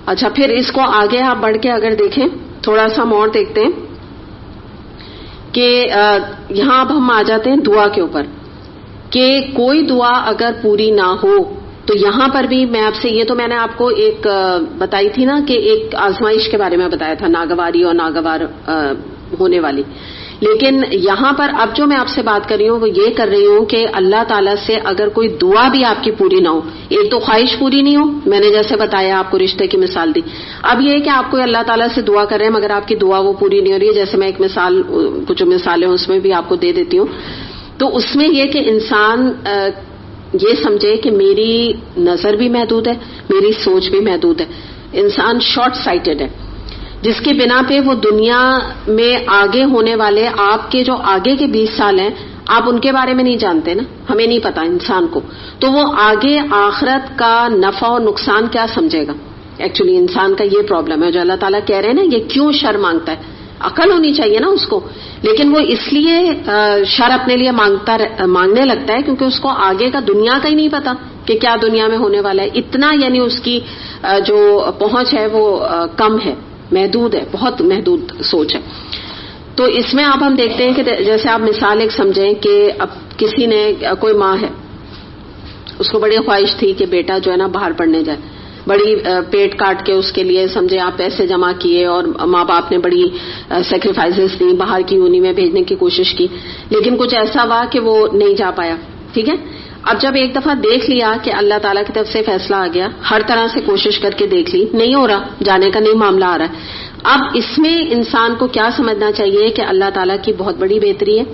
اچھا پھر اس کو آگے آپ بڑھ کے اگر دیکھیں تھوڑا سا اور دیکھتے ہیں کہ یہاں اب ہم آ جاتے ہیں دعا کے اوپر کہ کوئی دعا اگر پوری نہ ہو تو یہاں پر بھی میں آپ سے یہ تو میں نے آپ کو ایک بتائی تھی نا کہ ایک آزمائش کے بارے میں بتایا تھا ناگواری اور ناگوار ہونے والی. لیکن یہاں پر اب جو میں آپ سے بات کر رہی ہوں وہ یہ کر رہی ہوں کہ اللہ تعالیٰ سے اگر کوئی دعا بھی آپ کی پوری نہ ہو, ایک تو خواہش پوری نہیں ہو, میں نے جیسے بتایا آپ کو رشتے کی مثال دی. اب یہ ہے کہ آپ کو اللہ تعالیٰ سے دعا کر رہے ہیں مگر آپ کی دعا وہ پوری نہیں ہو رہی ہے. جیسے میں ایک مثال, کچھ مثالیں اس میں بھی آپ کو دے دیتی ہوں. تو اس میں یہ کہ انسان یہ سمجھے کہ میری نظر بھی محدود ہے, میری سوچ بھی محدود ہے. انسان شارٹ سائٹڈ ہے جس کی بنا پہ وہ دنیا میں آگے ہونے والے آپ کے جو آگے کے 20 سال ہیں آپ ان کے بارے میں نہیں جانتے نا, ہمیں نہیں پتا انسان کو. تو وہ آگے آخرت کا نفع و نقصان کیا سمجھے گا. ایکچولی انسان کا یہ پرابلم ہے جو اللہ تعالیٰ کہہ رہے ہیں نا یہ کیوں شر مانگتا ہے. عقل ہونی چاہیے نا اس کو, لیکن وہ اس لیے شر اپنے لیے مانگنے لگتا ہے کیونکہ اس کو آگے کا دنیا کا ہی نہیں پتا کہ کیا دنیا میں ہونے والا ہے. اتنا یعنی اس کی جو پہنچ ہے وہ کم ہے, محدود ہے, بہت محدود سوچ ہے. تو اس میں اب ہم دیکھتے ہیں کہ جیسے آپ مثال ایک سمجھیں کہ اب کسی نے, کوئی ماں ہے اس کو بڑی خواہش تھی کہ بیٹا جو ہے نا باہر پڑھنے جائے, بڑی پیٹ کاٹ کے اس کے لیے سمجھے آپ پیسے جمع کیے اور ماں باپ نے بڑی سیکریفائسز دی, باہر کی یونی میں بھیجنے کی کوشش کی, لیکن کچھ ایسا ہوا کہ وہ نہیں جا پایا. ٹھیک ہے, اب جب ایک دفعہ دیکھ لیا کہ اللہ تعالیٰ کی طرف سے فیصلہ آ گیا, ہر طرح سے کوشش کر کے دیکھ لی, نہیں ہو رہا, جانے کا نہیں معاملہ آ رہا ہے. اب اس میں انسان کو کیا سمجھنا چاہیے کہ اللہ تعالیٰ کی بہت بڑی بہتری ہے.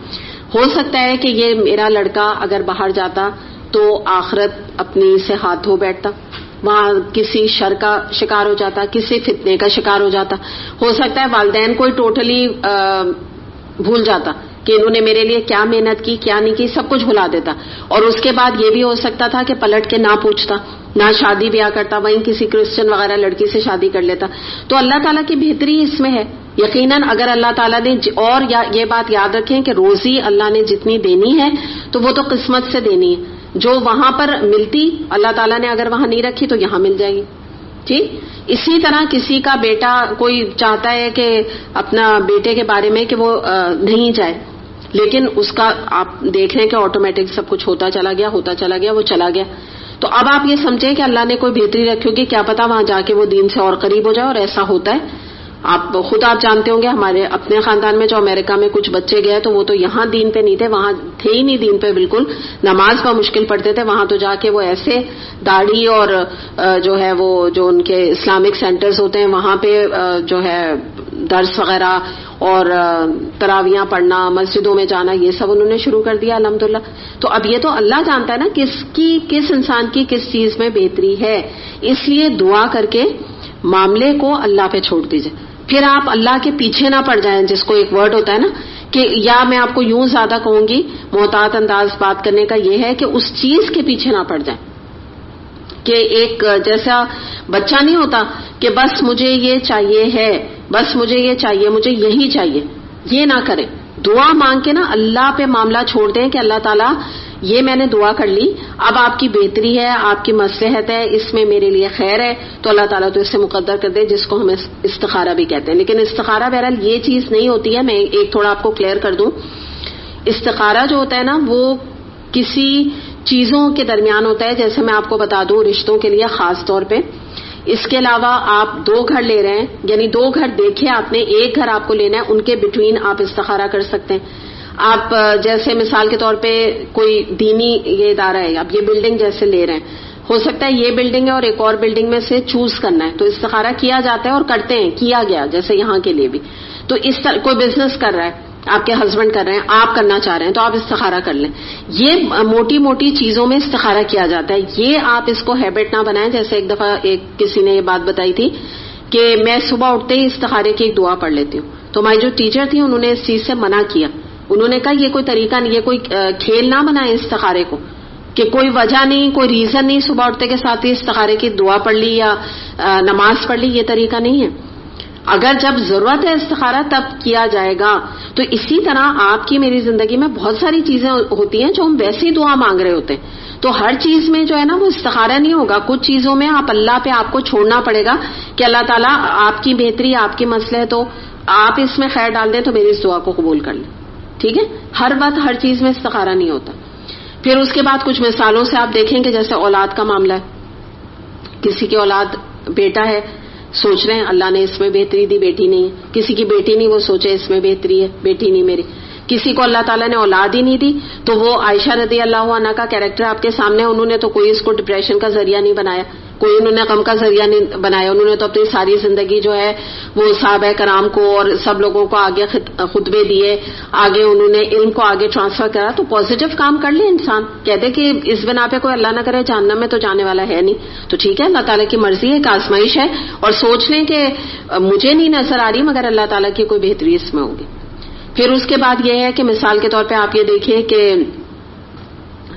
ہو سکتا ہے کہ یہ میرا لڑکا اگر باہر جاتا تو آخرت اپنی سے ہاتھ دھو بیٹھتا, وہاں کسی شر کا شکار ہو جاتا, کسی فتنے کا شکار ہو جاتا. ہو سکتا ہے والدین کو ٹوٹلی بھول جاتا کہ انہوں نے میرے لیے کیا محنت کی کیا نہیں کی, سب کچھ بھلا دیتا. اور اس کے بعد یہ بھی ہو سکتا تھا کہ پلٹ کے نہ پوچھتا, نہ شادی بیاہ کرتا, وہیں کسی کرسچن وغیرہ لڑکی سے شادی کر لیتا. تو اللہ تعالیٰ کی بہتری اس میں ہے یقیناً. اگر اللہ تعالیٰ نے اور یہ بات یاد رکھیں کہ روزی اللہ نے جتنی دینی ہے تو وہ تو قسمت سے دینی ہے, جو وہاں پر ملتی اللہ تعالیٰ نے اگر وہاں نہیں رکھی تو یہاں مل جائے گی. ٹھیک, اسی طرح کسی کا بیٹا کوئی چاہتا ہے کہ اپنا بیٹے کے بارے میں کہ وہ نہیں جائے, لیکن اس کا آپ دیکھ رہے ہیں کہ آٹومیٹک سب کچھ ہوتا چلا گیا, وہ چلا گیا. تو اب آپ یہ سمجھیں کہ اللہ نے کوئی بہتری رکھی ہوگی, کیا پتا وہاں جا کے وہ دین سے اور قریب ہو جائے. اور ایسا ہوتا ہے, آپ خود آپ جانتے ہوں گے ہمارے اپنے خاندان میں جو امریکہ میں کچھ بچے گئے تو وہ تو یہاں دین پہ نہیں تھے, وہاں تھے ہی نہیں دین پہ بالکل, نماز کا مشکل پڑھتے تھے. وہاں تو جا کے وہ ایسے داڑھی اور جو ہے وہ جو ان کے اسلامک سینٹرز ہوتے ہیں وہاں پہ جو ہے درس وغیرہ اور تراویاں پڑھنا, مسجدوں میں جانا, یہ سب انہوں نے شروع کر دیا الحمدللہ. تو اب یہ تو اللہ جانتا ہے نا کس انسان کی کس چیز میں بہتری ہے. اس لیے دعا کر کے معاملے کو اللہ پہ چھوڑ دیجئے. پھر آپ اللہ کے پیچھے نہ پڑ جائیں, جس کو ایک ورڈ ہوتا ہے نا کہ, یا میں آپ کو یوں زیادہ کہوں گی محتاط انداز بات کرنے کا یہ ہے کہ اس چیز کے پیچھے نہ پڑ جائیں. کہ ایک جیسا بچہ نہیں ہوتا کہ بس مجھے یہ چاہیے ہے, بس مجھے یہ چاہیے, مجھے یہی چاہیے, یہ نہ کریں. دعا مانگ کے نا اللہ پہ معاملہ چھوڑ دیں کہ اللہ تعالیٰ یہ میں نے دعا کر لی, اب آپ کی بہتری ہے, آپ کی مصلحت ہے, اس میں میرے لیے خیر ہے, تو اللہ تعالیٰ تو اس سے مقدر کر دے, جس کو ہم استخارہ بھی کہتے ہیں. لیکن استخارہ بہرحال یہ چیز نہیں ہوتی ہے. میں ایک تھوڑا آپ کو کلیئر کر دوں. استخارہ جو ہوتا ہے نا وہ کسی چیزوں کے درمیان ہوتا ہے. جیسے میں آپ کو بتا دوں رشتوں کے لیے خاص طور پہ. اس کے علاوہ آپ 2 گھر لے رہے ہیں, یعنی 2 گھر دیکھے آپ نے, ایک گھر آپ کو لینا ہے, ان کے بٹوین آپ استخارہ کر سکتے ہیں. آپ جیسے مثال کے طور پہ کوئی دینی یہ ادارہ ہے, آپ یہ بلڈنگ جیسے لے رہے ہیں, ہو سکتا ہے یہ بلڈنگ ہے اور ایک اور بلڈنگ میں سے چوز کرنا ہے, تو استخارہ کیا جاتا ہے اور کرتے ہیں, کیا گیا جیسے یہاں کے لیے بھی. تو اس طرح کوئی بزنس کر رہا ہے, آپ کے ہسبینڈ کر رہے ہیں, آپ کرنا چاہ رہے ہیں, تو آپ استخارہ کر لیں. یہ موٹی موٹی چیزوں میں استخارہ کیا جاتا ہے. یہ آپ اس کو ہیبٹ نہ بنائیں. جیسے ایک دفعہ کسی نے یہ بات بتائی تھی کہ میں صبح اٹھتے ہی استخارے کی ایک دعا پڑھ لیتی ہوں. تو ہماری جو ٹیچر تھی انہوں نے اس چیز سے منع کیا. انہوں نے کہا یہ کوئی طریقہ نہیں, یہ کوئی کھیل نہ بنائیں استخارے کو, کہ کوئی وجہ نہیں, کوئی ریزن نہیں, صبح اٹھتے کے ساتھ ہی استخارے کی دعا پڑھ لی یا نماز پڑھ لی, یہ طریقہ نہیں ہے. اگر جب ضرورت ہے استخارہ تب کیا جائے گا. تو اسی طرح آپ کی میری زندگی میں بہت ساری چیزیں ہوتی ہیں جو ہم ویسے ہی دعا مانگ رہے ہوتے ہیں, تو ہر چیز میں جو ہے نا وہ استخارہ نہیں ہوگا. کچھ چیزوں میں آپ اللہ پہ آپ کو چھوڑنا پڑے گا کہ اللہ تعالیٰ آپ کی بہتری آپ کی مسئلہ ہے تو آپ اس میں خیر ڈال دیں تو میری اس دعا کو قبول کر لیں. ٹھیک ہے, ہر وقت ہر چیز میں استخارہ نہیں ہوتا. پھر اس کے بعد کچھ مثالوں سے آپ دیکھیں کہ جیسے اولاد کا معاملہ ہے, کسی کی اولاد بیٹا ہے, سوچ رہے ہیں اللہ نے اس میں بہتری دی, بیٹی نہیں ہے. کسی کی بیٹی نہیں, وہ سوچے اس میں بہتری ہے, بیٹی نہیں میری. کسی کو اللہ تعالیٰ نے اولاد ہی نہیں دی تو وہ عائشہ رضی اللہ عنہا کا کیریکٹر آپ کے سامنے, انہوں نے تو کوئی اس کو ڈپریشن کا ذریعہ نہیں بنایا, کوئی انہوں نے غم کا ذریعہ نہیں بنایا. انہوں نے تو اپنی ساری زندگی جو ہے وہ صحابہ کرام کو اور سب لوگوں کو آگے خطبے دیے, آگے انہوں نے علم کو آگے ٹرانسفر کرا. تو پازیٹو کام کر لے انسان, کہتے کہ اس بنا پہ کوئی اللہ نہ کرے جہنم میں تو جانے والا ہے نہیں, تو ٹھیک ہے اللہ تعالیٰ کی مرضی ہے, ایک آزمائش ہے, اور سوچ لیں کہ مجھے نہیں نظر آ رہی مگر اللہ تعالیٰ کی کوئی بہتری اس میں ہوگی. پھر اس کے بعد یہ ہے کہ مثال کے طور پہ آپ یہ دیکھیں کہ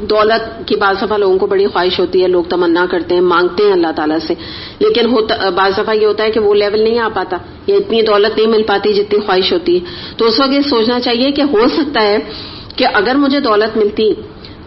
دولت کی بعض دفعہ لوگوں کو بڑی خواہش ہوتی ہے, لوگ تمنا کرتے ہیں, مانگتے ہیں اللہ تعالیٰ سے, لیکن بعض دفعہ یہ ہوتا ہے کہ وہ لیول نہیں آ پاتا یا اتنی دولت نہیں مل پاتی جتنی خواہش ہوتی ہے. تو اس وقت یہ سوچنا چاہیے کہ ہو سکتا ہے کہ اگر مجھے دولت ملتی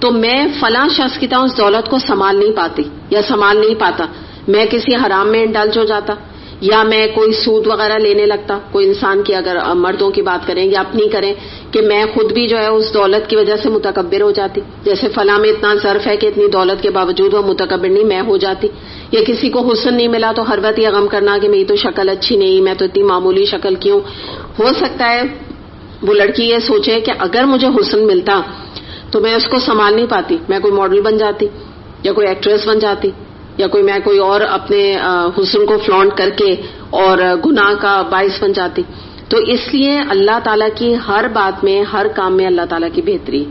تو میں فلاں شخص کی طرح اس دولت کو سنبھال نہیں پاتی یا سنبھال نہیں پاتا, میں کسی حرام میں انڈلج ہو جاتا یا میں کوئی سود وغیرہ لینے لگتا. کوئی انسان کی اگر مردوں کی بات کریں یا اپنی کریں کہ میں خود بھی جو ہے اس دولت کی وجہ سے متکبر ہو جاتی, جیسے فلاں میں اتنا ظرف ہے کہ اتنی دولت کے باوجود وہ متکبر نہیں, میں ہو جاتی. یا کسی کو حسن نہیں ملا تو ہر وقت یہ غم کرنا کہ میری تو شکل اچھی نہیں, میں تو اتنی معمولی شکل کیوں. ہو سکتا ہے وہ لڑکی یہ سوچے کہ اگر مجھے حسن ملتا تو میں اس کو سنبھال نہیں پاتی, میں کوئی ماڈل بن جاتی یا کوئی ایکٹریس بن جاتی یا میں کوئی اور اپنے حسن کو فلانٹ کر کے اور گناہ کا باعث بن جاتی. تو اس لیے اللہ تعالیٰ کی ہر بات میں, ہر کام میں اللہ تعالیٰ کی بہتری,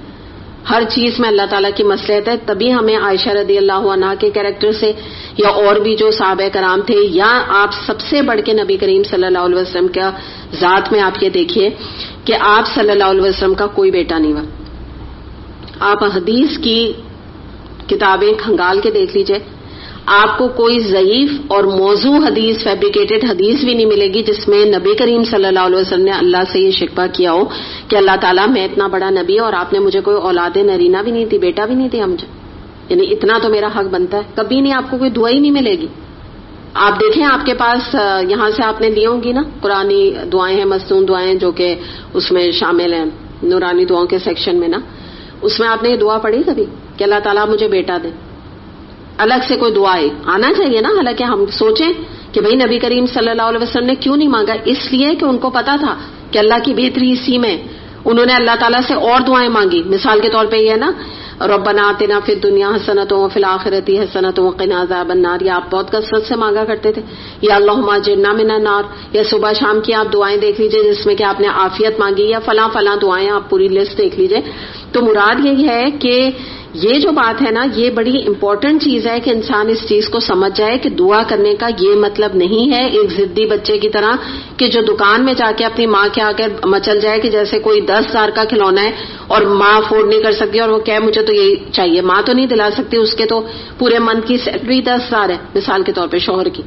ہر چیز میں اللہ تعالیٰ کی مصلحت ہے. تبھی ہمیں عائشہ رضی اللہ عنہا کے کیریکٹر سے یا اور بھی جو صحابہ کرام تھے, یا آپ سب سے بڑھ کے نبی کریم صلی اللہ علیہ وسلم کا ذات میں آپ یہ دیکھیے کہ آپ صلی اللہ علیہ وسلم کا کوئی بیٹا نہیں ہوا. آپ حدیث کی کتابیں کھنگال کے دیکھ لیجئے, آپ کو کوئی ضعیف اور موضوع حدیث, فیبریکیٹڈ حدیث بھی نہیں ملے گی جس میں نبی کریم صلی اللہ علیہ وسلم نے اللہ سے یہ شکوہ کیا ہو کہ اللہ تعالیٰ میں اتنا بڑا نبی اور آپ نے مجھے کوئی اولاد نرینہ بھی نہیں دی, بیٹا بھی نہیں دیا مجھے, یعنی اتنا تو میرا حق بنتا ہے. کبھی نہیں, آپ کو کوئی دعا ہی نہیں ملے گی. آپ دیکھیں آپ کے پاس یہاں سے آپ نے لی ہوں گی نا قرآنی دعائیں ہیں, مصنون دعائیں جو کہ اس میں شامل ہیں نورانی دعاؤں کے سیکشن میں نا, اس میں آپ نے یہ دعا پڑھی کبھی کہ اللہ تعالیٰ مجھے بیٹا دے؟ الگ سے کوئی دعا آنا چاہیے نا. حالانکہ ہم سوچیں کہ بھئی نبی کریم صلی اللہ علیہ وسلم نے کیوں نہیں مانگا, اس لیے کہ ان کو پتا تھا کہ اللہ کی بہتری اسی میں. انہوں نے اللہ تعالیٰ سے اور دعائیں مانگی. مثال کے طور پہ یہ ہے نا, ربنا آتنا فی الدنیا حسنۃ وفی الآخرۃ حسنۃ وقنا عذاب النار, یہ آپ بہت کثرت سے مانگا کرتے تھے. یا اللہم اجرنا من النار, یا صبح شام کی آپ دعائیں دیکھ لیجئے جس میں کہ آپ نے عافیت مانگی, یا فلاں فلاں دعائیں, آپ پوری لسٹ دیکھ لیجئے. تو مراد یہی ہے کہ یہ جو بات ہے نا, یہ بڑی امپورٹنٹ چیز ہے کہ انسان اس چیز کو سمجھ جائے کہ دعا کرنے کا یہ مطلب نہیں ہے ایک ضدی بچے کی طرح کہ جو دکان میں جا کے اپنی ماں کے آگے مچل جائے کہ جیسے کوئی 10,000 کا کھلونا ہے اور ماں افورڈ نہیں کر سکتی اور وہ کہے مجھے تو یہی چاہیے. ماں تو نہیں دلا سکتی, اس کے تو پورے منتھ کی سیلری 10,000 ہے مثال کے طور پہ شوہر کی,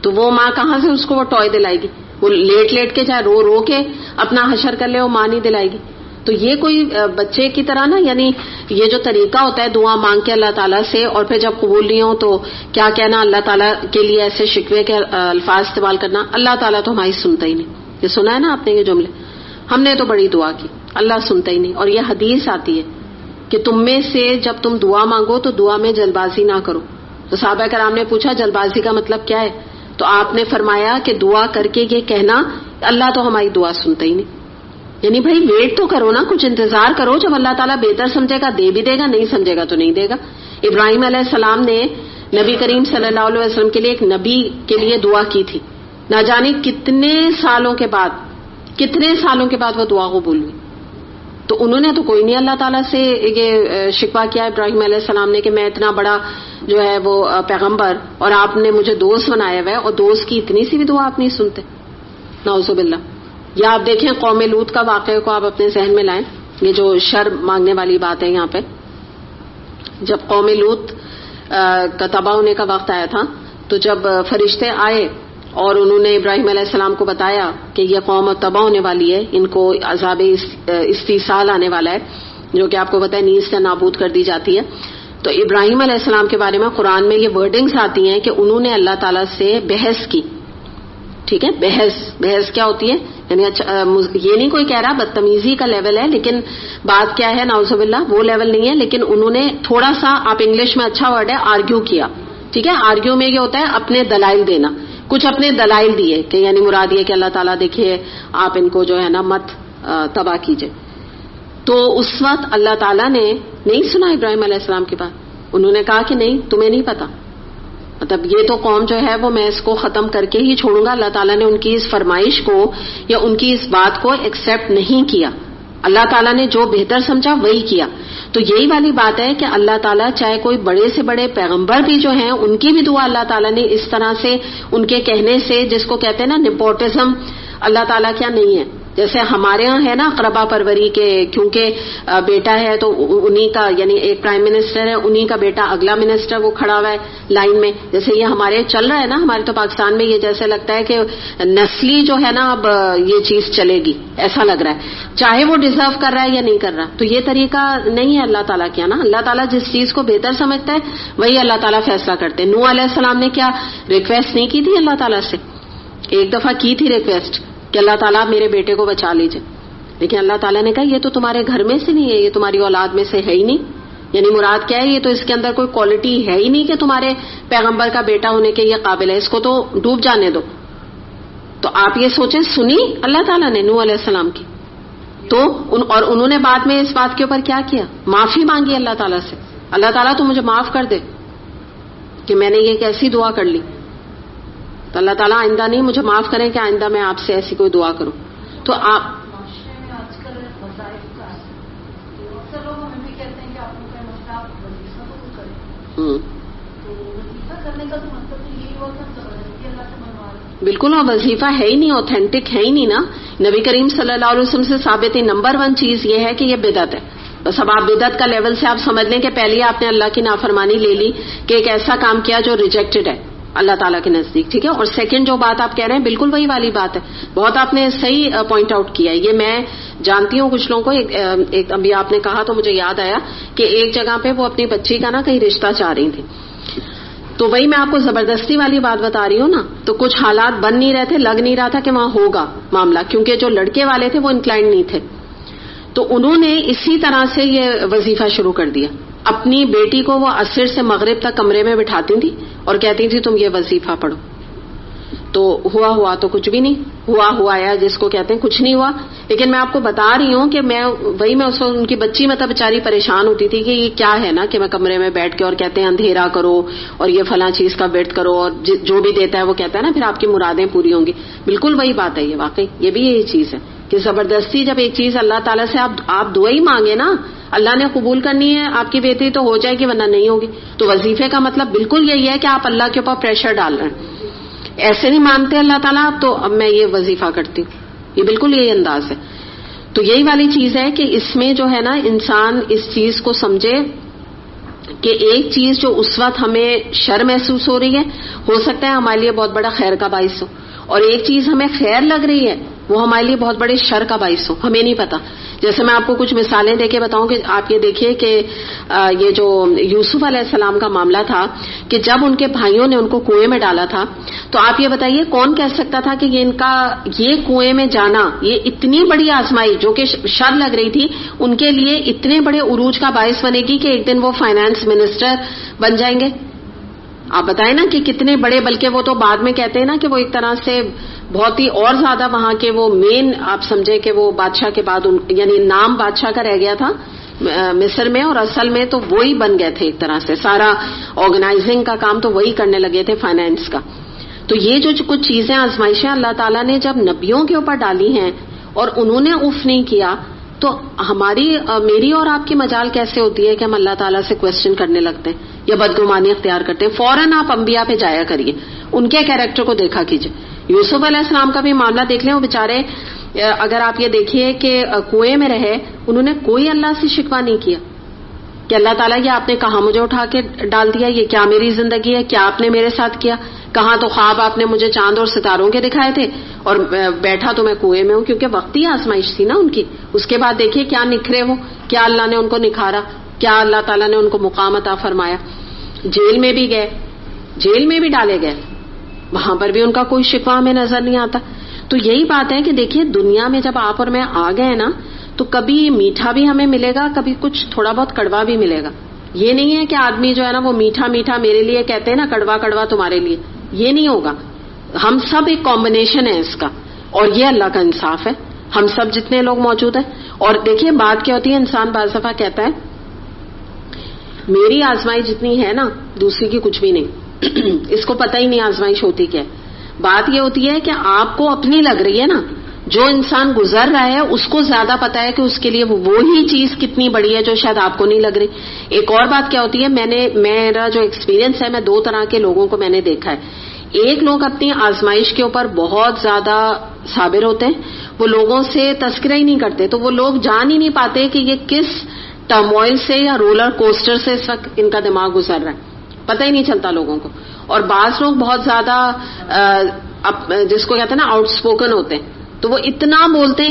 تو وہ ماں کہاں سے اس کو وہ ٹوائے دلائے گی؟ وہ لیٹ لیٹ کے چاہے رو رو کے اپنا حشر کر لے, وہ ماں نہیں دلائے گی. تو یہ کوئی بچے کی طرح نا, یعنی یہ جو طریقہ ہوتا ہے دعا مانگ کے اللہ تعالیٰ سے, اور پھر جب قبول نہیں ہو تو کیا کہنا اللہ تعالیٰ کے لیے ایسے شکوے کے الفاظ استعمال کرنا, اللہ تعالیٰ تو ہماری سنتا ہی نہیں. یہ سنا ہے نا آپ نے یہ جملے, ہم نے تو بڑی دعا کی اللہ سنتا ہی نہیں. اور یہ حدیث آتی ہے کہ تم میں سے جب تم دعا مانگو تو دعا میں جلد بازی نہ کرو. تو صحابہ کرام نے پوچھا جلد بازی کا مطلب کیا ہے؟ تو آپ نے فرمایا کہ دعا کر کے یہ کہنا اللہ تو ہماری دعا سنتا ہی نہیں. یعنی بھائی ویٹ تو کرو نا, کچھ انتظار کرو, جب اللہ تعالیٰ بہتر سمجھے گا دے بھی دے گا, نہیں سمجھے گا تو نہیں دے گا. ابراہیم علیہ السلام نے نبی کریم صلی اللہ علیہ وسلم کے لیے ایک نبی کے لیے دعا کی تھی, نہ جانے کتنے سالوں کے بعد وہ دعا قبول ہوئی. تو انہوں نے تو کوئی نہیں اللہ تعالیٰ سے یہ شکوہ کیا ابراہیم علیہ السلام نے کہ میں اتنا بڑا جو ہے وہ پیغمبر اور آپ نے مجھے دوست بنایا ہوا ہے, اور دوست کی اتنی سی بھی دعا آپ نہیں سنتے, نعوذ باللہ. یا آپ دیکھیں قوم لوط کا واقعہ کو آپ اپنے ذہن میں لائیں, یہ جو شر مانگنے والی بات ہے یہاں پہ. جب قوم لوط کا تباہ ہونے کا وقت آیا تھا تو جب فرشتے آئے اور انہوں نے ابراہیم علیہ السلام کو بتایا کہ یہ قوم تباہ ہونے والی ہے, ان کو عذاب استیصال آنے والا ہے, جو کہ آپ کو پتہ ہے نیز سے نابود کر دی جاتی ہے. تو ابراہیم علیہ السلام کے بارے میں قرآن میں یہ ورڈنگز آتی ہیں کہ انہوں نے اللہ تعالیٰ سے بحث کی. ٹھیک ہے, بحث کیا ہوتی ہے, یعنی یہ نہیں کوئی کہہ رہا بدتمیزی کا لیول ہے, لیکن بات کیا ہے نعوذ باللہ وہ لیول نہیں ہے, لیکن انہوں نے تھوڑا سا, آپ انگلش میں اچھا ورڈ ہے, آرگیو کیا. ٹھیک ہے, آرگیو میں یہ ہوتا ہے اپنے دلائل دینا, کچھ اپنے دلائل دیے کہ یعنی مراد یہ کہ اللہ تعالیٰ دیکھیے آپ ان کو جو ہے نا مت تباہ کیجئے. تو اس وقت اللہ تعالیٰ نے نہیں سنا ابراہیم علیہ السلام کی بات. انہوں نے کہا کہ نہیں, تمہیں نہیں پتا, مطلب یہ تو قوم جو ہے وہ میں اس کو ختم کر کے ہی چھوڑوں گا. اللہ تعالیٰ نے ان کی اس فرمائش کو یا ان کی اس بات کو ایکسپٹ نہیں کیا. اللہ تعالیٰ نے جو بہتر سمجھا وہی کیا. تو یہی والی بات ہے کہ اللہ تعالیٰ چاہے کوئی بڑے سے بڑے پیغمبر بھی جو ہیں ان کی بھی دعا اللہ تعالیٰ نے اس طرح سے ان کے کہنے سے, جس کو کہتے ہیں نا نیپوٹزم, اللہ تعالیٰ کیا نہیں ہے. جیسے ہمارے ہاں ہے نا اقربا پروری کے, کیونکہ بیٹا ہے تو انہی کا, یعنی ایک پرائم منسٹر ہے انہی کا بیٹا اگلا منسٹر وہ کھڑا ہوا ہے لائن میں, جیسے یہ ہمارے چل رہا ہے نا. ہمارے تو پاکستان میں یہ جیسے لگتا ہے کہ نسلی جو ہے نا اب یہ چیز چلے گی, ایسا لگ رہا ہے, چاہے وہ ڈیزرو کر رہا ہے یا نہیں کر رہا. تو یہ طریقہ نہیں ہے اللہ تعالیٰ کیا نا. اللہ تعالیٰ جس چیز کو بہتر سمجھتا ہے وہی اللہ تعالیٰ فیصلہ کرتے ہیں. نوح علیہ السلام نے کیا ریکویسٹ نہیں کی تھی اللہ تعالیٰ سے, ایک دفعہ کی تھی ریکویسٹ کہ اللہ تعالیٰ میرے بیٹے کو بچا لیجئے, لیکن اللہ تعالیٰ نے کہا یہ تو تمہارے گھر میں سے نہیں ہے, یہ تمہاری اولاد میں سے ہے ہی نہیں. یعنی مراد کیا ہے, یہ تو اس کے اندر کوئی کوالٹی ہے ہی نہیں کہ تمہارے پیغمبر کا بیٹا ہونے کے یہ قابل ہے, اس کو تو ڈوب جانے دو. تو آپ یہ سوچیں, سنی اللہ تعالیٰ نے نوح علیہ السلام کی, تو اور انہوں نے بعد میں اس بات کے اوپر کیا کیا, معافی مانگی اللہ تعالیٰ سے. اللہ تعالیٰ تو مجھے معاف کر دے کہ میں نے یہ کیسی دعا کر لی. تو اللہ تعالیٰ آئندہ نہیں مجھے معاف کریں کہ آئندہ میں آپ سے ایسی کوئی دعا کروں. تو آپ معاشرے میں آج کل وظائف کا ہے, تو اکثر لوگ ہمیں بھی کہتے ہیں کہ آپ کو مسئلہ آپ وظیفہ تو کریں, تو وظیفہ کرنے کا تو مطلب تو یہی ہوا کہ ہم زبردستی اللہ سے منوا رہے ہیں. بالکل, وہ وظیفہ ہے ہی نہیں, اوتھینٹک ہے ہی نہیں نا. نبی کریم صلی اللہ علیہ وسلم سے ثابت ہے. نمبر 1 چیز یہ ہے کہ یہ بدعت ہے. بس اب آپ بدعت کا لیول سے آپ سمجھ لیں کہ پہلے آپ نے اللہ کی نافرمانی لے لی کہ ایک ایسا کام کیا جو ریجیکٹڈ ہے اللہ تعالیٰ کے نزدیک. ٹھیک ہے, اور سیکنڈ جو بات آپ کہہ رہے ہیں بالکل وہی والی بات ہے. بہت آپ نے صحیح پوائنٹ آؤٹ کیا ہے. یہ میں جانتی ہوں کچھ لوگوں کو. ایک ابھی آپ نے کہا تو مجھے یاد آیا کہ ایک جگہ پہ وہ اپنی بچی کا نا کہیں رشتہ چاہ رہی تھی, تو وہی میں آپ کو زبردستی والی بات بتا رہی ہوں نا. تو کچھ حالات بن نہیں رہے تھے, لگ نہیں رہا تھا کہ وہاں ہوگا معاملہ, کیونکہ جو لڑکے والے تھے وہ انکلائنڈ نہیں تھے. تو انہوں نے اسی طرح سے یہ وظیفہ شروع کر دیا. اپنی بیٹی کو وہ عصر سے مغرب تک کمرے میں بٹھاتی تھی اور کہتی تھی تم یہ وظیفہ پڑھو. تو ہوا تو کچھ بھی نہیں ہوا یا جس کو کہتے ہیں کچھ نہیں ہوا. لیکن میں آپ کو بتا رہی ہوں کہ میں اس وقت ان کی بچی مطلب بیچاری پریشان ہوتی تھی کہ یہ کیا ہے نا کہ میں کمرے میں بیٹھ کے اور کہتے ہیں اندھیرا کرو اور یہ فلاں چیز کا ورد کرو اور جو بھی دیتا ہے وہ کہتا ہے نا پھر آپ کی مرادیں پوری ہوں گی. بالکل وہی بات ہے. یہ واقعی یہ بھی یہی چیز ہے کہ زبردستی جب ایک چیز اللہ تعالیٰ سے آپ دعا ہی مانگے نا, اللہ نے قبول کرنی ہے آپ کی بیٹی تو ہو جائے گی ورنہ نہیں ہوگی. تو وظیفے کا مطلب بالکل یہی ہے کہ آپ اللہ کے اوپر پریشر ڈال رہے ہیں. ایسے نہیں مانتے اللہ تعالیٰ آپ تو اب میں یہ وظیفہ کرتی ہوں, یہ بالکل یہی انداز ہے. تو یہی والی چیز ہے کہ اس میں جو ہے نا انسان اس چیز کو سمجھے کہ ایک چیز جو اس وقت ہمیں شر محسوس ہو رہی ہے ہو سکتا ہے ہمارے لیے بہت بڑا خیر کا باعث ہو, اور ایک چیز ہمیں خیر لگ رہی ہے وہ ہمارے لیے بہت بڑے شر کا باعث ہو, ہمیں نہیں پتا. جیسے میں آپ کو کچھ مثالیں دے کے بتاؤں کہ آپ یہ دیکھیے کہ یہ جو یوسف علیہ السلام کا معاملہ تھا کہ جب ان کے بھائیوں نے ان کو کنویں میں ڈالا تھا, تو آپ یہ بتائیے کون کہہ سکتا تھا کہ یہ کنویں میں جانا یہ اتنی بڑی آزمائی جو کہ شر لگ رہی تھی ان کے لیے اتنے بڑے عروج کا باعث بنے گی کہ ایک دن وہ فائنانس منسٹر بن جائیں گے. آپ بتائیں نا کہ کتنے بڑے, بلکہ وہ تو بعد میں کہتے ہیں نا کہ وہ ایک طرح سے بہت ہی اور زیادہ وہاں کے وہ مین, آپ سمجھے کہ وہ بادشاہ کے بعد یعنی نام بادشاہ کا رہ گیا تھا مصر میں, اور اصل میں تو وہی بن گئے تھے ایک طرح سے, سارا آرگنائزنگ کا کام تو وہی کرنے لگے تھے فائنانس کا. تو یہ جو کچھ چیزیں آزمائشیں اللہ تعالیٰ نے جب نبیوں کے اوپر ڈالی ہیں اور انہوں نے اف نہیں کیا, تو میری اور آپ کی مجال کیسے ہوتی ہے کہ ہم اللہ تعالیٰ سے کوشچن کرنے لگتے ہیں یا بدگمانی اختیار کرتے ہیں. فوراً آپ انبیاء پہ جایا کریے, ان کے کیریکٹر کو دیکھا کیجیے. یوسف علیہ السلام کا بھی معاملہ دیکھ لیں, وہ بیچارے اگر آپ یہ دیکھیے کہ کنویں میں رہے, انہوں نے کوئی اللہ سے شکوہ نہیں کیا, کہ اللہ تعالیٰ یہ آپ نے کہاں مجھے اٹھا کے ڈال دیا, یہ کیا میری زندگی ہے, کیا آپ نے میرے ساتھ کیا, کہاں تو خواب آپ نے مجھے چاند اور ستاروں کے دکھائے تھے اور بیٹھا تو میں کنویں میں ہوں, کیونکہ وقتی آزمائش تھی نا ان کی. اس کے بعد دیکھیے کیا نکھرے وہ, کیا اللہ نے ان کو نکھارا, کیا اللہ تعالیٰ نے ان کو مقام عطا فرمایا. جیل میں بھی گئے, جیل میں بھی ڈالے گئے, وہاں پر بھی ان کا کوئی شکوہ ہمیں نظر نہیں آتا. تو یہی بات ہے کہ دیکھیے دنیا میں جب آپ اور میں آ گئے نا تو کبھی میٹھا بھی ہمیں ملے گا, کبھی کچھ تھوڑا بہت کڑوا بھی ملے گا. یہ نہیں ہے کہ آدمی جو ہے نا وہ میٹھا میٹھا میرے لیے کہتے ہیں نا, کڑوا کڑوا تمہارے لیے, یہ نہیں ہوگا. ہم سب ایک کمبینیشن ہے اس کا, اور یہ اللہ کا انصاف ہے. ہم سب جتنے لوگ موجود ہیں, اور دیکھیے بات کیا ہوتی ہے, انسان بعض دفعہ کہتا ہے میری آزمائش جتنی ہے نا دوسری کی کچھ بھی نہیں, اس کو پتہ ہی نہیں آزمائش ہوتی کیا ہے. بات یہ ہوتی ہے کہ آپ کو اپنی لگ رہی ہے نا, جو انسان گزر رہا ہے اس کو زیادہ پتا ہے کہ اس کے لیے وہی چیز کتنی بڑی ہے جو شاید آپ کو نہیں لگ رہی. ایک اور بات کیا ہوتی ہے, میرا جو ایکسپیرینس ہے, میں 2 طرح کے لوگوں کو میں نے دیکھا ہے. ایک لوگ اپنی آزمائش کے اوپر بہت زیادہ صابر ہوتے ہیں, وہ لوگوں سے تذکرہ ہی نہیں کرتے, تو وہ لوگ جان ہی نہیں پاتے کہ یہ کس ٹرموائل سے یا رولر کوسٹر سے اس وقت ان کا دماغ گزر رہا ہے, پتہ ہی نہیں چلتا لوگوں کو. اور بعض لوگ بہت زیادہ جس کو کہتے ہیں نا آؤٹ اسپوکن ہوتے ہیں, تو وہ اتنا بولتے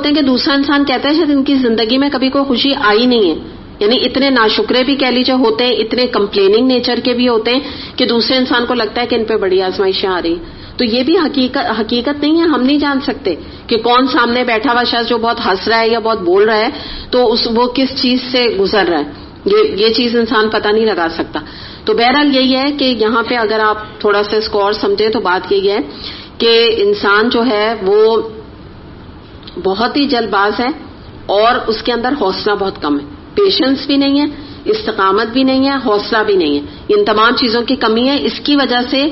ہیں کہ دوسرا انسان کہتا ہے شاید ان کی زندگی میں کبھی کوئی خوشی آئی نہیں ہے. یعنی اتنے ناشکرے بھی کہہ لیجیے ہوتے ہیں, اتنے کمپلیننگ نیچر کے بھی ہوتے ہیں کہ دوسرے انسان کو لگتا ہے کہ ان پہ بڑی آزمائشیں آ رہی ہیں. تو یہ بھی حقیقت نہیں ہے. ہم نہیں جان سکتے کہ کون سامنے بیٹھا ہوا شخص جو بہت ہنس رہا ہے یا بہت بول رہا ہے تو وہ کس چیز سے گزر رہا ہے, یہ چیز انسان پتہ نہیں لگا سکتا. تو بہرحال یہی ہے کہ یہاں پہ اگر آپ تھوڑا سا اس کو اور سمجھیں تو بات یہی ہے کہ انسان جو ہے وہ بہت ہی جلد باز ہے اور اس کے اندر حوصلہ بہت کم ہے. پیشنس بھی نہیں ہے, استقامت بھی نہیں ہے, حوصلہ بھی نہیں ہے. ان تمام چیزوں کی کمی ہے. اس کی وجہ سے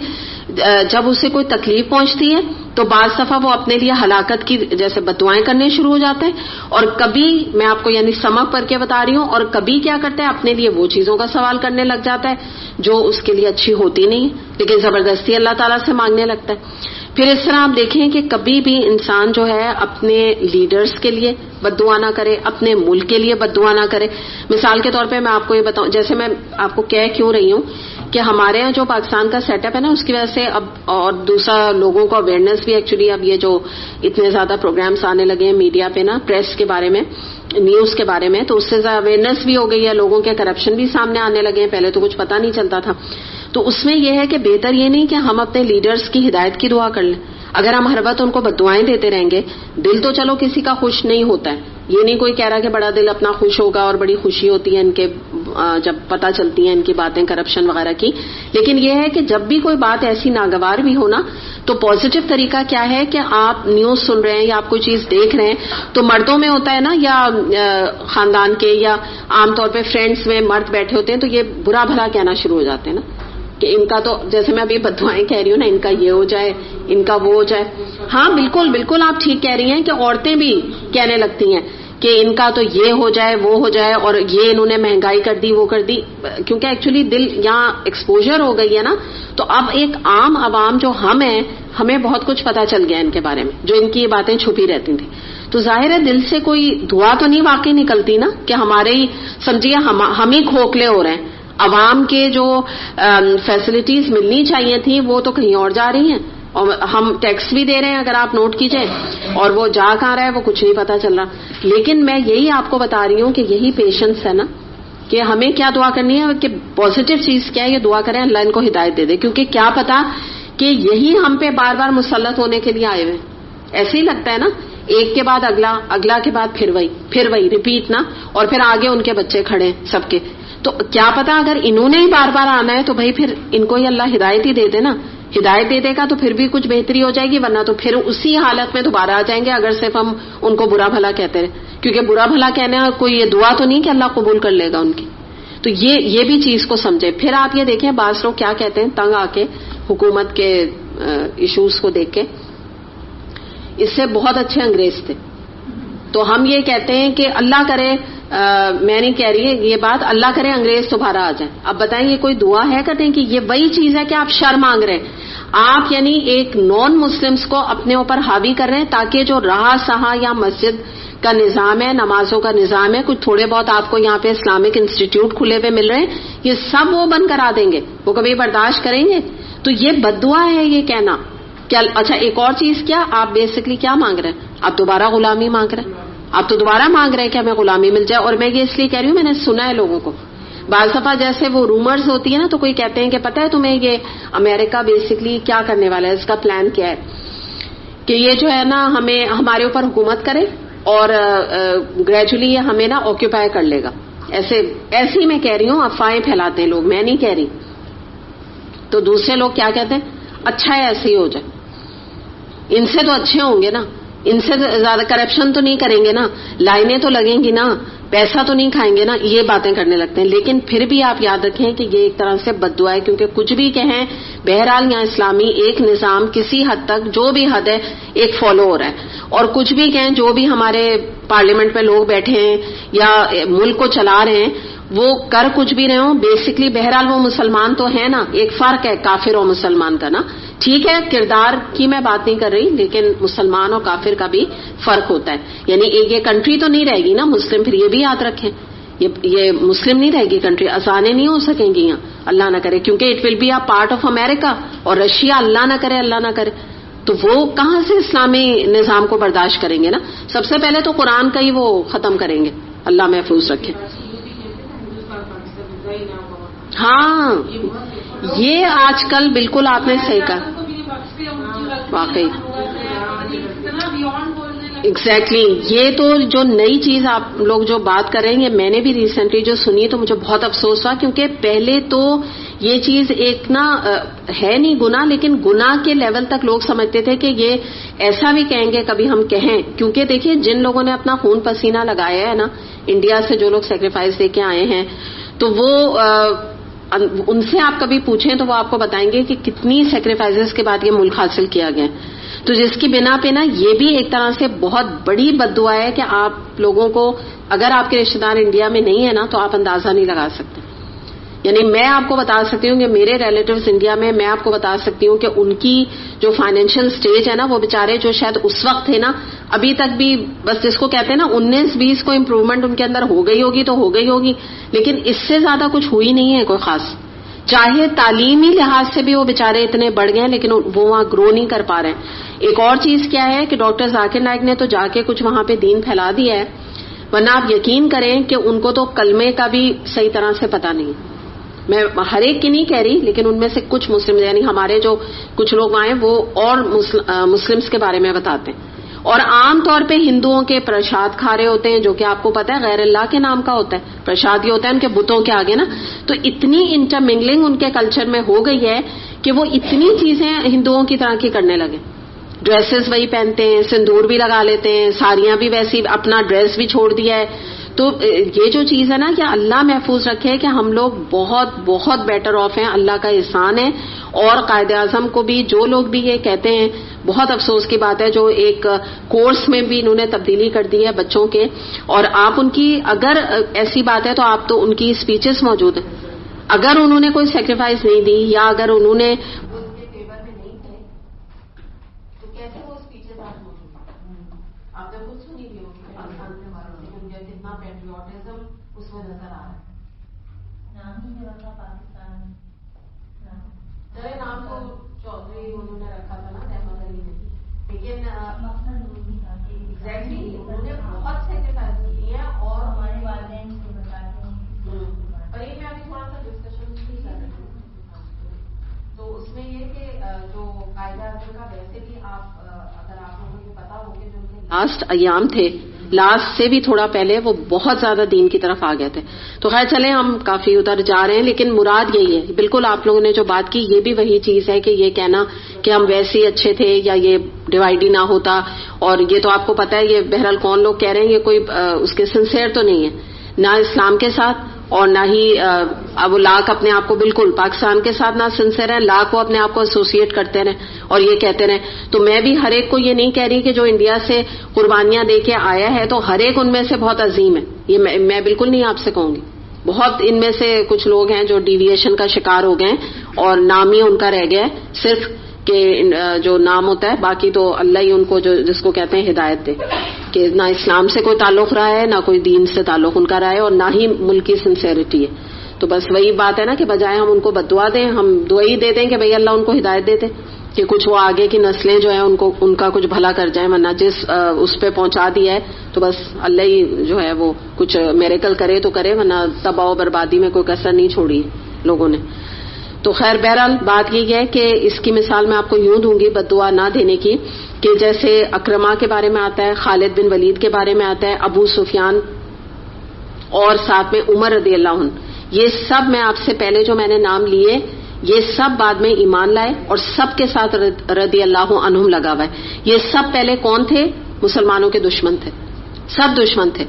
جب اسے کوئی تکلیف پہنچتی ہے تو بعض دفعہ وہ اپنے لیے ہلاکت کی جیسے بددعائیں کرنے شروع ہو جاتے ہیں, اور کبھی میں آپ کو یعنی سمک پر کے بتا رہی ہوں, اور کبھی کیا کرتا ہے اپنے لیے وہ چیزوں کا سوال کرنے لگ جاتا ہے جو اس کے لیے اچھی ہوتی نہیں لیکن زبردستی اللہ تعالیٰ سے مانگنے لگتا ہے. پھر اس طرح آپ دیکھیں کہ کبھی بھی انسان جو ہے اپنے لیڈرز کے لیے بد دعا نہ کرے, اپنے ملک کے لیے بد دعا نہ کرے. مثال کے طور پہ میں آپ کو یہ بتاؤں, جیسے میں آپ کو کہہ کیوں رہی ہوں کہ ہمارے یہاں جو پاکستان کا سیٹ اپ ہے نا اس کی وجہ سے اب, اور دوسرا لوگوں کو اویئرنیس بھی ایکچولی اب یہ جو اتنے زیادہ پروگرامز آنے لگے ہیں میڈیا پہ نا, پریس کے بارے میں, نیوز کے بارے میں, تو اس سے اویئرنیس بھی ہو گئی ہے, لوگوں کے کرپشن بھی سامنے آنے لگے ہیں. پہلے تو کچھ پتہ نہیں چلتا تھا. تو اس میں یہ ہے کہ بہتر یہ نہیں کہ ہم اپنے لیڈرز کی ہدایت کی دعا کر لیں. اگر ہم ہر وقت ان کو بددعائیں دیتے رہیں گے, دل تو چلو کسی کا خوش نہیں ہوتا ہے, یہ نہیں کوئی کہہ رہا کہ بڑا دل اپنا خوش ہوگا, اور بڑی خوشی ہوتی ہے ان کے جب پتہ چلتی ہیں ان کی باتیں کرپشن وغیرہ کی. لیکن یہ ہے کہ جب بھی کوئی بات ایسی ناگوار بھی ہو نا, تو پازیٹو طریقہ کیا ہے کہ آپ نیوز سن رہے ہیں یا آپ کوئی چیز دیکھ رہے ہیں, تو مردوں میں ہوتا ہے نا یا خاندان کے یا عام طور پہ فرینڈز میں مرد بیٹھے ہوتے ہیں تو یہ برا بھلا کہنا شروع ہو جاتے ہیں نا کہ ان کا تو, جیسے میں ابھی بددعائیں کہہ رہی ہوں نا, ان کا یہ ہو جائے, ان کا وہ ہو جائے. ہاں بالکل آپ ٹھیک کہہ رہی ہیں کہ عورتیں بھی کہنے لگتی ہیں کہ ان کا تو یہ ہو جائے وہ ہو جائے, اور یہ انہوں نے مہنگائی کر دی وہ کر دی, کیونکہ ایکچولی دل یہاں ایکسپوجر ہو گئی ہے نا. تو اب ایک عام عوام جو ہم ہیں, ہمیں بہت کچھ پتا چل گیا ان کے بارے میں, جو ان کی یہ باتیں چھپی رہتی تھیں. تو ظاہر ہے دل سے کوئی دعا تو نہیں واقعی نکلتی نا کہ ہمارے ہی سمجھیے ہم ہی کھوکھلے ہو رہے ہیں. عوام کے جو فیسلٹیز ملنی چاہیے تھیں وہ تو کہیں اور جا رہی ہیں, اور ہم ٹیکس بھی دے رہے ہیں اگر آپ نوٹ کیجئے, اور وہ جا کہاں رہا ہے وہ کچھ نہیں پتا چل رہا. لیکن میں یہی آپ کو بتا رہی ہوں کہ یہی پیشنس ہے نا کہ ہمیں کیا دعا کرنی ہے کہ پازیٹو چیز کیا ہے, یہ دعا کریں اللہ ان کو ہدایت دے دے, کیونکہ کیا پتا کہ یہی ہم پہ بار بار مسلط ہونے کے لیے آئے ہوئے. ایسے ہی لگتا ہے نا, ایک کے بعد اگلا کے بعد پھر وہی ریپیٹ نا, اور پھر آگے ان کے بچے کھڑے سب کے. تو کیا پتا اگر انہوں نے ہی بار بار آنا ہے تو بھائی پھر ان کو ہی اللہ ہدایت ہی دے دے نا. ہدایت دے دے گا تو پھر بھی کچھ بہتری ہو جائے گی, ورنہ تو پھر اسی حالت میں دوبارہ آ جائیں گے اگر صرف ہم ان کو برا بھلا کہتے رہے. کیونکہ برا بھلا کہنے کوئی یہ دعا تو نہیں کہ اللہ قبول کر لے گا ان کی. تو یہ بھی چیز کو سمجھے. پھر آپ یہ دیکھیں بعض لوگ کیا کہتے ہیں تنگ آ کے حکومت کے ایشوز کو دیکھ کے, اس سے بہت اچھے انگریز تھے. تو ہم یہ کہتے ہیں کہ اللہ کرے, میں نہیں کہہ رہی ہے یہ بات, اللہ کرے انگریز دوبارہ آ جائیں. اب بتائیں یہ کوئی دعا ہے کرتے ہیں کہ یہ وہی چیز ہے کہ آپ شر مانگ رہے ہیں, آپ یعنی ایک نان مسلمز کو اپنے اوپر حاوی کر رہے ہیں تاکہ جو رہا سہا یا مسجد کا نظام ہے, نمازوں کا نظام ہے, کچھ تھوڑے بہت آپ کو یہاں پہ اسلامک انسٹیٹیوٹ کھلے ہوئے مل رہے ہیں, یہ سب وہ بند کرا دیں گے, وہ کبھی برداشت کریں گے؟ تو یہ بددعا ہے یہ کہنا. کیا اچھا ایک اور چیز, کیا آپ بیسکلی کیا مانگ رہے ہیں؟ آپ دوبارہ غلامی مانگ رہے ہیں. آپ تو دوبارہ مانگ رہے ہیں کہ ہمیں غلامی مل جائے. اور میں یہ اس لیے کہہ رہی ہوں, میں نے سنا ہے لوگوں کو بعض دفعہ جیسے وہ رومرز ہوتی ہے نا, تو کوئی کہتے ہیں کہ پتہ ہے تمہیں یہ امریکہ بیسکلی کیا کرنے والا ہے, اس کا پلان کیا ہے کہ یہ جو ہے نا ہمیں ہمارے اوپر حکومت کرے اور گریجولی یہ ہمیں نا آکوپائی کر لے گا. ایسے ہی میں کہہ رہی ہوں, افواہیں پھیلاتے ہیں لوگ, میں نہیں کہہ رہی. تو دوسرے لوگ کیا کہتے ہیں, اچھا ہے ایسے ہی ہو جائے, ان سے تو اچھے ہوں گے نا, ان سے زیادہ کرپشن تو نہیں کریں گے نا, لائنیں تو لگیں گی نا, پیسہ تو نہیں کھائیں گے نا, یہ باتیں کرنے لگتے ہیں. لیکن پھر بھی آپ یاد رکھیں کہ یہ ایک طرح سے بددعا ہے, کیونکہ کچھ بھی کہیں بہرحال یہاں اسلامی ایک نظام کسی حد تک, جو بھی حد ہے, ایک فالو ہو رہا ہے. اور کچھ بھی کہیں جو بھی ہمارے پارلیمنٹ میں لوگ بیٹھے ہیں یا ملک کو چلا رہے ہیں, وہ کر کچھ بھی رہے ہوں, بیسکلی بہرحال وہ مسلمان تو ہیں نا. ایک فرق ہے کافر اور مسلمان کا نا, ٹھیک ہے کردار کی میں بات نہیں کر رہی, لیکن مسلمان اور کافر کا بھی فرق ہوتا ہے. یعنی ایک یہ کنٹری تو نہیں رہے گی نا مسلم, پھر یہ بھی یاد رکھیں, یہ مسلم نہیں رہے گی کنٹری, اذانیں نہیں ہو سکیں گی یہاں, اللہ نہ کرے, کیونکہ it will be a part of America, اور رشیا اللہ نہ کرے, اللہ نہ کرے, تو وہ کہاں سے اسلامی نظام کو برداشت کریں گے نا. سب سے پہلے تو قرآن کا ہی وہ ختم کریں گے, اللہ محفوظ رکھے. ہاں یہ آج کل بالکل آپ نے صحیح کہا, واقعی ایگزیکٹلی. یہ تو جو نئی چیز آپ لوگ جو بات کر رہے ہیں, یہ میں نے بھی ریسنٹلی جو سنی تو مجھے بہت افسوس ہوا, کیونکہ پہلے تو یہ چیز ایک نا ہے نہیں گناہ, لیکن گناہ کے لیول تک لوگ سمجھتے تھے کہ یہ ایسا بھی کہیں گے کبھی ہم کہیں. کیونکہ دیکھیے جن لوگوں نے اپنا خون پسینہ لگایا ہے نا, انڈیا سے جو لوگ سیکریفائس دے کے آئے ہیں, تو وہ ان سے آپ کبھی پوچھیں تو وہ آپ کو بتائیں گے کہ کتنی سیکریفائسز کے بعد یہ ملک حاصل کیا گیا. تو جس کی بنا پہ نا یہ بھی ایک طرح سے بہت بڑی بددعا ہے کہ آپ لوگوں کو, اگر آپ کے رشتے دار انڈیا میں نہیں ہے نا, تو آپ اندازہ نہیں لگا سکتے. یعنی میں آپ کو بتا سکتی ہوں کہ میرے ریلیٹیوز انڈیا میں آپ کو بتا سکتی ہوں کہ ان کی جو فائنینشیل سٹیج ہے نا, وہ بیچارے جو شاید اس وقت تھے نا, ابھی تک بھی بس جس کو کہتے ہیں نا 19-20 کو امپروومنٹ ان کے اندر ہو گئی ہوگی تو ہو گئی ہوگی, لیکن اس سے زیادہ کچھ ہوئی نہیں ہے کوئی خاص. چاہے تعلیمی لحاظ سے بھی وہ بیچارے اتنے بڑھ گئے ہیں, لیکن وہ وہاں گرو نہیں کر پا رہے ہیں. ایک اور چیز کیا ہے کہ ڈاکٹر ذاکر نائک نے تو جا کے کچھ وہاں پہ دین پھیلا دیا ہے, ورنہ آپ یقین کریں کہ ان کو تو کلمے کا بھی صحیح طرح سے پتہ نہیں. میں ہر ایک کی نہیں کہہ رہی, لیکن ان میں سے کچھ مسلم, یعنی ہمارے جو کچھ لوگ آئے وہ اور مسلمس کے بارے میں بتاتے ہیں. اور عام طور پہ ہندوؤں کے پرشاد کھا رہے ہوتے ہیں, جو کہ آپ کو پتا ہے غیر اللہ کے نام کا ہوتا ہے, پرشاد یہ ہوتا ہے ان کے بتوں کے آگے نا. تو اتنی انٹرمنگلنگ ان کے کلچر میں ہو گئی ہے کہ وہ اتنی چیزیں ہندوؤں کی طرح کی کرنے لگے. ڈریسز وہی پہنتے ہیں, سندور بھی لگا لیتے ہیں, ساڑیاں بھی ویسی, اپنا ڈریس بھی چھوڑ دیا ہے. تو یہ جو چیز ہے نا کہ اللہ محفوظ رکھے کہ ہم لوگ بہت بہت بیٹر آف ہیں, اللہ کا احسان ہے. اور قائد اعظم کو بھی جو لوگ بھی یہ کہتے ہیں, بہت افسوس کی بات ہے, جو ایک کورس میں بھی انہوں نے تبدیلی کر دی ہے بچوں کے. اور آپ ان کی, اگر ایسی بات ہے تو آپ تو ان کی اسپیچز موجود ہیں, اگر انہوں نے کوئی سیکریفائس نہیں دی یا اگر انہوں نے نام تو چودھری انہوں نے رکھا تھا نا رحمت علی نے, لیکن ایگزیکٹلی انہوں نے بہت سیکریفائس کی ہے. اور ہمارے والدین کو بتاتے ہیں, اور یہ میں ابھی تھوڑا سا ڈسکشن بھی کر رہی ہوں. تو اس میں یہ کہ جو قائد اعظم کا ویسے بھی آپ اگر آپ لوگوں کو پتا ہو کہ جو لاسٹ ایام تھے, لاسٹ سے بھی تھوڑا پہلے وہ بہت زیادہ دین کی طرف آ گئے تھے. تو خیر چلیں ہم کافی ادھر جا رہے ہیں, لیکن مراد یہی ہے, بالکل آپ لوگوں نے جو بات کی یہ بھی وہی چیز ہے کہ یہ کہنا کہ ہم ویسے ہی اچھے تھے یا یہ ڈیوائڈ ہی نہ ہوتا. اور یہ تو آپ کو پتا ہے, یہ بہرحال کون لوگ کہہ رہے ہیں, یہ کوئی اس کے سنسیئر تو نہیں ہے, نہ اسلام کے ساتھ اور نہ ہی اب لاکھ اپنے آپ کو بالکل پاکستان کے ساتھ نہ سنسیئر ہے, لاکھ وہ اپنے آپ کو ایسوسیٹ کرتے رہیں اور یہ کہتے رہیں. تو میں بھی ہر ایک کو یہ نہیں کہہ رہی کہ جو انڈیا سے قربانیاں دے کے آیا ہے تو ہر ایک ان میں سے بہت عظیم ہے, یہ میں بالکل نہیں آپ سے کہوں گی. بہت ان میں سے کچھ لوگ ہیں جو ڈیویشن کا شکار ہو گئے اور نام ہی ان کا رہ گیا ہے, صرف کہ جو نام ہوتا ہے, باقی تو اللہ ہی ان کو جو جس کو کہتے ہیں ہدایت دے. کہ نہ اسلام سے کوئی تعلق رہا ہے، نہ کوئی دین سے تعلق ان کا رہا ہے، اور نہ ہی ملک کی سنسیئرٹی ہے. تو بس وہی بات ہے نا کہ بجائے ہم ان کو بد دعا دیں، ہم دعائی دے دیں کہ بھئی اللہ ان کو ہدایت دے دے کہ کچھ وہ آگے کی نسلیں جو ہیں ان کا کچھ بھلا کر جائیں، ورنہ جس اس پہ پہنچا دیا ہے تو بس اللہ ہی جو ہے وہ کچھ میریکل کرے تو کرے، ورنہ تباہ و بربادی میں کوئی کسر نہیں چھوڑی لوگوں نے. تو خیر بہرحال بات یہ ہے کہ اس کی مثال میں آپ کو یوں دوں گی بد دعا نہ دینے کی، کہ جیسے اکرما کے بارے میں آتا ہے، خالد بن ولید کے بارے میں آتا ہے، ابو سفیان اور ساتھ میں عمر رضی اللہ عنہ، یہ سب میں آپ سے پہلے جو میں نے نام لیے یہ سب بعد میں ایمان لائے اور سب کے ساتھ رضی اللہ عنہم لگا ہوا ہے. یہ سب پہلے کون تھے؟ مسلمانوں کے دشمن تھے، سب دشمن تھے.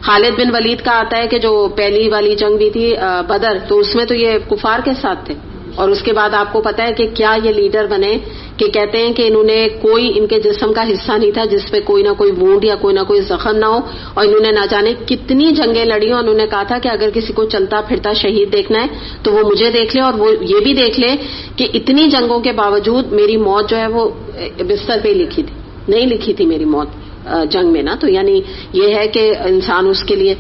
خالد بن ولید کا آتا ہے کہ جو پہلی والی جنگ بھی تھی بدر، تو اس میں تو یہ کفار کے ساتھ تھے، اور اس کے بعد آپ کو پتا ہے کہ کیا یہ لیڈر بنے کہ کہتے ہیں کہ انہوں نے کوئی ان کے جسم کا حصہ نہیں تھا جس پہ کوئی نہ کوئی وونڈ یا کوئی نہ کوئی زخم نہ ہو، اور انہوں نے نہ جانے کتنی جنگیں لڑی، اور انہوں نے کہا تھا کہ اگر کسی کو چلتا پھرتا شہید دیکھنا ہے تو وہ مجھے دیکھ لے، اور وہ یہ بھی دیکھ لے کہ اتنی جنگوں کے باوجود میری موت جو ہے وہ بستر پہ ہی لکھی تھی، نہیں لکھی تھی میری موت جنگ میں نا. تو یعنی یہ ہے کہ انسان اس کے لیے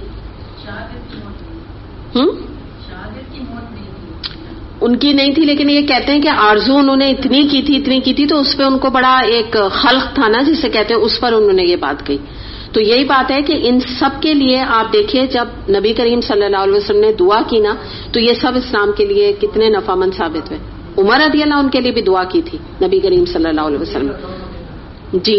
ان کی نہیں تھی، لیکن یہ کہتے ہیں کہ آرزو انہوں نے اتنی کی تھی تو اس پہ ان کو بڑا ایک خلق تھا نا جسے کہتے ہیں، اس پر انہوں نے یہ بات کہی. تو یہی بات ہے کہ ان سب کے لیے آپ دیکھیے جب نبی کریم صلی اللہ علیہ وسلم نے دعا کی نا تو یہ سب اسلام کے لیے کتنے نفع مند ثابت ہوئے. عمر رضی اللہ ان کے لیے بھی دعا کی تھی نبی کریم صلی اللہ علیہ وسلم. جی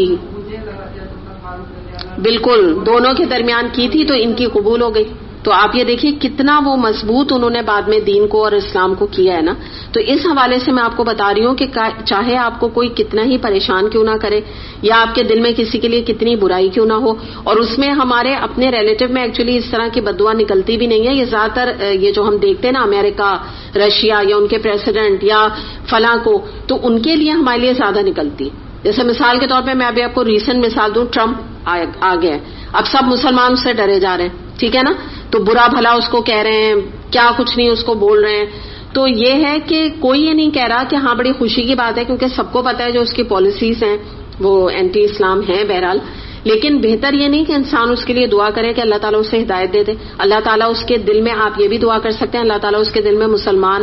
بالکل دونوں کے درمیان کی تھی تو ان کی قبول ہو گئی. تو آپ یہ دیکھیے کتنا وہ مضبوط انہوں نے بعد میں دین کو اور اسلام کو کیا ہے نا. تو اس حوالے سے میں آپ کو بتا رہی ہوں کہ چاہے آپ کو کوئی کتنا ہی پریشان کیوں نہ کرے یا آپ کے دل میں کسی کے لیے کتنی برائی کیوں نہ ہو، اور اس میں ہمارے اپنے ریلیٹو میں ایکچولی اس طرح کی بد دعا نکلتی بھی نہیں ہے. یہ زیادہ تر یہ جو ہم دیکھتے ہیں نا امریکہ، رشیا یا ان کے پریزیڈنٹ یا فلاں کو، تو ان کے لیے ہمارے لیے زیادہ نکلتی. جیسے مثال کے طور پہ میں ابھی آپ کو ریسنٹ مثال دوں، ٹرمپ آ گیا ہے، اب سب مسلمان اس سے ڈرے جا رہے ہیں، ٹھیک ہے نا، تو برا بھلا اس کو کہہ رہے ہیں، کیا کچھ نہیں اس کو بول رہے ہیں. تو یہ ہے کہ کوئی یہ نہیں کہہ رہا کہ ہاں بڑی خوشی کی بات ہے، کیونکہ سب کو پتا ہے جو اس کی پالیسیز ہیں وہ اینٹی اسلام ہیں بہرحال. لیکن بہتر یہ نہیں کہ انسان اس کے لیے دعا کرے کہ اللہ تعالیٰ اسے ہدایت دے دے. اللہ تعالیٰ اس کے دل میں، آپ یہ بھی دعا کر سکتے ہیں، اللہ تعالیٰ اس کے دل میں مسلمان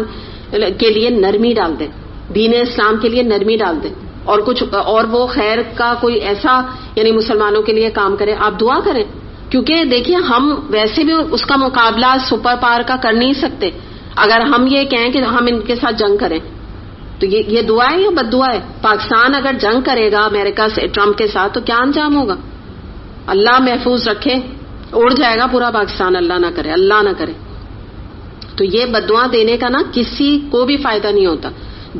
کے لیے نرمی ڈال دے، دین اسلام کے لیے نرمی ڈال دے، اور کچھ اور وہ خیر کا کوئی ایسا یعنی مسلمانوں کے لیے کام کرے. آپ دعا کریں، کیونکہ دیکھیے ہم ویسے بھی اس کا مقابلہ سپر پاور کا کر نہیں سکتے. اگر ہم یہ کہیں کہ ہم ان کے ساتھ جنگ کریں تو یہ دعا ہے یا بد دعا ہے؟ پاکستان اگر جنگ کرے گا امریکہ سے، ٹرمپ کے ساتھ، تو کیا انجام ہوگا؟ اللہ محفوظ رکھے، اڑ جائے گا پورا پاکستان، اللہ نہ کرے، اللہ نہ کرے. تو یہ بد دعا دینے کا نا کسی کو بھی فائدہ نہیں ہوتا.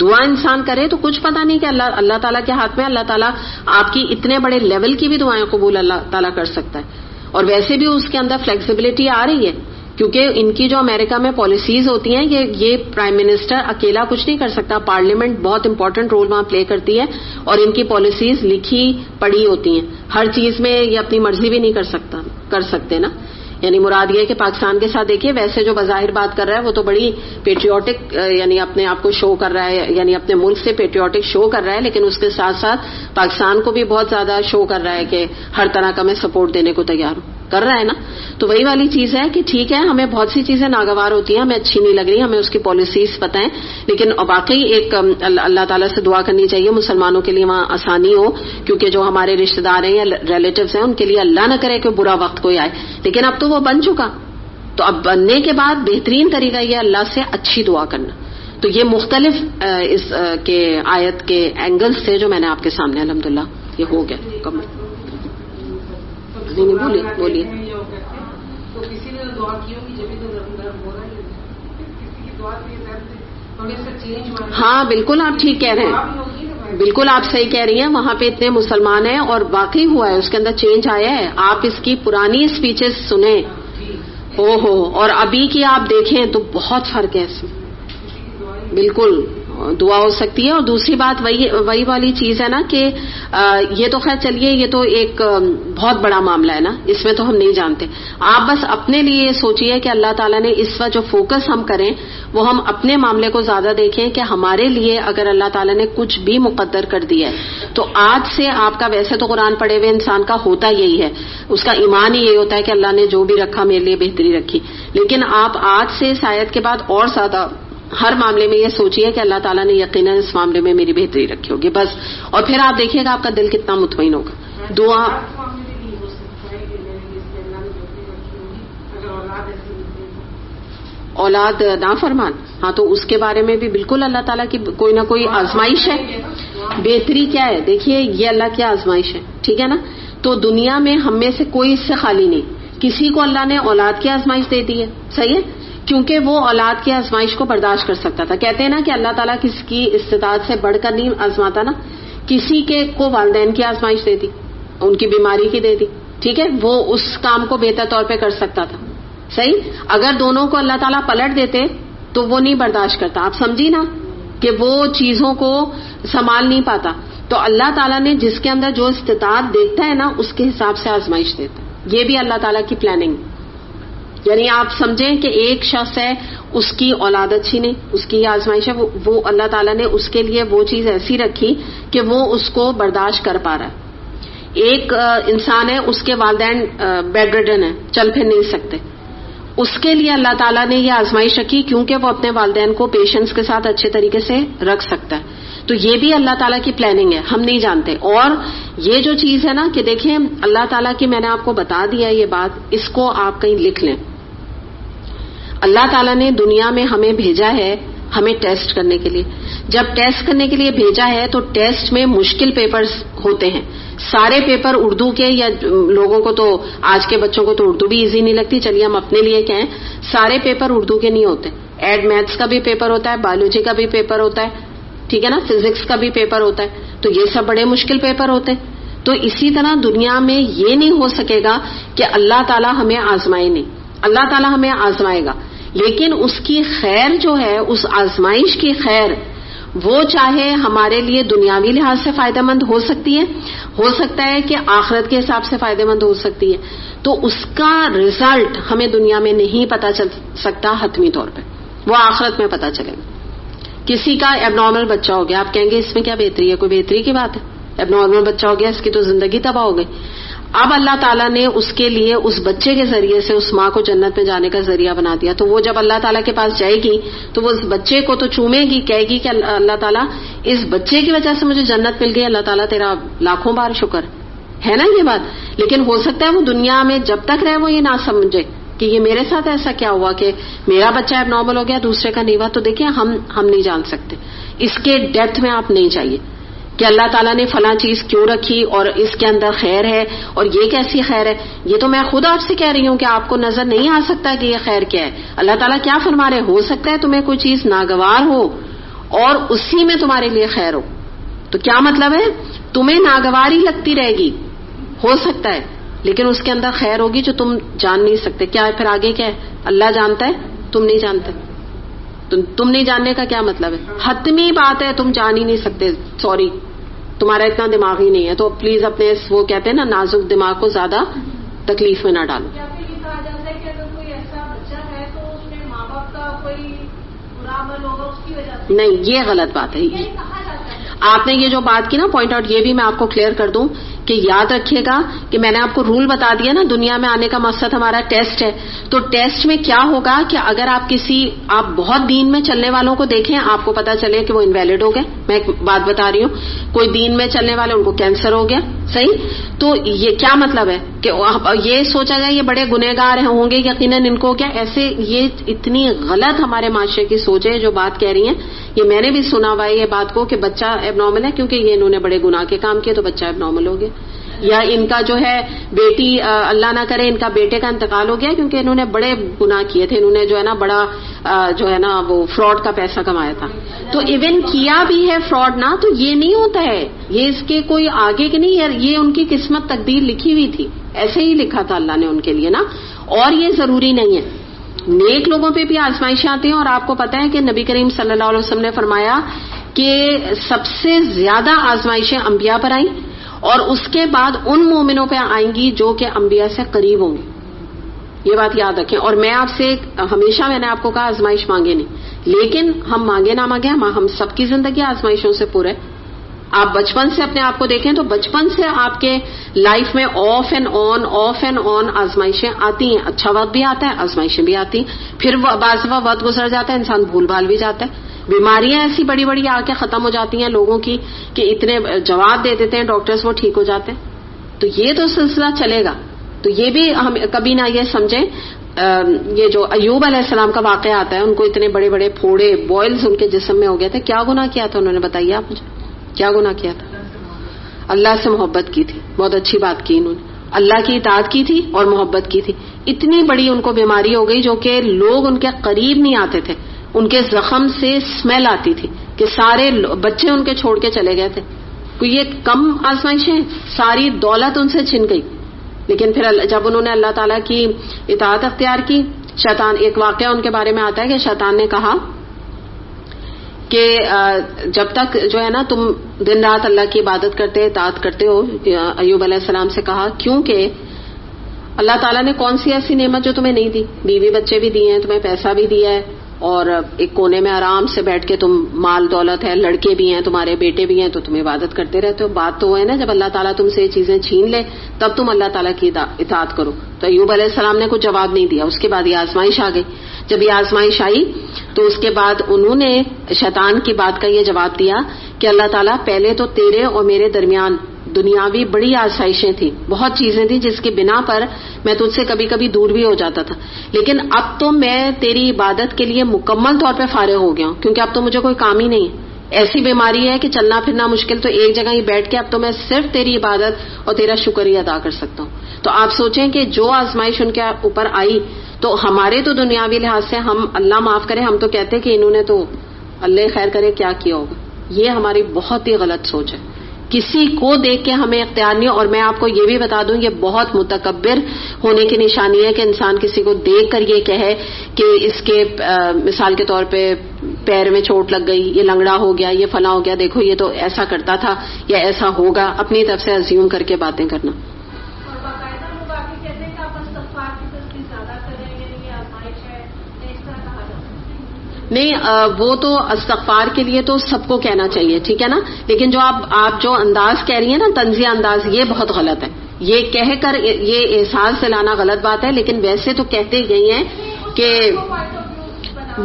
دعا انسان کرے تو کچھ پتا نہیں کہ اللہ تعالیٰ کے ہاتھ میں، اللہ تعالیٰ آپ کی اتنے بڑے لیول کی بھی دعائیں قبول اللہ تعالیٰ کر سکتا ہے. اور ویسے بھی اس کے اندر فلیکسیبلٹی آ رہی ہے، کیونکہ ان کی جو امریکہ میں پالیسیز ہوتی ہیں یہ پرائم منسٹر اکیلا کچھ نہیں کر سکتا. پارلیمنٹ بہت امپورٹنٹ رول وہاں پلے کرتی ہے، اور ان کی پالیسیز لکھی پڑھی ہوتی ہیں. ہر چیز میں یہ اپنی مرضی بھی نہیں کر سکتے نا. یعنی مراد یہ ہے کہ پاکستان کے ساتھ دیکھیے ویسے جو بظاہر بات کر رہا ہے وہ تو بڑی پیٹریوٹک یعنی اپنے آپ کو شو کر رہا ہے، یعنی اپنے ملک سے پیٹریوٹک شو کر رہا ہے، لیکن اس کے ساتھ ساتھ پاکستان کو بھی بہت زیادہ شو کر رہا ہے کہ ہر طرح کا میں سپورٹ دینے کو تیار ہوں، کر رہا ہے نا. تو وہی والی چیز ہے کہ ٹھیک ہے ہمیں بہت سی چیزیں ناگوار ہوتی ہیں، ہمیں اچھی نہیں لگ رہی، ہمیں اس کی پالیسیز پتہ ہیں، لیکن واقعی ایک اللہ تعالیٰ سے دعا کرنی چاہیے مسلمانوں کے لیے وہاں آسانی ہو، کیونکہ جو ہمارے رشتہ دار ہیں یا ریلیٹیوز ہیں ان کے لیے اللہ نہ کرے کہ برا وقت کوئی آئے. لیکن اب تو وہ بن چکا، تو اب بننے کے بعد بہترین طریقہ یہ اللہ سے اچھی دعا کرنا. تو یہ مختلف اس کے آیت کے اینگلز تھے جو میں نے آپ کے سامنے الحمدللہ یہ ہو گیا کم. بولیے. تو کسی نے دعا کی ہوگی جب بھی تو نرم ہو رہا ہے، کسی کی دعا کی تھوڑا سا چینج. ہاں بالکل آپ ٹھیک کہہ رہے ہیں، بالکل آپ صحیح کہہ رہی ہیں. وہاں پہ اتنے مسلمان ہیں اور واقعی ہوا ہے، اس کے اندر چینج آیا ہے. آپ اس کی پرانی اسپیچز سنیں اور ابھی کی آپ دیکھیں تو بہت فرق ہے اس میں، بالکل. دعا ہو سکتی ہے. اور دوسری بات وہی والی چیز ہے نا کہ یہ تو خیر چلیے یہ تو ایک بہت بڑا معاملہ ہے نا, اس میں تو ہم نہیں جانتے. آپ بس اپنے لیے یہ سوچئے کہ اللہ تعالیٰ نے اس وقت جو فوکس ہم کریں وہ ہم اپنے معاملے کو زیادہ دیکھیں کہ ہمارے لیے اگر اللہ تعالیٰ نے کچھ بھی مقدر کر دیا ہے تو آج سے آپ کا, ویسے تو قرآن پڑھے ہوئے انسان کا ہوتا یہی ہے, اس کا ایمان ہی یہی ہوتا ہے کہ اللہ نے جو بھی رکھا میرے لیے بہتری رکھی, لیکن آپ آج سے اس آیت کے بعد اور زیادہ ہر معاملے میں یہ سوچئے کہ اللہ تعالیٰ نے یقیناً اس معاملے میں میری بہتری رکھی ہوگی بس, اور پھر آپ دیکھیے گا آپ کا دل کتنا مطمئن ہوگا. دعا اولاد نافرمان, ہاں تو اس کے بارے میں بھی بالکل اللہ تعالیٰ کی کوئی نہ کوئی آزمائش ہے. بہتری کیا ہے دیکھیے, یہ اللہ کی آزمائش ہے, ٹھیک ہے نا. تو دنیا میں ہم میں سے کوئی اس سے خالی نہیں, کسی کو اللہ نے اولاد کی آزمائش دے دی ہے, صحیح ہے, کیونکہ وہ اولاد کی آزمائش کو برداشت کر سکتا تھا. کہتے ہیں نا کہ اللہ تعالیٰ کسی کی استطاعت سے بڑھ کر نہیں آزماتا نا, کسی کے کو والدین کی آزمائش دے دی, ان کی بیماری کی دے دی, ٹھیک ہے, وہ اس کام کو بہتر طور پہ کر سکتا تھا, صحیح. اگر دونوں کو اللہ تعالیٰ پلٹ دیتے تو وہ نہیں برداشت کرتا, آپ سمجھی نا کہ وہ چیزوں کو سنبھال نہیں پاتا. تو اللہ تعالیٰ نے جس کے اندر جو استطاعت دیکھتا ہے نا اس کے حساب سے آزمائش دیتا ہے. یہ بھی اللہ تعالیٰ کی پلاننگ, یعنی آپ سمجھیں کہ ایک شخص ہے اس کی اولاد اچھی نہیں, اس کی آزمائش ہے, وہ اللہ تعالیٰ نے اس کے لیے وہ چیز ایسی رکھی کہ وہ اس کو برداشت کر پا رہا ہے. ایک انسان ہے اس کے والدین بیڈ ریڈن ہیں, چل پھر نہیں سکتے, اس کے لیے اللہ تعالیٰ نے یہ آزمائش رکھی کیونکہ وہ اپنے والدین کو پیشنس کے ساتھ اچھے طریقے سے رکھ سکتا ہے. تو یہ بھی اللہ تعالیٰ کی پلاننگ ہے, ہم نہیں جانتے. اور یہ جو چیز ہے نا کہ دیکھیں اللہ تعالیٰ کی, میں نے آپ کو بتا دیا یہ بات, اس کو آپ کہیں لکھ لیں. اللہ تعالیٰ نے دنیا میں ہمیں بھیجا ہے ہمیں ٹیسٹ کرنے کے لیے. جب ٹیسٹ کرنے کے لیے بھیجا ہے تو ٹیسٹ میں مشکل پیپرز ہوتے ہیں. سارے پیپر اردو کے, یا لوگوں کو تو آج کے بچوں کو تو اردو بھی ایزی نہیں لگتی, چلیے ہم اپنے لیے کہیں, سارے پیپر اردو کے نہیں ہوتے. ایڈ میتھس کا بھی پیپر ہوتا ہے, بایولوجی کا بھی پیپر ہوتا ہے, ٹھیک ہے نا, فزکس کا بھی پیپر ہوتا ہے. تو یہ سب بڑے مشکل پیپر ہوتے ہیں. تو اسی طرح دنیا میں یہ نہیں ہو سکے گا کہ اللہ تعالیٰ ہمیں آزمائے نہیں, اللہ تعالیٰ ہمیں آزمائے گا, لیکن اس کی خیر جو ہے, اس آزمائش کی خیر, وہ چاہے ہمارے لیے دنیاوی لحاظ سے فائدہ مند ہو سکتی ہے, ہو سکتا ہے کہ آخرت کے حساب سے فائدہ مند ہو سکتی ہے. تو اس کا رزلٹ ہمیں دنیا میں نہیں پتا چل سکتا حتمی طور پہ, وہ آخرت میں پتا چلے گا. کسی کا ایب نارمل بچہ ہو گیا, آپ کہیں گے اس میں کیا بہتری ہے, کوئی بہتری کی بات ہے, ایب نارمل بچہ ہو گیا اس کی تو زندگی تباہ ہو گئی. اب اللہ تعالیٰ نے اس کے لیے اس بچے کے ذریعے سے اس ماں کو جنت میں جانے کا ذریعہ بنا دیا. تو وہ جب اللہ تعالیٰ کے پاس جائے گی تو وہ اس بچے کو تو چومے گی, کہے گی کہ اللہ تعالیٰ اس بچے کی وجہ سے مجھے جنت مل گئی, اللہ تعالیٰ تیرا لاکھوں بار شکر ہے نا یہ بات. لیکن ہو سکتا ہے وہ دنیا میں جب تک رہے وہ یہ نہ سمجھے کہ یہ میرے ساتھ ایسا کیا ہوا کہ میرا بچہ اب نارمل ہو گیا دوسرے کا نہیں ہوا. تو دیکھیں ہم نہیں جان سکتے, اس کے ڈیپتھ میں آپ نہیں چاہیے کہ اللہ تعالیٰ نے فلاں چیز کیوں رکھی اور اس کے اندر خیر ہے اور یہ کیسی خیر ہے. یہ تو میں خود آپ سے کہہ رہی ہوں کہ آپ کو نظر نہیں آ سکتا کہ یہ خیر کیا ہے. اللہ تعالیٰ کیا فرما رہے, ہو سکتا ہے تمہیں کوئی چیز ناگوار ہو اور اسی میں تمہارے لیے خیر ہو. تو کیا مطلب ہے, تمہیں ناگوار ہی لگتی رہے گی, ہو سکتا ہے, لیکن اس کے اندر خیر ہوگی جو تم جان نہیں سکتے. کیا ہے پھر آگے کیا ہے, اللہ جانتا ہے تم نہیں جانتے. تم نہیں جاننے کا کیا مطلب ہے, حتمی بات ہے تم جان ہی نہیں سکتے, سوری تمہارا اتنا دماغ ہی نہیں ہے. تو پلیز اپنے وہ کہتے ہیں نا نازک دماغ کو زیادہ تکلیف میں نہ ڈالو. کیا پھر یہ کہا جاتا ہے کہ اگر کوئی ایسا بچہ ہے تو اس میں ماں باپ کا کوئی برا عمل ہوگا اس کی وجہ سے؟ نہیں, یہ غلط بات ہے. کہا جاتا ہے. آپ نے یہ جو بات کی نا پوائنٹ آؤٹ, یہ بھی میں آپ کو کلیئر کر دوں کہ یاد رکھیے گا کہ میں نے آپ کو رول بتا دیا نا, دنیا میں آنے کا مقصد ہمارا ٹیسٹ ہے. تو ٹیسٹ میں کیا ہوگا کہ اگر آپ بہت دین میں چلنے والوں کو دیکھیں, آپ کو پتا چلے کہ وہ انویلڈ ہو گئے. میں ایک بات بتا رہی ہوں, کوئی دین میں چلنے والے ان کو کینسر ہو گیا, صحیح. تو یہ کیا مطلب ہے کہ یہ سوچا جائے یہ بڑے گنہگار ہوں گے یقیناً ان کو کیا ایسے, یہ اتنی غلط ہمارے معاشرے کی سوچ ہے جو بات کہہ رہی ہیں. یہ میں نے بھی سنا ہوا ہے یہ بات کو کہ بچہ ایب نارمل ہے کیونکہ یہ انہوں نے بڑے گناہ کے کام کیے تو بچہ ایب نارمل ہو گیا, یا ان کا جو ہے بیٹی اللہ نہ کرے ان کا بیٹے کا انتقال ہو گیا کیونکہ انہوں نے بڑے گناہ کیے تھے, انہوں نے جو ہے نا بڑا جو ہے نا وہ فراڈ کا پیسہ کمایا تھا. تو ایون کیا بھی ہے فراڈ نا, تو یہ نہیں ہوتا ہے, یہ اس کے کوئی آگے کے نہیں, یہ ان کی قسمت تقدیر لکھی ہوئی تھی, ایسے ہی لکھا تھا اللہ نے ان کے لیے نا. اور یہ ضروری نہیں ہے, نیک لوگوں پہ بھی آزمائشیں آتی ہیں. اور آپ کو پتا ہے کہ نبی کریم صلی اللہ علیہ وسلم نے فرمایا کہ سب سے زیادہ آزمائشیں انبیاء پر آئیں اور اس کے بعد ان مومنوں پہ آئیں گی جو کہ انبیاء سے قریب ہوں گے. یہ بات یاد رکھیں. اور میں آپ سے ہمیشہ میں نے آپ کو کہا آزمائش مانگے نہیں, لیکن ہم مانگے نہ مانگے ہم سب کی زندگی آزمائشوں سے پورے. آپ بچپن سے اپنے آپ کو دیکھیں تو بچپن سے آپ کے لائف میں آف اینڈ آن آزمائشیں آتی ہیں. اچھا وقت بھی آتا ہے, آزمائشیں بھی آتی ہیں, پھر بعض وقت گزر جاتا ہے, انسان بھول بھال بھی جاتا ہے. بیماریاں ایسی بڑی بڑی آ کے ختم ہو جاتی ہیں لوگوں کی کہ اتنے جواب دے دیتے ہیں ڈاکٹرز, وہ ٹھیک ہو جاتے ہیں. تو یہ تو سلسلہ چلے گا. تو یہ بھی ہم کبھی نہ یہ سمجھیں. یہ جو ایوب علیہ السلام کا واقعہ آتا ہے, ان کو اتنے بڑے بڑے پھوڑے بوائلز ان کے جسم میں ہو گئے تھے. کیا گناہ کیا تھا انہوں نے, بتائیے آپ مجھے, کیا گناہ کیا تھا؟ اللہ سے محبت کی تھی. بہت اچھی بات کی انہوں نے, اللہ کی اطاعت کی تھی اور محبت کی تھی. اتنی بڑی ان کو بیماری ہو گئی جو کہ لوگ ان کے قریب نہیں آتے تھے. ان کے زخم سے اسمیل آتی تھی کہ سارے بچے ان کے چھوڑ کے چلے گئے تھے. کوئی یہ کم آزمائشیں, ساری دولت ان سے چھن گئی. لیکن پھر جب انہوں نے اللہ تعالیٰ کی اطاعت اختیار کی, شیطان, ایک واقعہ ان کے بارے میں آتا ہے کہ شیطان نے کہا کہ جب تک جو ہے نا تم دن رات اللہ کی عبادت کرتے اطاعت کرتے ہو. ایوب علیہ السلام سے کہا کیونکہ اللہ تعالیٰ نے کون سی ایسی نعمت جو تمہیں نہیں دی, بیوی بچے بھی دیے ہیں, تمہیں پیسہ بھی دیا ہے, اور ایک کونے میں آرام سے بیٹھ کے تم مال دولت ہے, لڑکے بھی ہیں, تمہارے بیٹے بھی ہیں, تو تم عبادت کرتے رہتے ہو. بات تو وہ ہے نا جب اللہ تعالیٰ تم سے یہ چیزیں چھین لے تب تم اللہ تعالیٰ کی اطاعت کرو. تو ایوب علیہ السلام نے کچھ جواب نہیں دیا. اس کے بعد یہ آزمائش آ گئی. جب یہ آزمائش آئی تو اس کے بعد انہوں نے شیطان کی بات کا یہ جواب دیا کہ اللہ تعالیٰ پہلے تو تیرے اور میرے درمیان دنیاوی بڑی آسائشیں تھیں, بہت چیزیں تھیں جس کی بنا پر میں تجھ سے کبھی کبھی دور بھی ہو جاتا تھا, لیکن اب تو میں تیری عبادت کے لیے مکمل طور پہ فارغ ہو گیا ہوں کیونکہ اب تو مجھے کوئی کام ہی نہیں ہے. ایسی بیماری ہے کہ چلنا پھرنا مشکل, تو ایک جگہ ہی بیٹھ کے اب تو میں صرف تیری عبادت اور تیرا شکر ہی ادا کر سکتا ہوں. تو آپ سوچیں کہ جو آزمائش ان کے اوپر آئی تو ہمارے تو دنیاوی لحاظ سے ہم, اللہ معاف کرے, ہم تو کہتے کہ انہوں نے تو اللہ خیر کرے کیا کیا ہوگا. یہ ہماری بہت ہی غلط سوچ ہے. کسی کو دیکھ کے ہمیں اختیار نہیں. اور میں آپ کو یہ بھی بتا دوں, یہ بہت متکبر ہونے کی نشانی ہے کہ انسان کسی کو دیکھ کر یہ کہے کہ اس کے مثال کے طور پہ پیر میں چوٹ لگ گئی, یہ لنگڑا ہو گیا, یہ فلاں ہو گیا, دیکھو یہ تو ایسا کرتا تھا یا ایسا ہوگا, اپنی طرف سے ازیوم کر کے باتیں کرنا. نہیں, وہ تو استغفار کے لیے تو سب کو کہنا چاہیے, ٹھیک ہے نا, لیکن جو آپ جو انداز کہہ رہی ہیں نا, طنزیہ انداز, یہ بہت غلط ہے. یہ کہہ کر یہ احساس دلانا غلط بات ہے, لیکن ویسے تو کہتے گئی ہیں کہ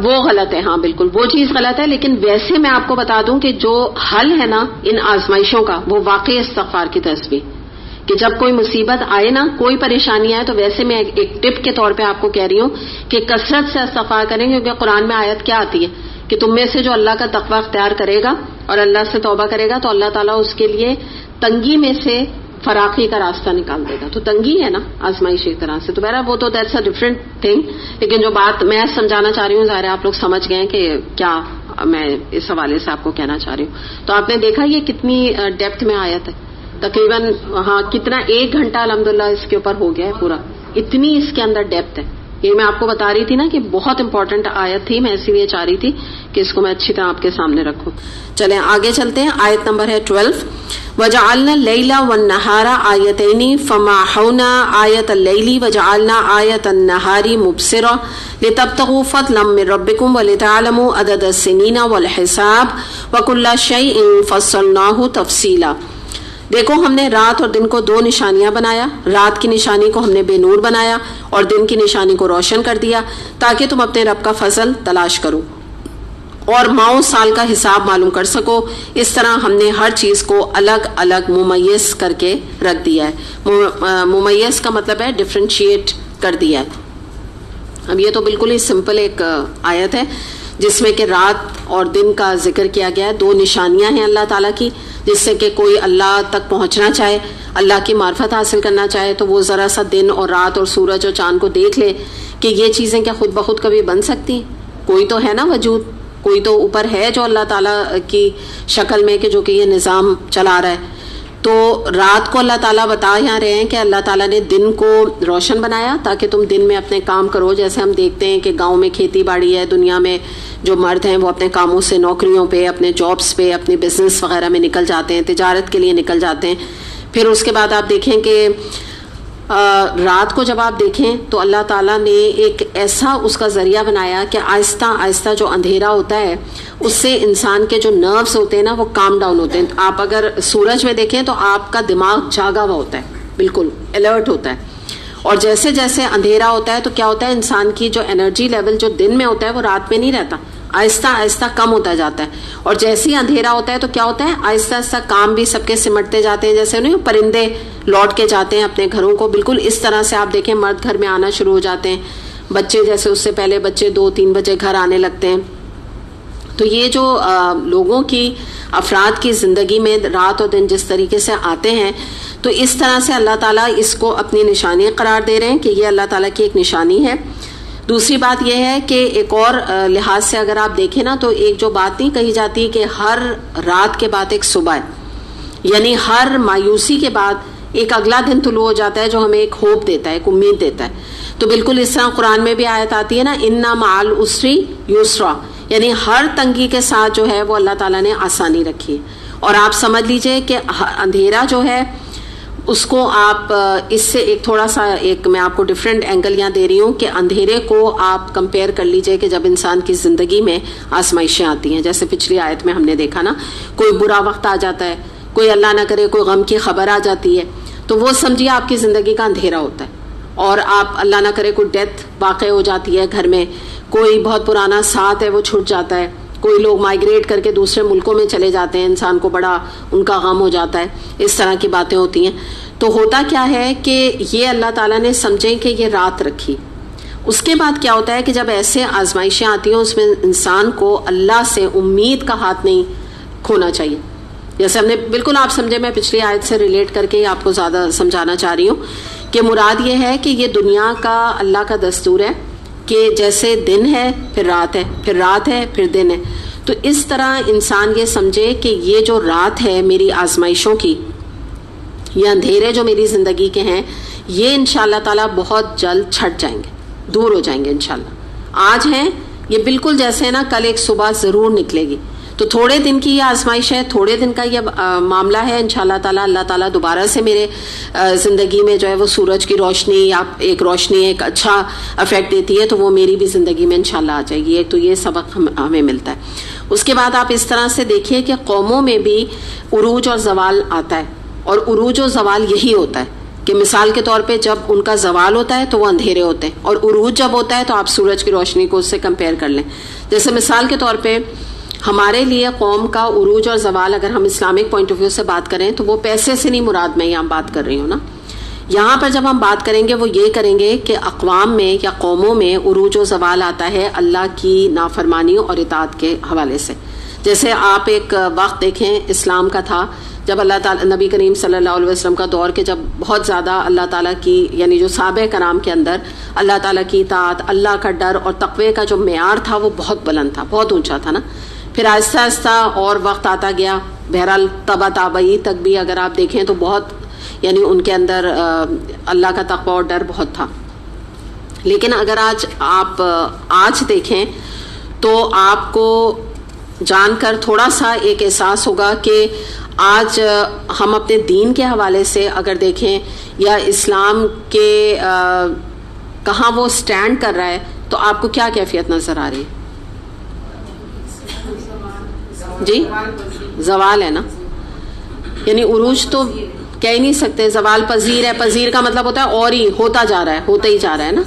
وہ غلط ہے. ہاں بالکل وہ چیز غلط ہے, لیکن ویسے میں آپ کو بتا دوں کہ جو حل ہے نا ان آزمائشوں کا, وہ واقعی استغفار کی تصویر کہ جب کوئی مصیبت آئے نا, کوئی پریشانی آئے, تو ویسے میں ایک ٹپ کے طور پہ آپ کو کہہ رہی ہوں کہ کثرت سے استغفار کریں, کیونکہ قرآن میں آیت کیا آتی ہے کہ تم میں سے جو اللہ کا تقوی اختیار کرے گا اور اللہ سے توبہ کرے گا تو اللہ تعالیٰ اس کے لیے تنگی میں سے فراخی کا راستہ نکال دے گا. تو تنگی ہے نا آزمائش ایک طرح سے, تو بہرحال وہ تو دیٹس اے ڈفرینٹ تھنگ. لیکن جو بات میں سمجھانا چاہ رہی ہوں, ظاہر آپ لوگ سمجھ گئے کہ کیا میں اس حوالے سے آپ کو کہنا چاہ رہی ہوں. تو آپ نے دیکھا یہ کتنی ڈیپتھ میں آیت ہے, تقریباً ہاں کتنا 1 گھنٹہ الحمدللہ اس کے اوپر ہو گیا ہے پورا, اتنی اس کے اندر ڈیپتھ ہے. یہ میں آپ کو بتا رہی تھی نا کہ بہت امپورٹنٹ آیت تھی, میں اسی لیے چاہ رہی تھی کہ اس کو میں اچھی طرح آپ کے سامنے رکھوں. چلیں آگے چلتے ہیں. آیت نمبر ہے 12. وَجَعَلْنَا اللَّيْلَ وَالنَّهَارَ آيَتَيْنِ فَمَحَوْنَا آيَةَ اللَّيْلِ وَجَعَلْنَا آيَةَ النَّهَارِ مُبْصِرَةً لِتَبْتَغُوا فَضْلًا مِّن رَّبِّكُمْ وَلِتَعْلَمُوا عَدَدَ السِّنِينَ وَالْحِسَابَ وَكُلَّ شَيْءٍ فَصَّلْنَاهُ تَفْصِيلًا. دیکھو ہم نے رات اور دن کو 2 نشانیاں بنایا. رات کی نشانی کو ہم نے بے نور بنایا اور دن کی نشانی کو روشن کر دیا تاکہ تم اپنے رب کا فضل تلاش کرو اور ماؤں سال کا حساب معلوم کر سکو. اس طرح ہم نے ہر چیز کو الگ الگ ممیز کر کے رکھ دیا ہے. ممیز کا مطلب ہے ڈفرینشیٹ کر دیا ہے. اب یہ تو بالکل ہی سمپل ایک آیت ہے جس میں کہ رات اور دن کا ذکر کیا گیا ہے. 2 نشانیاں ہیں اللہ تعالیٰ کی جس سے کہ کوئی اللہ تک پہنچنا چاہے, اللہ کی معرفت حاصل کرنا چاہے تو وہ ذرا سا دن اور رات اور سورج اور چاند کو دیکھ لے کہ یہ چیزیں کیا خود بخود کبھی بن سکتی ہیں. کوئی تو ہے نا وجود, کوئی تو اوپر ہے جو اللہ تعالیٰ کی شکل میں کہ جو کہ یہ نظام چلا رہا ہے. تو رات کو اللہ تعالیٰ بتا یہاں رہے ہیں کہ اللہ تعالیٰ نے دن کو روشن بنایا تاکہ تم دن میں اپنے کام کرو. جیسے ہم دیکھتے ہیں کہ گاؤں میں کھیتی باڑی ہے, دنیا میں جو مرد ہیں وہ اپنے کاموں سے, نوکریوں پہ, اپنے جابس پہ, اپنے بزنس وغیرہ میں نکل جاتے ہیں, تجارت کے لیے نکل جاتے ہیں. پھر اس کے بعد آپ دیکھیں کہ رات کو جب آپ دیکھیں تو اللہ تعالیٰ نے ایک ایسا اس کا ذریعہ بنایا کہ آہستہ آہستہ جو اندھیرا ہوتا ہے اس سے انسان کے جو نروز ہوتے ہیں نا وہ کام ڈاؤن ہوتے ہیں. آپ اگر سورج میں دیکھیں تو آپ کا دماغ جاگا ہوا ہوتا ہے, بالکل الرٹ ہوتا ہے. اور جیسے جیسے اندھیرا ہوتا ہے تو کیا ہوتا ہے, انسان کی جو انرجی لیول جو دن میں ہوتا ہے وہ رات میں نہیں رہتا, آہستہ آہستہ کم ہوتا جاتا ہے. اور جیسے ہی اندھیرا ہوتا ہے تو کیا ہوتا ہے, آہستہ آہستہ کام بھی سب کے سمٹتے جاتے ہیں. جیسے انہیں پرندے لوٹ کے جاتے ہیں اپنے گھروں کو, بالکل اس طرح سے آپ دیکھیں مرد گھر میں آنا شروع ہو جاتے ہیں. بچے جیسے اس سے پہلے بچے 2-3 بجے گھر آنے لگتے ہیں. تو یہ جو لوگوں کی, افراد کی زندگی میں رات اور دن جس طریقے سے آتے ہیں تو اس طرح سے اللہ تعالیٰ اس کو اپنی نشانی قرار دے رہے ہیں کہ یہ اللہ تعالیٰ کی ایک نشانی ہے. دوسری بات یہ ہے کہ ایک اور لحاظ سے اگر آپ دیکھیں نا تو ایک جو بات نہیں کہی جاتی کہ ہر رات کے بعد ایک صبح ہے, یعنی ہر مایوسی کے بعد ایک اگلا دن طلوع ہو جاتا ہے جو ہمیں ایک ہوپ دیتا ہے, ایک امید دیتا ہے. تو بالکل اس طرح قرآن میں بھی آیت آتی ہے نا, انا مع العسر یسرا, یعنی ہر تنگی کے ساتھ جو ہے وہ اللہ تعالیٰ نے آسانی رکھی ہے. اور آپ سمجھ لیجئے کہ اندھیرا جو ہے اس کو آپ اس سے ایک تھوڑا سا ایک میں آپ کو ڈفرینٹ اینگل یہاں دے رہی ہوں کہ اندھیرے کو آپ کمپیئر کر لیجئے کہ جب انسان کی زندگی میں آزمائشیں آتی ہیں. جیسے پچھلی آیت میں ہم نے دیکھا نا, کوئی برا وقت آ جاتا ہے, کوئی اللہ نہ کرے کوئی غم کی خبر آ جاتی ہے, تو وہ سمجھیے آپ کی زندگی کا اندھیرا ہوتا ہے. اور آپ اللہ نہ کرے کوئی ڈیتھ واقع ہو جاتی ہے گھر میں, کوئی بہت پرانا ساتھ ہے وہ چھوٹ جاتا ہے, کوئی لوگ مائگریٹ کر کے دوسرے ملکوں میں چلے جاتے ہیں, انسان کو بڑا ان کا غم ہو جاتا ہے. اس طرح کی باتیں ہوتی ہیں. تو ہوتا کیا ہے کہ یہ اللہ تعالیٰ نے سمجھیں کہ یہ رات رکھی. اس کے بعد کیا ہوتا ہے کہ جب ایسے آزمائشیں آتی ہیں اس میں انسان کو اللہ سے امید کا ہاتھ نہیں کھونا چاہیے. جیسے ہم نے بالکل آپ سمجھے, میں پچھلی آیت سے ریلیٹ کر کے آپ کو زیادہ سمجھانا چاہ رہی ہوں کہ مراد یہ ہے کہ یہ دنیا کا اللہ کا دستور ہے کہ جیسے دن ہے پھر رات ہے, پھر رات ہے پھر دن ہے. تو اس طرح انسان یہ سمجھے کہ یہ جو رات ہے میری آزمائشوں کی, یہ اندھیرے جو میری زندگی کے ہیں, یہ انشاءاللہ تعالیٰ بہت جلد چھٹ جائیں گے, دور ہو جائیں گے انشاءاللہ. آج ہیں یہ بالکل جیسے نا کل ایک صبح ضرور نکلے گی. تو تھوڑے دن کی یہ آزمائش ہے, تھوڑے دن کا یہ معاملہ ہے. انشاءاللہ تعالیٰ اللہ تعالیٰ دوبارہ سے میرے زندگی میں جو ہے وہ سورج کی روشنی یا ایک روشنی ایک اچھا افیکٹ دیتی ہے تو وہ میری بھی زندگی میں انشاءاللہ آ جائے گی. تو یہ سبق ہمیں ملتا ہے. اس کے بعد آپ اس طرح سے دیکھیے کہ قوموں میں بھی عروج اور زوال آتا ہے, اور عروج و زوال یہی ہوتا ہے کہ مثال کے طور پہ جب ان کا زوال ہوتا ہے تو وہ اندھیرے ہوتے ہیں, اور عروج جب ہوتا ہے تو آپ سورج کی روشنی کو اس سے کمپیئر کر لیں. جیسے مثال کے طور پہ ہمارے لیے قوم کا عروج اور زوال اگر ہم اسلامک پوائنٹ آف ویو سے بات کریں تو وہ پیسے سے نہیں مراد, میں یہاں بات کر رہی ہوں نا. یہاں پر جب ہم بات کریں گے وہ یہ کریں گے کہ اقوام میں یا قوموں میں عروج و زوال آتا ہے اللہ کی نافرمانی اور اطاعت کے حوالے سے. جیسے آپ ایک وقت دیکھیں اسلام کا تھا جب اللہ تعالیٰ نبی کریم صلی اللہ علیہ وسلم کا دور کے جب بہت زیادہ اللہ تعالیٰ کی یعنی جو صحابہ کرام کے اندر اللہ تعالیٰ کی اطاعت, اللہ کا ڈر اور تقوی کا جو معیار تھا وہ بہت بلند تھا, بہت اونچا تھا نا. پھر آہستہ آہستہ اور وقت آتا گیا, بہرحال تبا تابعی تک بھی اگر آپ دیکھیں تو بہت یعنی ان کے اندر اللہ کا تقوی اور ڈر بہت تھا. لیکن اگر آپ آج دیکھیں تو آپ کو جان کر تھوڑا سا ایک احساس ہوگا کہ آج ہم اپنے دین کے حوالے سے اگر دیکھیں یا اسلام کے کہاں وہ سٹینڈ کر رہا ہے تو آپ کو کیا کیفیت نظر آ رہی ہے؟ جی زوال ہے نا, یعنی عروج تو کہہ ہی نہیں سکتے, زوال پذیر ہے. پذیر کا مطلب ہوتا ہے اور ہی ہوتا جا رہا ہے, ہوتا ہی جا رہا ہے نا.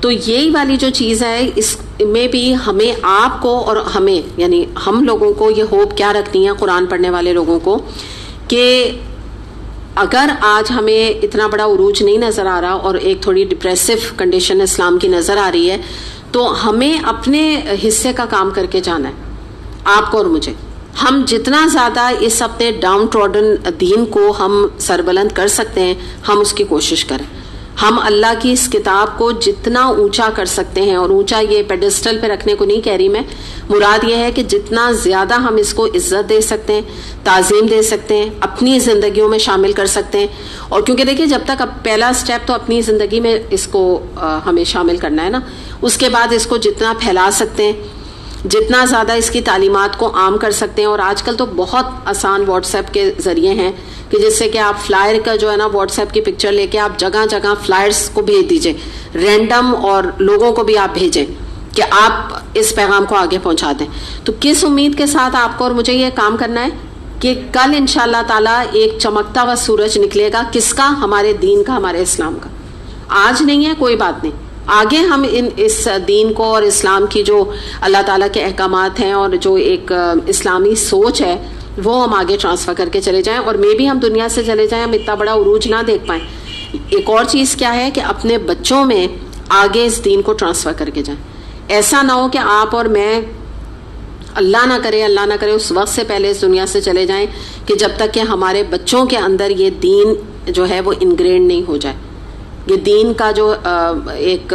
تو یہی والی جو چیز ہے اس میں بھی ہمیں آپ کو اور ہمیں یعنی ہم لوگوں کو یہ ہوپ کیا رکھنی ہے قرآن پڑھنے والے لوگوں کو کہ اگر آج ہمیں اتنا بڑا عروج نہیں نظر آ رہا اور ایک تھوڑی ڈپریسو کنڈیشن اسلام کی نظر آ رہی ہے تو ہمیں اپنے حصے کا کام کر کے جانا ہے, آپ کو اور مجھے. ہم جتنا زیادہ اس اپنے ڈاؤن ٹروڈن دین کو ہم سربلند کر سکتے ہیں ہم اس کی کوشش کریں. ہم اللہ کی اس کتاب کو جتنا اونچا کر سکتے ہیں, اور اونچا یہ پیڈسٹل پہ رکھنے کو نہیں کہہ رہی میں, مراد یہ ہے کہ جتنا زیادہ ہم اس کو عزت دے سکتے ہیں, تعظیم دے سکتے ہیں, اپنی زندگیوں میں شامل کر سکتے ہیں. اور کیونکہ دیکھیں جب تک اب پہلا سٹیپ تو اپنی زندگی میں اس کو ہمیں شامل کرنا ہے نا, اس کے بعد اس کو جتنا پھیلا سکتے ہیں, جتنا زیادہ اس کی تعلیمات کو عام کر سکتے ہیں. اور آج کل تو بہت آسان واٹس ایپ کے ذریعے ہیں کہ جس سے کہ آپ فلائر کا جو ہے نا واٹس ایپ کی پکچر لے کے آپ جگہ جگہ فلائرز کو بھیج دیجئے, رینڈم, اور لوگوں کو بھی آپ بھیجیں کہ آپ اس پیغام کو آگے پہنچا دیں. تو کس امید کے ساتھ آپ کو اور مجھے یہ کام کرنا ہے کہ کل انشاءاللہ تعالیٰ ایک چمکتا ہوا سورج نکلے گا. کس کا؟ ہمارے دین کا, ہمارے اسلام کا. آج نہیں ہے کوئی بات نہیں, آگے ہم اس دین کو اور اسلام کی جو اللہ تعالیٰ کے احکامات ہیں اور جو ایک اسلامی سوچ ہے وہ ہم آگے ٹرانسفر کر کے چلے جائیں. اور میں بھی ہم دنیا سے چلے جائیں, ہم اتنا بڑا عروج نہ دیکھ پائیں. ایک اور چیز کیا ہے کہ اپنے بچوں میں آگے اس دین کو ٹرانسفر کر کے جائیں. ایسا نہ ہو کہ آپ اور میں اللہ نہ کرے اس وقت سے پہلے اس دنیا سے چلے جائیں کہ جب تک کہ ہمارے بچوں کے اندر یہ دین جو ہے وہ انگرینڈ نہیں ہو جائے. یہ دین کا جو ایک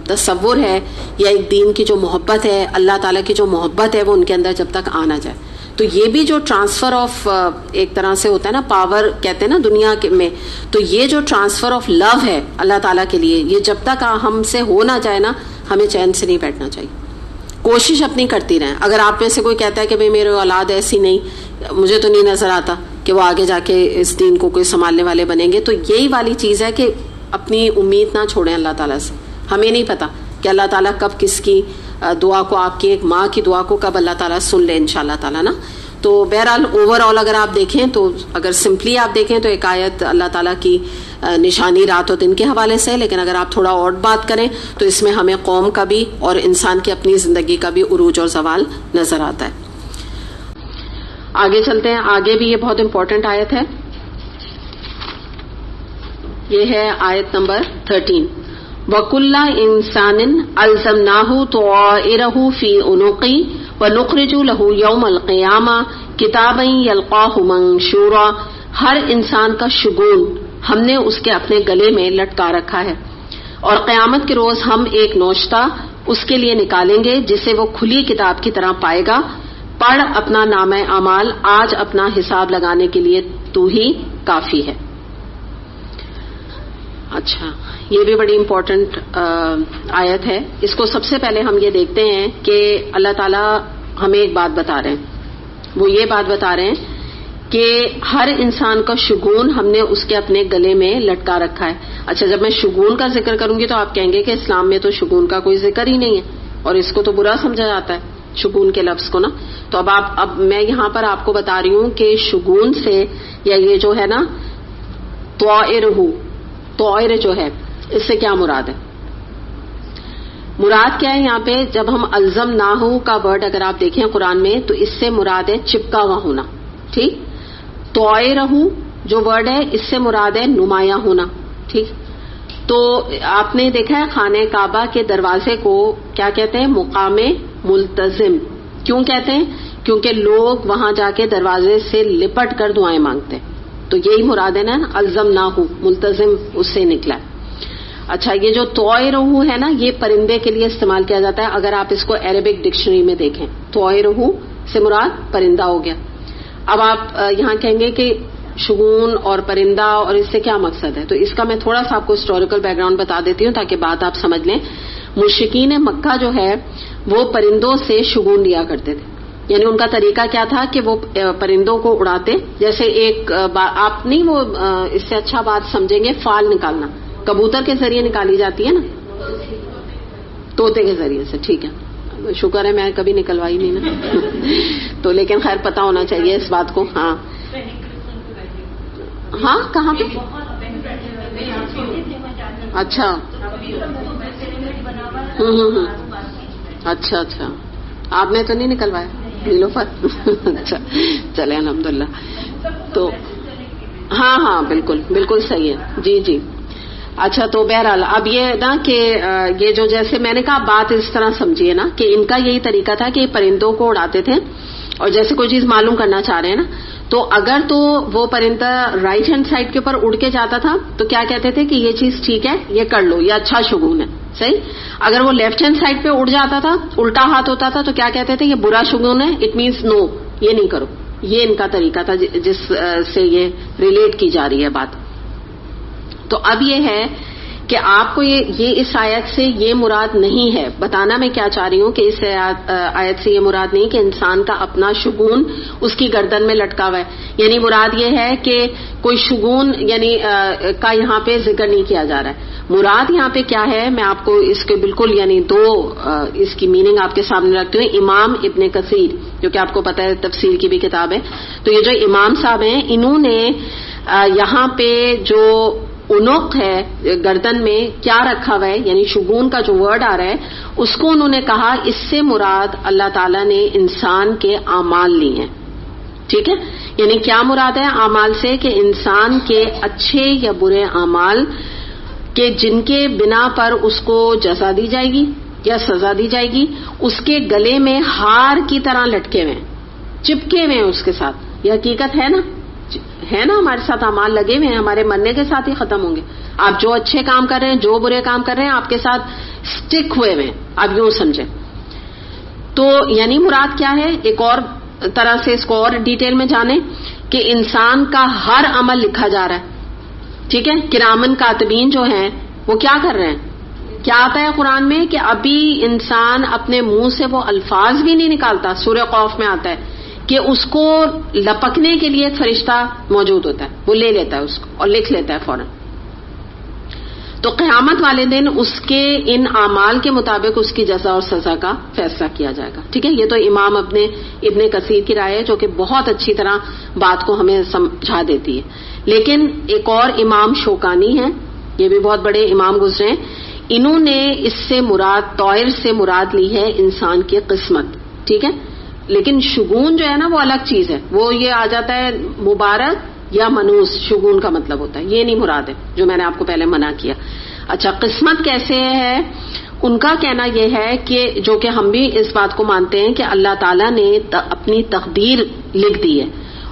تصور ہے یا ایک دین کی جو محبت ہے, اللہ تعالیٰ کی جو محبت ہے, وہ ان کے اندر جب تک آ نہ جائے. تو یہ بھی جو ٹرانسفر آف ایک طرح سے ہوتا ہے نا, پاور کہتے ہیں نا دنیا میں, تو یہ جو ٹرانسفر آف لو ہے اللہ تعالیٰ کے لیے, یہ جب تک ہم سے ہو نہ جائے نا, ہمیں چین سے نہیں بیٹھنا چاہیے. کوشش اپنی کرتی رہیں. اگر آپ میں سے کوئی کہتا ہے کہ بھئی میرے اولاد ایسی نہیں, مجھے تو نہیں نظر آتا کہ وہ آگے جا کے اس دین کو کوئی سنبھالنے والے بنیں گے, تو یہی والی چیز ہے کہ اپنی امید نہ چھوڑیں اللہ تعالیٰ سے. ہمیں نہیں پتا کہ اللہ تعالیٰ کب کس کی دعا کو, آپ کی ایک ماں کی دعا کو کب اللہ تعالیٰ سن لے انشاءاللہ تعالیٰ نا. تو بہرحال اوور آل اگر آپ دیکھیں تو, اگر سمپلی آپ دیکھیں تو ایک آیت اللہ تعالیٰ کی نشانی رات و دن کے حوالے سے ہے, لیکن اگر آپ تھوڑا اور بات کریں تو اس میں ہمیں قوم کا بھی اور انسان کی اپنی زندگی کا بھی عروج اور زوال نظر آتا ہے. آگے چلتے ہیں. آگے بھی یہ بہت امپورٹنٹ آیت ہے. یہ ہے آیت نمبر 13. وَكُلَّ إِنسَانٍ أَلْزَمْنَاهُ طَائِرَهُ فِي عُنُقِهِ وَنُخْرِجُ لَهُ يَوْمَ الْقِيَامَةِ كِتَابًا يَلْقَاهُ مَنشُورًا. ہر انسان کا شگون ہم نے اس کے اپنے گلے میں لٹکا رکھا ہے, اور قیامت کے روز ہم ایک نوشتہ اس کے لیے نکالیں گے جسے وہ کھلی کتاب کی طرح پائے گا. پڑھ اپنا نامہ اعمال, آج اپنا حساب لگانے کے لیے تو ہی کافی ہے. اچھا, یہ بھی بڑی امپورٹنٹ آیت ہے. اس کو سب سے پہلے ہم یہ دیکھتے ہیں کہ اللہ تعالیٰ ہمیں ایک بات بتا رہے ہیں. وہ یہ بات بتا رہے ہیں کہ ہر انسان کا شگون ہم نے اس کے اپنے گلے میں لٹکا رکھا ہے. اچھا, جب میں شگون کا ذکر کروں گی تو آپ کہیں گے کہ اسلام میں تو شگون کا کوئی ذکر ہی نہیں ہے, اور اس کو تو برا سمجھا جاتا ہے شگون کے لفظ کو نا. تو اب میں یہاں پر آپ کو بتا رہی ہوں کہ شگون سے, یا یہ جو ہے نا طائر جو ہے, اس سے کیا مراد ہے. مراد کیا ہے یہاں پہ, جب ہم الزمناہو کا ورڈ اگر آپ دیکھیں قرآن میں تو اس سے مراد ہے چپکا ہوا ہونا. ٹھیک, طائرہو جو ورڈ ہے اس سے مراد ہے نمایاں ہونا. ٹھیک, تو آپ نے دیکھا ہے خانہ کعبہ کے دروازے کو کیا کہتے ہیں, مقام ملتزم. کیوں کہتے ہیں؟ کیونکہ لوگ وہاں جا کے دروازے سے لپٹ کر دعائیں مانگتے ہیں. تو یہی مراد ہے نا, الزمناہو, ملتزم اس سے نکلا ہے. اچھا, یہ جو طائرہو ہے نا, یہ پرندے کے لیے استعمال کیا جاتا ہے. اگر آپ اس کو عربک ڈکشنری میں دیکھیں, طائرہو سے مراد پرندہ ہو گیا. اب آپ یہاں کہیں گے کہ شگون اور پرندہ, اور اس سے کیا مقصد ہے. تو اس کا میں تھوڑا سا آپ کو ہسٹوریکل بیک گراؤنڈ بتا دیتی ہوں تاکہ بات آپ سمجھ لیں. مشرکین مکہ جو ہے وہ پرندوں سے شگون لیا کرتے تھے. یعنی ان کا طریقہ کیا تھا کہ وہ پرندوں کو اڑاتے, جیسے ایک آپ نہیں وہ اس سے اچھا بات سمجھیں گے, فال نکالنا کبوتر کے ذریعے نکالی جاتی ہے نا, طوطے کے ذریعے سے. ٹھیک ہے, شکر ہے میں کبھی نکلوائی نہیں نا. تو لیکن خیر پتہ ہونا چاہیے اس بات کو. ہاں ہاں, کہاں پہ؟ اچھا اچھا اچھا, آپ نے تو نہیں نکلوایا نیلوفر؟ اچھا چلے الحمدللہ. تو ہاں ہاں بالکل بالکل صحیح ہے. جی جی. اچھا, تو بہرحال اب یہ نا کہ یہ جو جیسے میں نے کہا بات اس طرح سمجھیے نا کہ ان کا یہی طریقہ تھا کہ پرندوں کو اڑاتے تھے, اور جیسے کوئی چیز معلوم کرنا چاہ رہے ہیں نا تو اگر تو وہ پرندہ رائٹ ہینڈ سائڈ کے اوپر اڑ کے جاتا تھا تو کیا کہتے تھے کہ یہ چیز ٹھیک ہے، یہ کر لو، یہ اچھا شگون ہے، صحیح. اگر وہ لیفٹ ہینڈ سائڈ پہ اڑ جاتا تھا، الٹا ہاتھ ہوتا تھا، تو کیا کہتے تھے، یہ برا شگون ہے، اٹ مینس نو، یہ نہیں کرو. یہ ان کا طریقہ تھا جس سے یہ ریلیٹ کی جا رہی ہے بات. تو اب یہ ہے کہ آپ کو یہ اس آیت سے یہ مراد نہیں ہے. بتانا میں کیا چاہ رہی ہوں کہ اس آیت سے یہ مراد نہیں کہ انسان کا اپنا شگون اس کی گردن میں لٹکا ہوا ہے. یعنی مراد یہ ہے کہ کوئی شگون یعنی کا یہاں پہ ذکر نہیں کیا جا رہا ہے. مراد یہاں پہ کیا ہے، میں آپ کو اس کے بالکل یعنی دو اس کی میننگ آپ کے سامنے رکھتی ہوں. امام ابن کثیر جو کہ آپ کو پتہ ہے تفسیر کی بھی کتاب ہے، تو یہ جو امام صاحب ہیں انہوں نے یہاں پہ جو انوق ہے گردن میں کیا رکھا ہوا ہے، یعنی شگون کا جو ورڈ آ رہا ہے اس کو انہوں نے کہا اس سے مراد اللہ تعالیٰ نے انسان کے اعمال لی ہیں. ٹھیک ہے، یعنی کیا مراد ہے اعمال سے، کہ انسان کے اچھے یا برے اعمال کہ جن کے بنا پر اس کو جزا دی جائے گی یا سزا دی جائے گی، اس کے گلے میں ہار کی طرح لٹکے ہوئے ہیں، چپکے ہوئے ہیں اس کے ساتھ. یہ حقیقت ہے نا، ہے نا، ہمارے ساتھ اعمال لگے ہوئے ہیں، ہمارے مرنے کے ساتھ ہی ختم ہوں گے. آپ جو اچھے کام کر رہے ہیں، جو برے کام کر رہے ہیں، آپ کے ساتھ سٹک ہوئے ہوئے ہیں. آپ یوں سمجھیں. تو یعنی مراد کیا ہے، ایک اور طرح سے اس کو اور ڈیٹیل میں جانیں کہ انسان کا ہر عمل لکھا جا رہا ہے. ٹھیک ہے، کرامن کاتبین جو ہیں وہ کیا کر رہے ہیں. کیا آتا ہے قرآن میں کہ ابھی انسان اپنے منہ سے وہ الفاظ بھی نہیں نکالتا، سورہ قوف میں آتا ہے کہ اس کو لپکنے کے لیے ایک فرشتہ موجود ہوتا ہے، وہ لے لیتا ہے اس کو اور لکھ لیتا ہے فوراً. تو قیامت والے دن اس کے ان اعمال کے مطابق اس کی جزا اور سزا کا فیصلہ کیا جائے گا. ٹھیک ہے، یہ تو امام ابن کثیر کی رائے ہے جو کہ بہت اچھی طرح بات کو ہمیں سمجھا دیتی ہے. لیکن ایک اور امام شوکانی ہیں، یہ بھی بہت بڑے امام گزرے ہیں، انہوں نے اس سے مراد طائر سے مراد لی ہے انسان کی قسمت. ٹھیک ہے، لیکن شگون جو ہے نا وہ الگ چیز ہے، وہ یہ آ جاتا ہے مبارک یا منوس، شگون کا مطلب ہوتا ہے، یہ نہیں مراد ہے جو میں نے آپ کو پہلے منع کیا. اچھا، قسمت کیسے ہے، ان کا کہنا یہ ہے کہ جو کہ ہم بھی اس بات کو مانتے ہیں کہ اللہ تعالیٰ نے اپنی تقدیر لکھ دی ہے،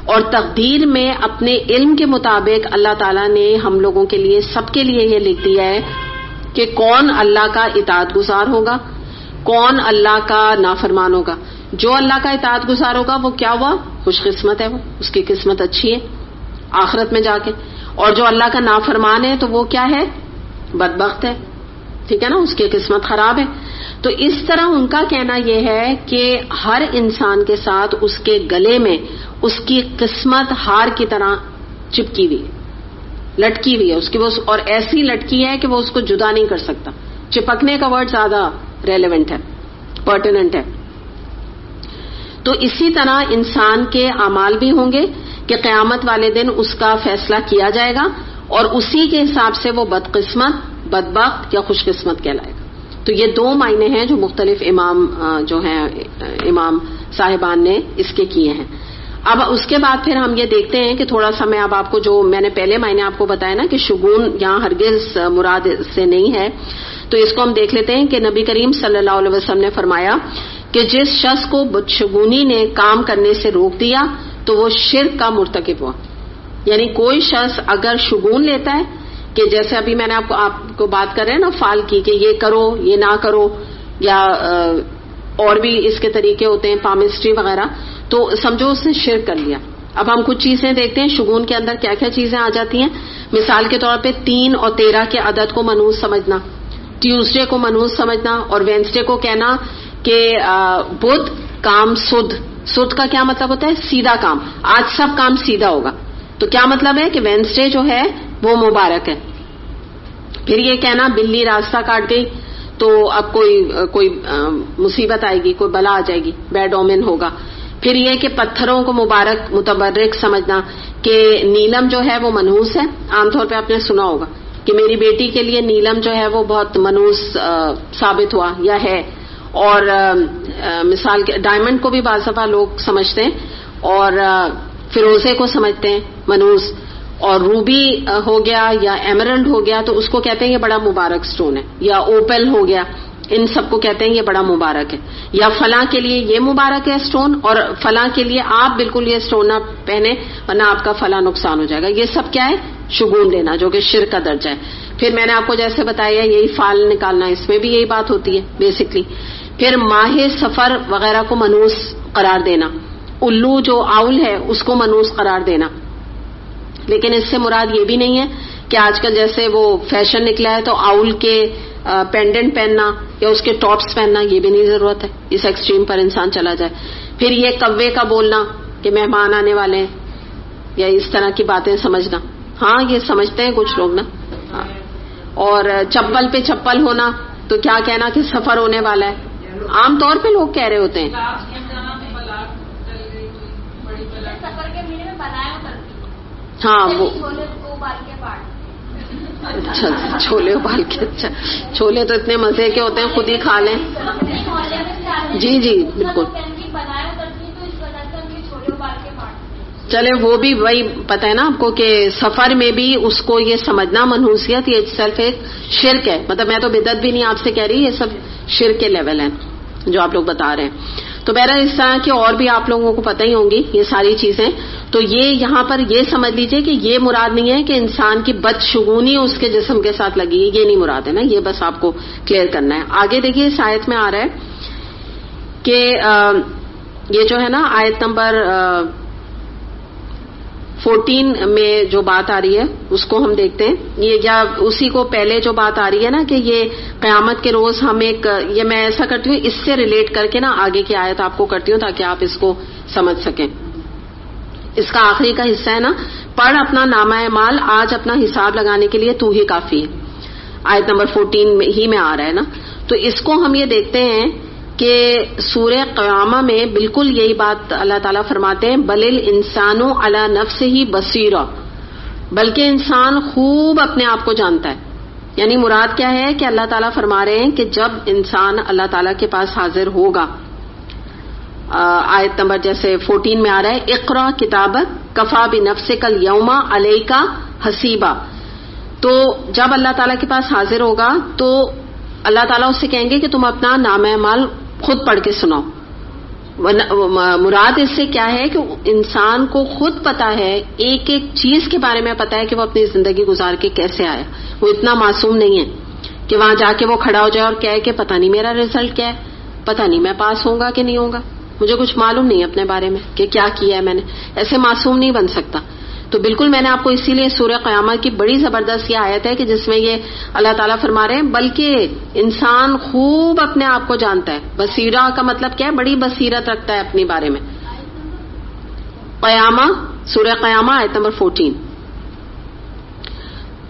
اور تقدیر میں اپنے علم کے مطابق اللہ تعالیٰ نے ہم لوگوں کے لیے سب کے لیے یہ لکھ دیا ہے کہ کون اللہ کا اطاعت گزار ہوگا، کون اللہ کا نافرمان ہوگا. جو اللہ کا اطاعت گزار ہوگا وہ کیا ہوا، خوش قسمت ہے، وہ اس کی قسمت اچھی ہے آخرت میں جا کے. اور جو اللہ کا نافرمان ہے تو وہ کیا ہے، بدبخت ہے. ٹھیک ہے نا، اس کی قسمت خراب ہے. تو اس طرح ان کا کہنا یہ ہے کہ ہر انسان کے ساتھ اس کے گلے میں اس کی قسمت ہار کی طرح چپکی ہوئی ہے، لٹکی ہوئی ہے اس کی، وہ اور ایسی لٹکی ہے کہ وہ اس کو جدا نہیں کر سکتا. چپکنے کا ورڈ زیادہ ریلیونٹ ہے، پرٹیننٹ ہے. تو اسی طرح انسان کے اعمال بھی ہوں گے کہ قیامت والے دن اس کا فیصلہ کیا جائے گا، اور اسی کے حساب سے وہ بدقسمت، بدبخت یا خوش قسمت کہلائے گا. تو یہ دو معنی ہیں جو مختلف امام جو ہیں امام صاحبان نے اس کے کیے ہیں. اب اس کے بعد پھر ہم یہ دیکھتے ہیں کہ تھوڑا سا میں اب آپ کو جو میں نے پہلے معنی آپ کو بتایا نا کہ شگون یہاں ہرگز مراد سے نہیں ہے، تو اس کو ہم دیکھ لیتے ہیں کہ نبی کریم صلی اللہ علیہ وسلم نے فرمایا کہ جس شخص کو بدشگونی نے کام کرنے سے روک دیا تو وہ شرک کا مرتکب ہوا. یعنی کوئی شخص اگر شگون لیتا ہے کہ جیسے ابھی میں نے آپ کو بات کر رہے ہیں نا فال کی کہ یہ کرو یہ نہ کرو، یا اور بھی اس کے طریقے ہوتے ہیں پامسٹری وغیرہ، تو سمجھو اس نے شرک کر لیا. اب ہم کچھ چیزیں دیکھتے ہیں شگون کے اندر کیا کیا چیزیں آ جاتی ہیں. مثال کے طور پہ 3 اور 13 کے عدد کو منحوس سمجھنا، ٹیوزڈے کو منحوس سمجھنا، اور وینسڈے کو کہنا کہ بدھ کام سدھ کا کیا مطلب ہوتا ہے، سیدھا کام، آج سب کام سیدھا ہوگا. تو کیا مطلب ہے کہ وینسڈے جو ہے وہ مبارک ہے. پھر یہ کہنا بلی راستہ کاٹ گئی تو اب کوئی مصیبت آئے گی، کوئی بلا آ جائے گی، بیڈ اومن ہوگا. پھر یہ کہ پتھروں کو مبارک متبرک سمجھنا کہ نیلم جو ہے وہ منحوس ہے. عام طور پہ آپ نے سنا ہوگا کہ میری بیٹی کے لیے نیلم جو ہے وہ بہت منحوس ثابت ہوا یا ہے. اور مثال کے ڈائمنڈ کو بھی بعض دفعہ لوگ سمجھتے ہیں، اور فیروزے کو سمجھتے ہیں منحوس، اور روبی ہو گیا یا ایمرلڈ ہو گیا تو اس کو کہتے ہیں یہ بڑا مبارک سٹون ہے، یا اوپل ہو گیا ان سب کو کہتے ہیں یہ بڑا مبارک ہے، یا فلاں کے لیے یہ مبارک ہے اسٹون، اور فلاں کے لیے آپ بالکل یہ اسٹون نہ پہنے ورنہ آپ کا فلاں نقصان ہو جائے گا. یہ سب کیا ہے؟ شگون دینا، جو کہ شرک کا درجہ ہے. پھر میں نے آپ کو جیسے بتایا یہی فال نکالنا، اس میں بھی یہی بات ہوتی ہے بیسکلی. پھر ماہ سفر وغیرہ کو منوس قرار دینا، الو جو آؤل ہے اس کو منوس قرار دینا. لیکن اس سے مراد یہ بھی نہیں ہے کہ آج کل جیسے وہ فیشن نکلا ہے تو آؤل کے پینڈنٹ پہننا یا اس کے ٹاپس پہننا، یہ بھی نہیں ضرورت ہے اس ایکسٹریم پر انسان چلا جائے. پھر یہ کوے کا بولنا کہ مہمان آنے والے ہیں یا اس طرح کی باتیں سمجھنا، ہاں یہ سمجھتے ہیں کچھ لوگ نا. ہاں. اور چپل پہ چپل ہونا تو کیا کہنا کہ سفر ہونے والا ہے، عام طور پہ لوگ کہہ رہے ہوتے ہیں. سفر کے مہینے میں بنایا ہاں وہ ابال کے پاٹ. اچھا چھولے ابال کے، اچھا چھولے تو اتنے مزے کے ہوتے ہیں، خود ہی کھا لیں. جی جی بالکل. چلے وہ بھی وہی پتہ ہے نا آپ کو کہ سفر میں بھی اس کو یہ سمجھنا منحوسیت یہ سیلف ایک شرک ہے. مطلب میں تو بدعت بھی نہیں آپ سے کہہ رہی، یہ سب شرک کے لیول ہیں جو آپ لوگ بتا رہے ہیں. تو بہرحال اس طرح کی اور بھی آپ لوگوں کو پتہ ہی ہوں گی یہ ساری چیزیں. تو یہ یہاں پر یہ سمجھ لیجئے کہ یہ مراد نہیں ہے کہ انسان کی بدشگونی اس کے جسم کے ساتھ لگی ہے، یہ نہیں مراد ہے نا، یہ بس آپ کو کلیئر کرنا ہے. آگے دیکھیے اس آیت میں آ رہا ہے کہ یہ جو ہے نا آیت نمبر 14 میں جو بات آ رہی ہے اس کو ہم دیکھتے ہیں. یہ یا اسی کو پہلے جو بات آ رہی ہے نا کہ یہ قیامت کے روز ہم ایک، یہ میں ایسا کرتی ہوں اس سے ریلیٹ کر کے نا آگے کی آیت آپ کو کرتی ہوں تاکہ آپ اس کو سمجھ سکیں. اس کا آخری کا حصہ ہے نا، پڑھ اپنا نامہ اعمال، آج اپنا حساب لگانے کے لیے تو ہی کافی ہے. آیت نمبر 14 ہی میں آ رہا ہے نا. تو اس کو ہم یہ دیکھتے ہیں کہ سورہ قیامہ میں بالکل یہی بات اللہ تعالیٰ فرماتے ہیں، بل الانسان علی نفسہ بصیرہ، بلکہ انسان خوب اپنے آپ کو جانتا ہے. یعنی مراد کیا ہے کہ اللہ تعالیٰ فرما رہے ہیں کہ جب انسان اللہ تعالیٰ کے پاس حاضر ہوگا، آیت نمبر جیسے 14 میں آ رہا ہے، اقرا کتابک کفا بنفسک الیوم علیک حسیبا. تو جب اللہ تعالیٰ کے پاس حاضر ہوگا تو اللہ تعالیٰ اس سے کہیں گے کہ تم اپنا نامہ اعمال خود پڑھ کے سناؤ. مراد اس سے کیا ہے کہ انسان کو خود پتا ہے، ایک ایک چیز کے بارے میں پتا ہے کہ وہ اپنی زندگی گزار کے کیسے آیا. وہ اتنا معصوم نہیں ہے کہ وہاں جا کے وہ کھڑا ہو جائے اور کہے کہ پتہ نہیں میرا رزلٹ کیا ہے، پتہ نہیں میں پاس ہوں گا کہ نہیں ہوں گا، مجھے کچھ معلوم نہیں اپنے بارے میں کہ کیا کیا ہے میں نے. ایسے معصوم نہیں بن سکتا. تو بالکل میں نے آپ کو اسی لیے سورہ قیامہ کی بڑی زبردست یہ آیت ہے کہ جس میں یہ اللہ تعالیٰ فرما رہے ہیں بلکہ انسان خوب اپنے آپ کو جانتا ہے. بصیرہ کا مطلب کیا ہے؟ بڑی بصیرت رکھتا ہے اپنے بارے میں. قیامہ، سورہ قیامہ آیت نمبر 14.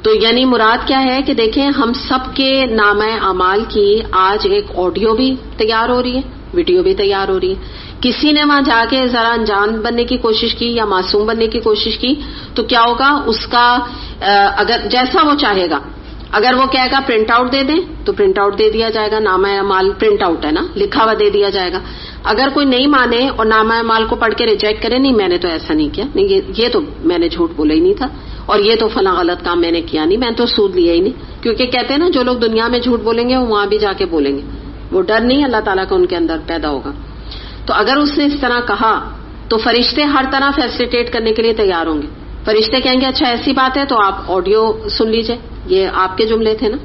تو یعنی مراد کیا ہے کہ دیکھیں ہم سب کے نامہ اعمال کی آج ایک آڈیو بھی تیار ہو رہی ہے، ویڈیو بھی تیار ہو رہی ہے. کسی نے وہاں جا کے ذرا انجان بننے کی کوشش کی یا معصوم بننے کی کوشش کی تو کیا ہوگا؟ اس کا اگر جیسا وہ چاہے گا، اگر وہ کہے گا پرنٹ آؤٹ دے دیں تو پرنٹ آؤٹ دے دیا جائے گا. نامہ اعمال پرنٹ آؤٹ ہے نا، لکھا ہوا دے دیا جائے گا. اگر کوئی نہیں مانے اور نامہ اعمال کو پڑھ کے ریجیکٹ کرے، نہیں میں نے تو ایسا نہیں کیا، نہیں یہ تو میں نے جھوٹ بولا ہی نہیں تھا، اور یہ تو فلاں غلط کام میں نے کیا نہیں، میں تو سود لیا ہی نہیں. کیونکہ کہتے ہیں نا جو لوگ دنیا میں جھوٹ بولیں گے وہ وہاں بھی جا کے بولیں گے، وہ ڈر نہیں اللہ تعالیٰ کا ان کے اندر پیدا ہوگا. تو اگر اس نے اس طرح کہا تو فرشتے ہر طرح فیسلیٹیٹ کرنے کے لیے تیار ہوں گے. فرشتے کہیں گے اچھا ایسی بات ہے تو آپ آڈیو سن لیجئے، یہ آپ کے جملے تھے نا.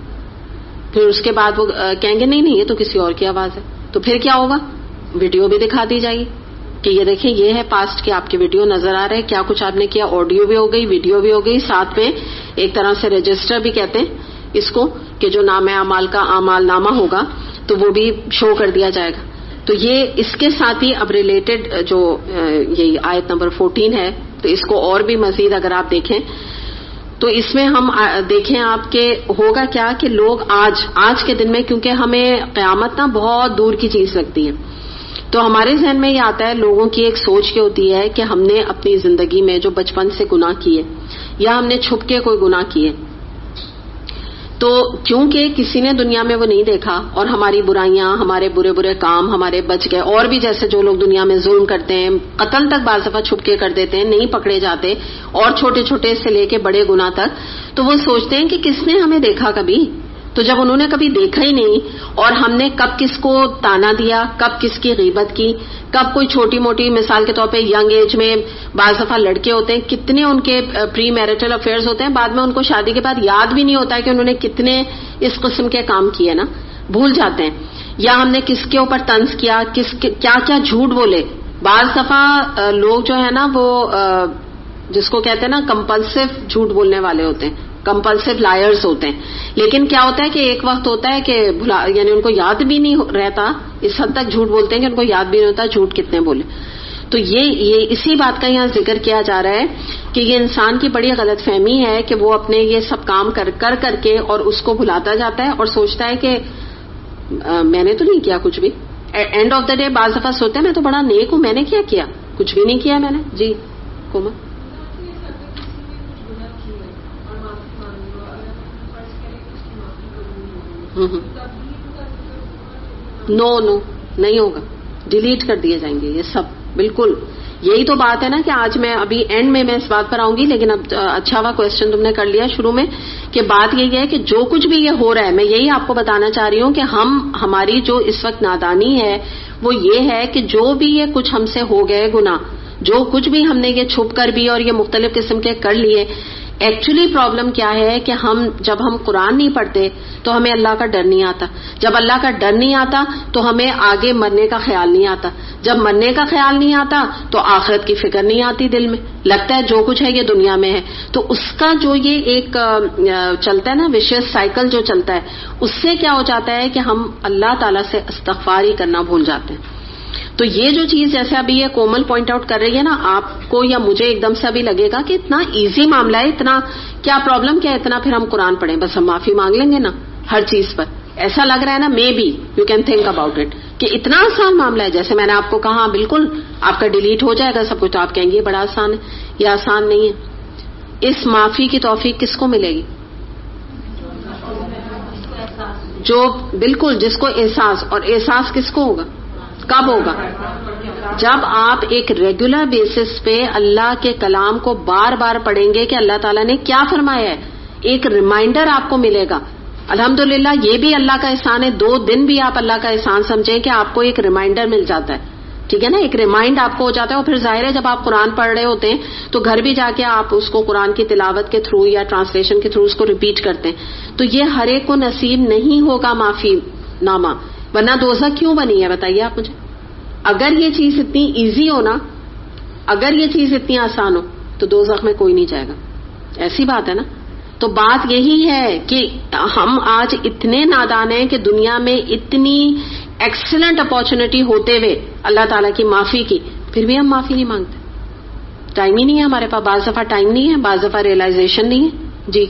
پھر اس کے بعد وہ کہیں گے نہیں یہ تو کسی اور کی آواز ہے. تو پھر کیا ہوگا؟ ویڈیو بھی دکھا دی جائے گی کہ یہ دیکھیں یہ ہے پاسٹ کے آپ کے ویڈیو نظر آ رہے ہیں، کیا کچھ آپ نے کیا. آڈیو بھی ہو گئی، ویڈیو بھی ہو گئی، ساتھ میں ایک طرح سے رجسٹر بھی کہتے ہیں اس کو کہ جو نامہ اعمال کا اعمال نامہ ہوگا تو وہ بھی شو کر دیا جائے گا. تو یہ اس کے ساتھ ہی اب ریلیٹڈ جو یہ آیت نمبر 14 ہے تو اس کو اور بھی مزید اگر آپ دیکھیں تو اس میں ہم دیکھیں آپ کے ہوگا کیا کہ لوگ آج کے دن میں، کیونکہ ہمیں قیامت نا بہت دور کی چیز لگتی ہے، تو ہمارے ذہن میں یہ آتا ہے، لوگوں کی ایک سوچ یہ ہوتی ہے کہ ہم نے اپنی زندگی میں جو بچپن سے گناہ کیے یا ہم نے چھپ کے کوئی گناہ کیے، تو کیونکہ کسی نے دنیا میں وہ نہیں دیکھا اور ہماری برائیاں، ہمارے برے برے کام ہمارے بچ گئے، اور بھی جیسے جو لوگ دنیا میں ظلم کرتے ہیں، قتل تک بعض دفعہ چھپ کے کر دیتے ہیں، نہیں پکڑے جاتے، اور چھوٹے چھوٹے سے لے کے بڑے گناہ تک، تو وہ سوچتے ہیں کہ کس نے ہمیں دیکھا کبھی، تو جب انہوں نے کبھی دیکھا ہی نہیں اور ہم نے کب کس کو تانا دیا, کب کس کی غیبت کی, کب کوئی چھوٹی موٹی, مثال کے طور پہ ینگ ایج میں بعض دفعہ لڑکے ہوتے ہیں کتنے ان کے پری میرٹل افیئرز ہوتے ہیں, بعد میں ان کو شادی کے بعد یاد بھی نہیں ہوتا ہے کہ انہوں نے کتنے اس قسم کے کام کیے نا, بھول جاتے ہیں. یا ہم نے کس کے اوپر طنز کیا, کیا کیا جھوٹ بولے. بعض دفعہ لوگ جو ہے نا وہ جس کو کہتے ہیں نا کمپلسو جھوٹ بولنے والے ہوتے ہیں, کمپلسو لائرز ہوتے ہیں. لیکن کیا ہوتا ہے کہ ایک وقت ہوتا ہے کہ یعنی ان کو یاد بھی نہیں رہتا, اس حد تک جھوٹ بولتے ہیں کہ ان کو یاد بھی نہیں ہوتا جھوٹ کتنے بولے. تو یہ اسی بات کا یہاں ذکر کیا جا رہا ہے کہ یہ انسان کی بڑی غلط فہمی ہے کہ وہ اپنے یہ سب کام کر کے اور اس کو بھلاتا جاتا ہے اور سوچتا ہے کہ میں نے تو نہیں کیا کچھ بھی. اینڈ آف دا ڈے بعض دفعہ سوچتے ہیں میں تو بڑا نیک ہوں, میں نے کیا کچھ بھی نہیں کیا میں نے. جی کومل. نو نہیں ہوگا, ڈیلیٹ کر دیے جائیں گے یہ سب. بالکل یہی تو بات ہے نا کہ آج میں ابھی اینڈ میں اس بات پر آؤں گی, لیکن اب اچھا ہوا کوشچن تم نے کر لیا شروع میں کہ بات یہی ہے کہ جو کچھ بھی یہ ہو رہا ہے, میں یہی آپ کو بتانا چاہ رہی ہوں کہ ہماری جو اس وقت نادانی ہے وہ یہ ہے کہ جو بھی یہ کچھ ہم سے ہو گئے گناہ, جو کچھ بھی ہم نے یہ چھپ کر بھی اور یہ مختلف قسم کے کر لیے, ایکچولی پرابلم کیا ہے کہ جب ہم قرآن نہیں پڑھتے تو ہمیں اللہ کا ڈر نہیں آتا. جب اللہ کا ڈر نہیں آتا تو ہمیں آگے مرنے کا خیال نہیں آتا. جب مرنے کا خیال نہیں آتا تو آخرت کی فکر نہیں آتی دل میں, لگتا ہے جو کچھ ہے یہ دنیا میں ہے. تو اس کا جو یہ ایک چلتا ہے نا ویشیس سائیکل جو چلتا ہے, اس سے کیا ہو جاتا ہے کہ ہم اللہ تعالیٰ سے استغفار ہی کرنا بھول جاتے ہیں. تو یہ جو چیز جیسے ابھی یہ کومل پوائنٹ آؤٹ کر رہی ہے نا, آپ کو یا مجھے ایک دم سے ابھی لگے گا کہ اتنا ایزی معاملہ ہے, اتنا کیا پرابلم کیا ہے, اتنا پھر ہم قرآن پڑھیں بس ہم معافی مانگ لیں گے نا ہر چیز پر. ایسا لگ رہا ہے نا, maybe you can think about it کہ اتنا آسان معاملہ ہے. جیسے میں نے آپ کو کہا بالکل آپ کا ڈیلیٹ ہو جائے گا سب کچھ, تو آپ کہیں گے بڑا آسان ہے. یہ آسان نہیں ہے. اس معافی کی توفیق کس کو ملے گی؟ جو بالکل جس کو احساس, اور احساس کس کو ہوگا, کب ہوگا؟ جب آپ ایک ریگولر بیسس پہ اللہ کے کلام کو بار بار پڑھیں گے کہ اللہ تعالیٰ نے کیا فرمایا ہے, ایک ریمائنڈر آپ کو ملے گا. الحمدللہ یہ بھی اللہ کا احسان ہے, 2 دن بھی آپ اللہ کا احسان سمجھیں کہ آپ کو ایک ریمائنڈر مل جاتا ہے. ٹھیک ہے نا, ایک ریمائنڈ آپ کو ہو جاتا ہے. اور پھر ظاہر ہے جب آپ قرآن پڑھ رہے ہوتے ہیں تو گھر بھی جا کے آپ اس کو قرآن کی تلاوت کے تھرو یا ٹرانسلیشن کے تھرو اس کو ریپیٹ کرتے ہیں. تو یہ ہر ایک کو نصیب نہیں ہوگا معافی نامہ, ورنہ دوزخ کیوں بنی ہے بتائیے آپ مجھے. اگر یہ چیز اتنی ایزی ہو نا, اگر یہ چیز اتنی آسان ہو تو دوزخ میں کوئی نہیں جائے گا. ایسی بات ہے نا. تو بات یہی ہے کہ ہم آج اتنے نادان ہیں کہ دنیا میں اتنی ایکسلنٹ اپارچونٹی ہوتے ہوئے اللہ تعالیٰ کی معافی کی, پھر بھی ہم معافی نہیں مانگتے. ٹائم ہی نہیں ہے ہمارے پاس, بعض دفعہ ٹائم نہیں ہے, بعض دفعہ ریئلائزیشن نہیں ہے. جی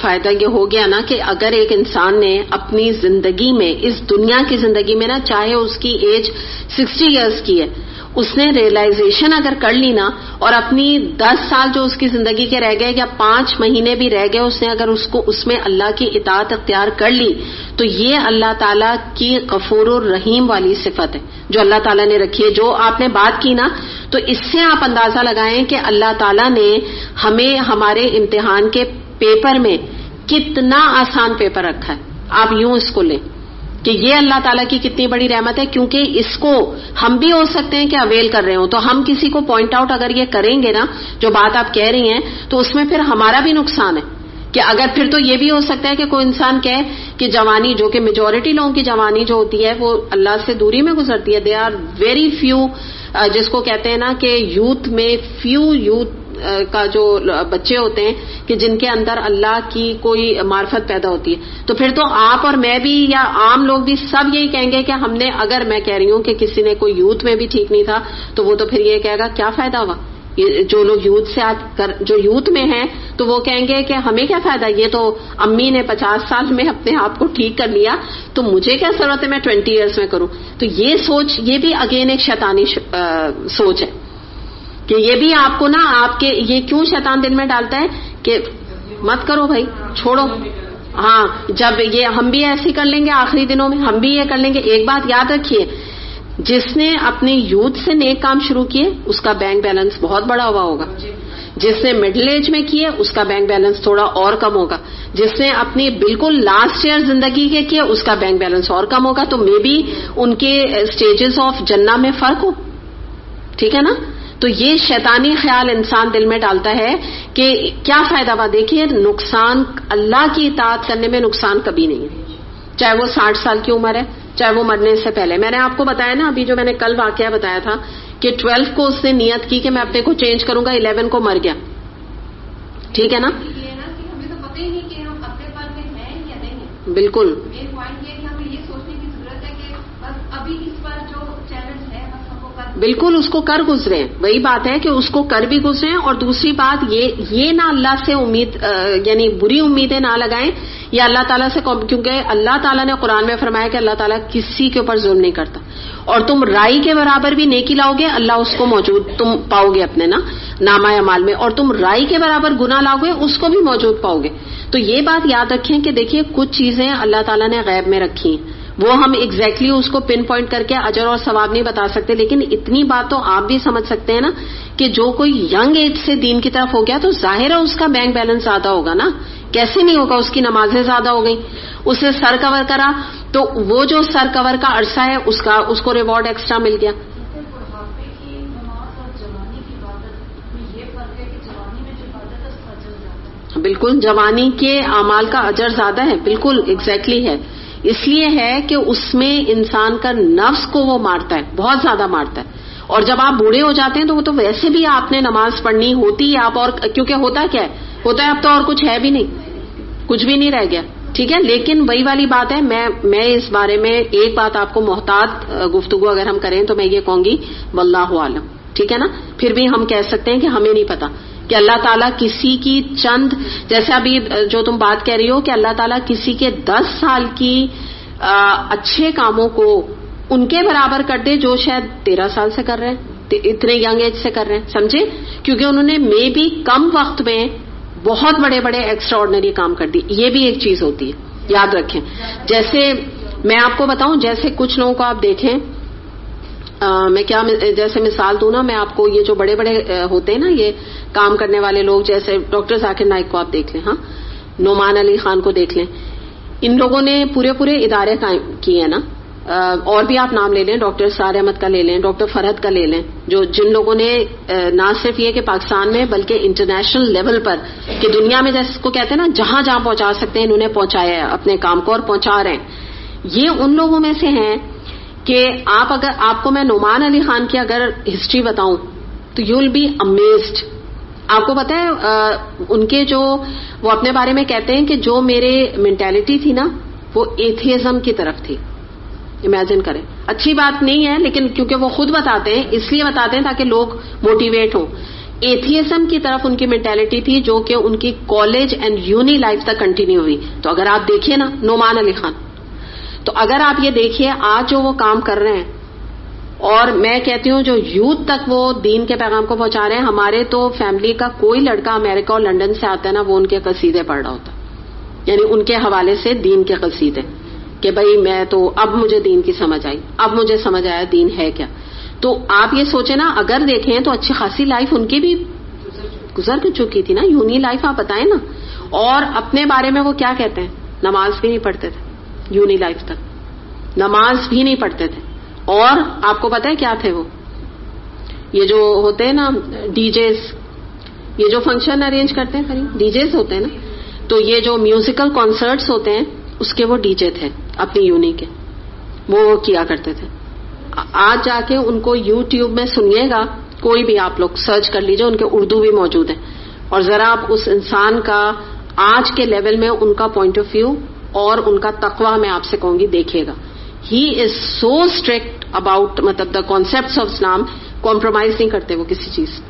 فائدہ یہ ہو گیا نا کہ اگر ایک انسان نے اپنی زندگی میں, اس دنیا کی زندگی میں نا, چاہے اس کی ایج 60 ایئرس کی ہے, اس نے ریئلائزیشن اگر کر لی نا, اور اپنی 10 سال جو اس کی زندگی کے رہ گئے یا 5 مہینے بھی رہ گئے, اس نے اگر اس میں اللہ کی اطاعت اختیار کر لی, تو یہ اللہ تعالیٰ کی غفور الرحیم والی صفت ہے جو اللہ تعالیٰ نے رکھی ہے. جو آپ نے بات کی نا, تو اس سے آپ اندازہ لگائیں کہ اللہ تعالیٰ نے ہمیں ہمارے امتحان کے پیپر میں کتنا آسان پیپر رکھا ہے. آپ یوں اس کو لیں کہ یہ اللہ تعالیٰ کی کتنی بڑی رحمت ہے, کیونکہ اس کو ہم بھی ہو سکتے ہیں کہ اویل کر رہے ہوں. تو ہم کسی کو پوائنٹ آؤٹ اگر یہ کریں گے نا, جو بات آپ کہہ رہی ہیں, تو اس میں پھر ہمارا بھی نقصان ہے. کہ اگر پھر تو یہ بھی ہو سکتا ہے کہ کوئی انسان کہے کہ جوانی, جو کہ میجورٹی لوگوں کی جوانی جو ہوتی ہے وہ اللہ سے دوری میں گزرتی ہے. دے آر ویری فیو, جس کو کہتے ہیں نا کہ یوتھ میں فیو یوتھ کا جو بچے ہوتے ہیں کہ جن کے اندر اللہ کی کوئی معرفت پیدا ہوتی ہے. تو پھر تو آپ اور میں بھی یا عام لوگ بھی سب یہی کہیں گے کہ ہم نے, اگر میں کہہ رہی ہوں کہ کسی نے کوئی یوتھ میں بھی ٹھیک نہیں تھا, تو وہ تو پھر یہ کہے گا کیا فائدہ ہوا. جو لوگ یوتھ سے جو یوتھ میں ہیں تو وہ کہیں گے کہ ہمیں کیا فائدہ, یہ تو امی نے 50 سال میں اپنے آپ کو ٹھیک کر لیا, تو مجھے کیا ضرورت ہے میں 20 ایئرس میں کروں. تو یہ سوچ, یہ بھی اگین ایک شیطانی سوچ ہے کہ یہ بھی آپ کو نا, آپ کے یہ کیوں شیطان دل میں ڈالتا ہے کہ مت کرو بھائی, چھوڑو. ہاں جب یہ ہم بھی ایسے کر لیں گے آخری دنوں میں، ہم بھی یہ کر لیں گے. ایک بات یاد رکھیے، جس نے اپنے یوتھ سے نیک کام شروع کیے اس کا بینک بیلنس بہت بڑا ہوا ہوگا. جس نے مڈل ایج میں کیے اس کا بینک بیلنس تھوڑا اور کم ہوگا. جس نے اپنی بالکل لاسٹ ایئر زندگی کے کیے اس کا بینک بیلنس اور کم ہوگا. تو مے بی ان کے سٹیجز آف جنہ میں فرق ہو. ٹھیک ہے نا؟ تو یہ شیطانی خیال انسان دل میں ڈالتا ہے کہ کیا فائدہ ہوا. دیکھیے نقصان، اللہ کی اطاعت کرنے میں نقصان کبھی نہیں ہے، چاہے وہ 60 سال کی عمر ہے چاہے وہ مرنے سے پہلے. میں نے آپ کو بتایا نا ابھی جو میں نے کل واقعہ بتایا تھا کہ 12 کو اس نے نیت کی کہ میں اپنے کو چینج کروں گا، 11 کو مر گیا. ٹھیک ہے نا؟ یہ نا کہ ہمیں تو پتہ ہی نہیں کہ ہم اپنے پاس میں ہیں یا نہیں ہیں. بالکل مین پوائنٹ یہ کہ ہمیں یہ سوچنے کی ضرورت ہے کہ بس ابھی اس پر جو چیلنج ہے بس ہم کو کر بالکل اس کو کر گزرے. وہی بات ہے کہ اس کو کر بھی گزرے. اور دوسری بات یہ نہ اللہ سے امید یعنی بری امیدیں نہ لگائیں یا اللہ تعالیٰ سے، کیونکہ اللہ تعالیٰ نے قرآن میں فرمایا کہ اللہ تعالیٰ کسی کے اوپر ظلم نہیں کرتا. اور تم رائی کے برابر بھی نیکی لاؤ گے اللہ اس کو موجود تم پاؤ گے اپنے نا نامہ اعمال میں، اور تم رائی کے برابر گناہ لاؤ گے اس کو بھی موجود پاؤ گے. تو یہ بات یاد رکھیں کہ دیکھیے کچھ چیزیں اللہ تعالیٰ نے غیب میں رکھی ہیں، وہ ہم ایگزیکٹلی اس کو پن پوائنٹ کر کے اجر اور ثواب نہیں بتا سکتے، لیکن اتنی بات تو آپ بھی سمجھ سکتے ہیں نا کہ جو کوئی ینگ ایج سے دین کی طرف ہو گیا تو ظاہر ہے اس کا بینک بیلنس زیادہ ہوگا نا. کیسے نہیں ہوگا؟ اس کی نمازیں زیادہ ہو گئی، اسے سر کور کرا تو وہ جو سر کور کا عرصہ ہے اس کو ریوارڈ ایکسٹرا مل گیا. بڑھاپے کی نماز اور جوانی کی عبادت میں یہ فرق ہے کہ جوانی میں جو عبادت ہے اس کا اجر زیادہ ہے. بالکل جوانی کے اعمال کا اجر زیادہ ہے. بالکل ایگزیکٹلی ہے. اس لیے ہے کہ اس میں انسان کا نفس کو وہ مارتا ہے، بہت زیادہ مارتا ہے. اور جب آپ بوڑھے ہو جاتے ہیں تو وہ تو ویسے بھی آپ نے نماز پڑھنی ہوتی ہے آپ، اور کیونکہ ہوتا کیا ہے، ہوتا ہے اب تو اور کچھ ہے بھی نہیں، کچھ بھی نہیں رہ گیا. ٹھیک ہے، لیکن وہی والی بات ہے، میں اس بارے میں ایک بات آپ کو محتاط گفتگو اگر ہم کریں تو میں یہ کہوں گی واللہ عالم. ٹھیک ہے نا؟ پھر بھی ہم کہہ سکتے ہیں کہ ہمیں نہیں پتا کہ اللہ تعالیٰ کسی کی چند، جیسے ابھی جو تم بات کہہ رہی ہو کہ اللہ تعالیٰ کسی کے 10 سال کی اچھے کاموں کو ان کے برابر کر دے جو شاید 13 سال سے کر رہے ہیں، اتنے ینگ ایج سے کر رہے ہیں. سمجھے؟ کیونکہ انہوں نے مے بھی کم وقت میں بہت بڑے بڑے ایکسٹرا آرڈنری کام کر دی. یہ بھی ایک چیز ہوتی ہے، یاد رکھیں. جیسے میں آپ کو بتاؤں، جیسے کچھ لوگوں کو آپ دیکھیں، میں کیا جیسے مثال دوں نا میں آپ کو، یہ جو بڑے بڑے ہوتے ہیں نا یہ کام کرنے والے لوگ، جیسے ڈاکٹر ذاکر نائک کو آپ دیکھ لیں، ہاں نعمان علی خان کو دیکھ لیں. ان لوگوں نے پورے ادارے قائم کیے ہیں نا. اور بھی آپ نام لے لیں، ڈاکٹر سار احمد کا لے لیں، ڈاکٹر فرحت کا لے لیں، جن لوگوں نے نہ صرف یہ کہ پاکستان میں بلکہ انٹرنیشنل لیول پر کہ دنیا میں جیسے کو کہتے ہیں نا جہاں پہنچا سکتے ہیں انہوں نے پہنچایا ہے اپنے کام کو اور پہنچا رہے ہیں. یہ ان لوگوں میں سے ہیں کہ آپ کو میں نعمان علی خان کی اگر ہسٹری بتاؤں تو یو ول بی امیزڈ. آپ کو پتا ہے ان کے جو وہ اپنے بارے میں کہتے ہیں کہ جو میرے مینٹیلٹی تھی نا وہ ایتھیزم کی طرف تھی. امیجن کریں، اچھی بات نہیں ہے لیکن کیونکہ وہ خود بتاتے ہیں اس لیے بتاتے ہیں تاکہ لوگ موٹیویٹ ہوں. ایتھیزم کی طرف ان کی مینٹیلٹی تھی جو کہ ان کی کالج اینڈ یونی لائف تک کنٹینیو ہوئی. تو اگر آپ دیکھیے نا نعمان علی خان، تو اگر آپ یہ دیکھیے آج جو وہ کام کر رہے ہیں، اور میں کہتی ہوں جو یوتھ تک وہ دین کے پیغام کو پہنچا رہے ہیں. ہمارے تو فیملی کا کوئی لڑکا امریکہ اور لنڈن سے آتا ہے نا وہ ان کے قصیدے پڑھ رہا ہوتا، یعنی ان کے حوالے سے دین کے قصیدے کہ بھائی میں تو اب مجھے دین کی سمجھ آئی، اب مجھے سمجھ آیا دین ہے کیا. تو آپ یہ سوچیں نا اگر دیکھیں تو اچھی خاصی لائف ان کی بھی گزر چکی تھی نا، یونی لائف آپ بتائیں نا. اور اپنے بارے میں وہ کیا کہتے ہیں، نماز بھی نہیں پڑھتے تھے، یونی لائف تک نماز بھی نہیں پڑھتے تھے. اور آپ کو پتا ہے کیا تھے وہ، یہ جو ہوتے ہیں نا ڈی جیز، یہ جو فنکشن ارینج کرتے ہیں ڈی جیز ہوتے ہیں نا، تو یہ جو میوزیکل کانسرٹس ہوتے ہیں اس کے وہ ڈی جے تھے اپنی یونی کے، وہ کیا کرتے تھے. آج جا کے ان کو یوٹیوب میں سنیے گا، کوئی بھی آپ لوگ سرچ کر لیجئے، ان کے اردو بھی موجود ہیں. اور ذرا آپ اس انسان کا آج کے لیول میں ان کا پوائنٹ آف ویو اور ان کا تقوی میں آپ سے کہوں گی دیکھیے گا. ہی از سو اسٹرکٹ اباؤٹ مطلب the concepts of Islam, compromise نہیں کرتے وہ کسی چیز.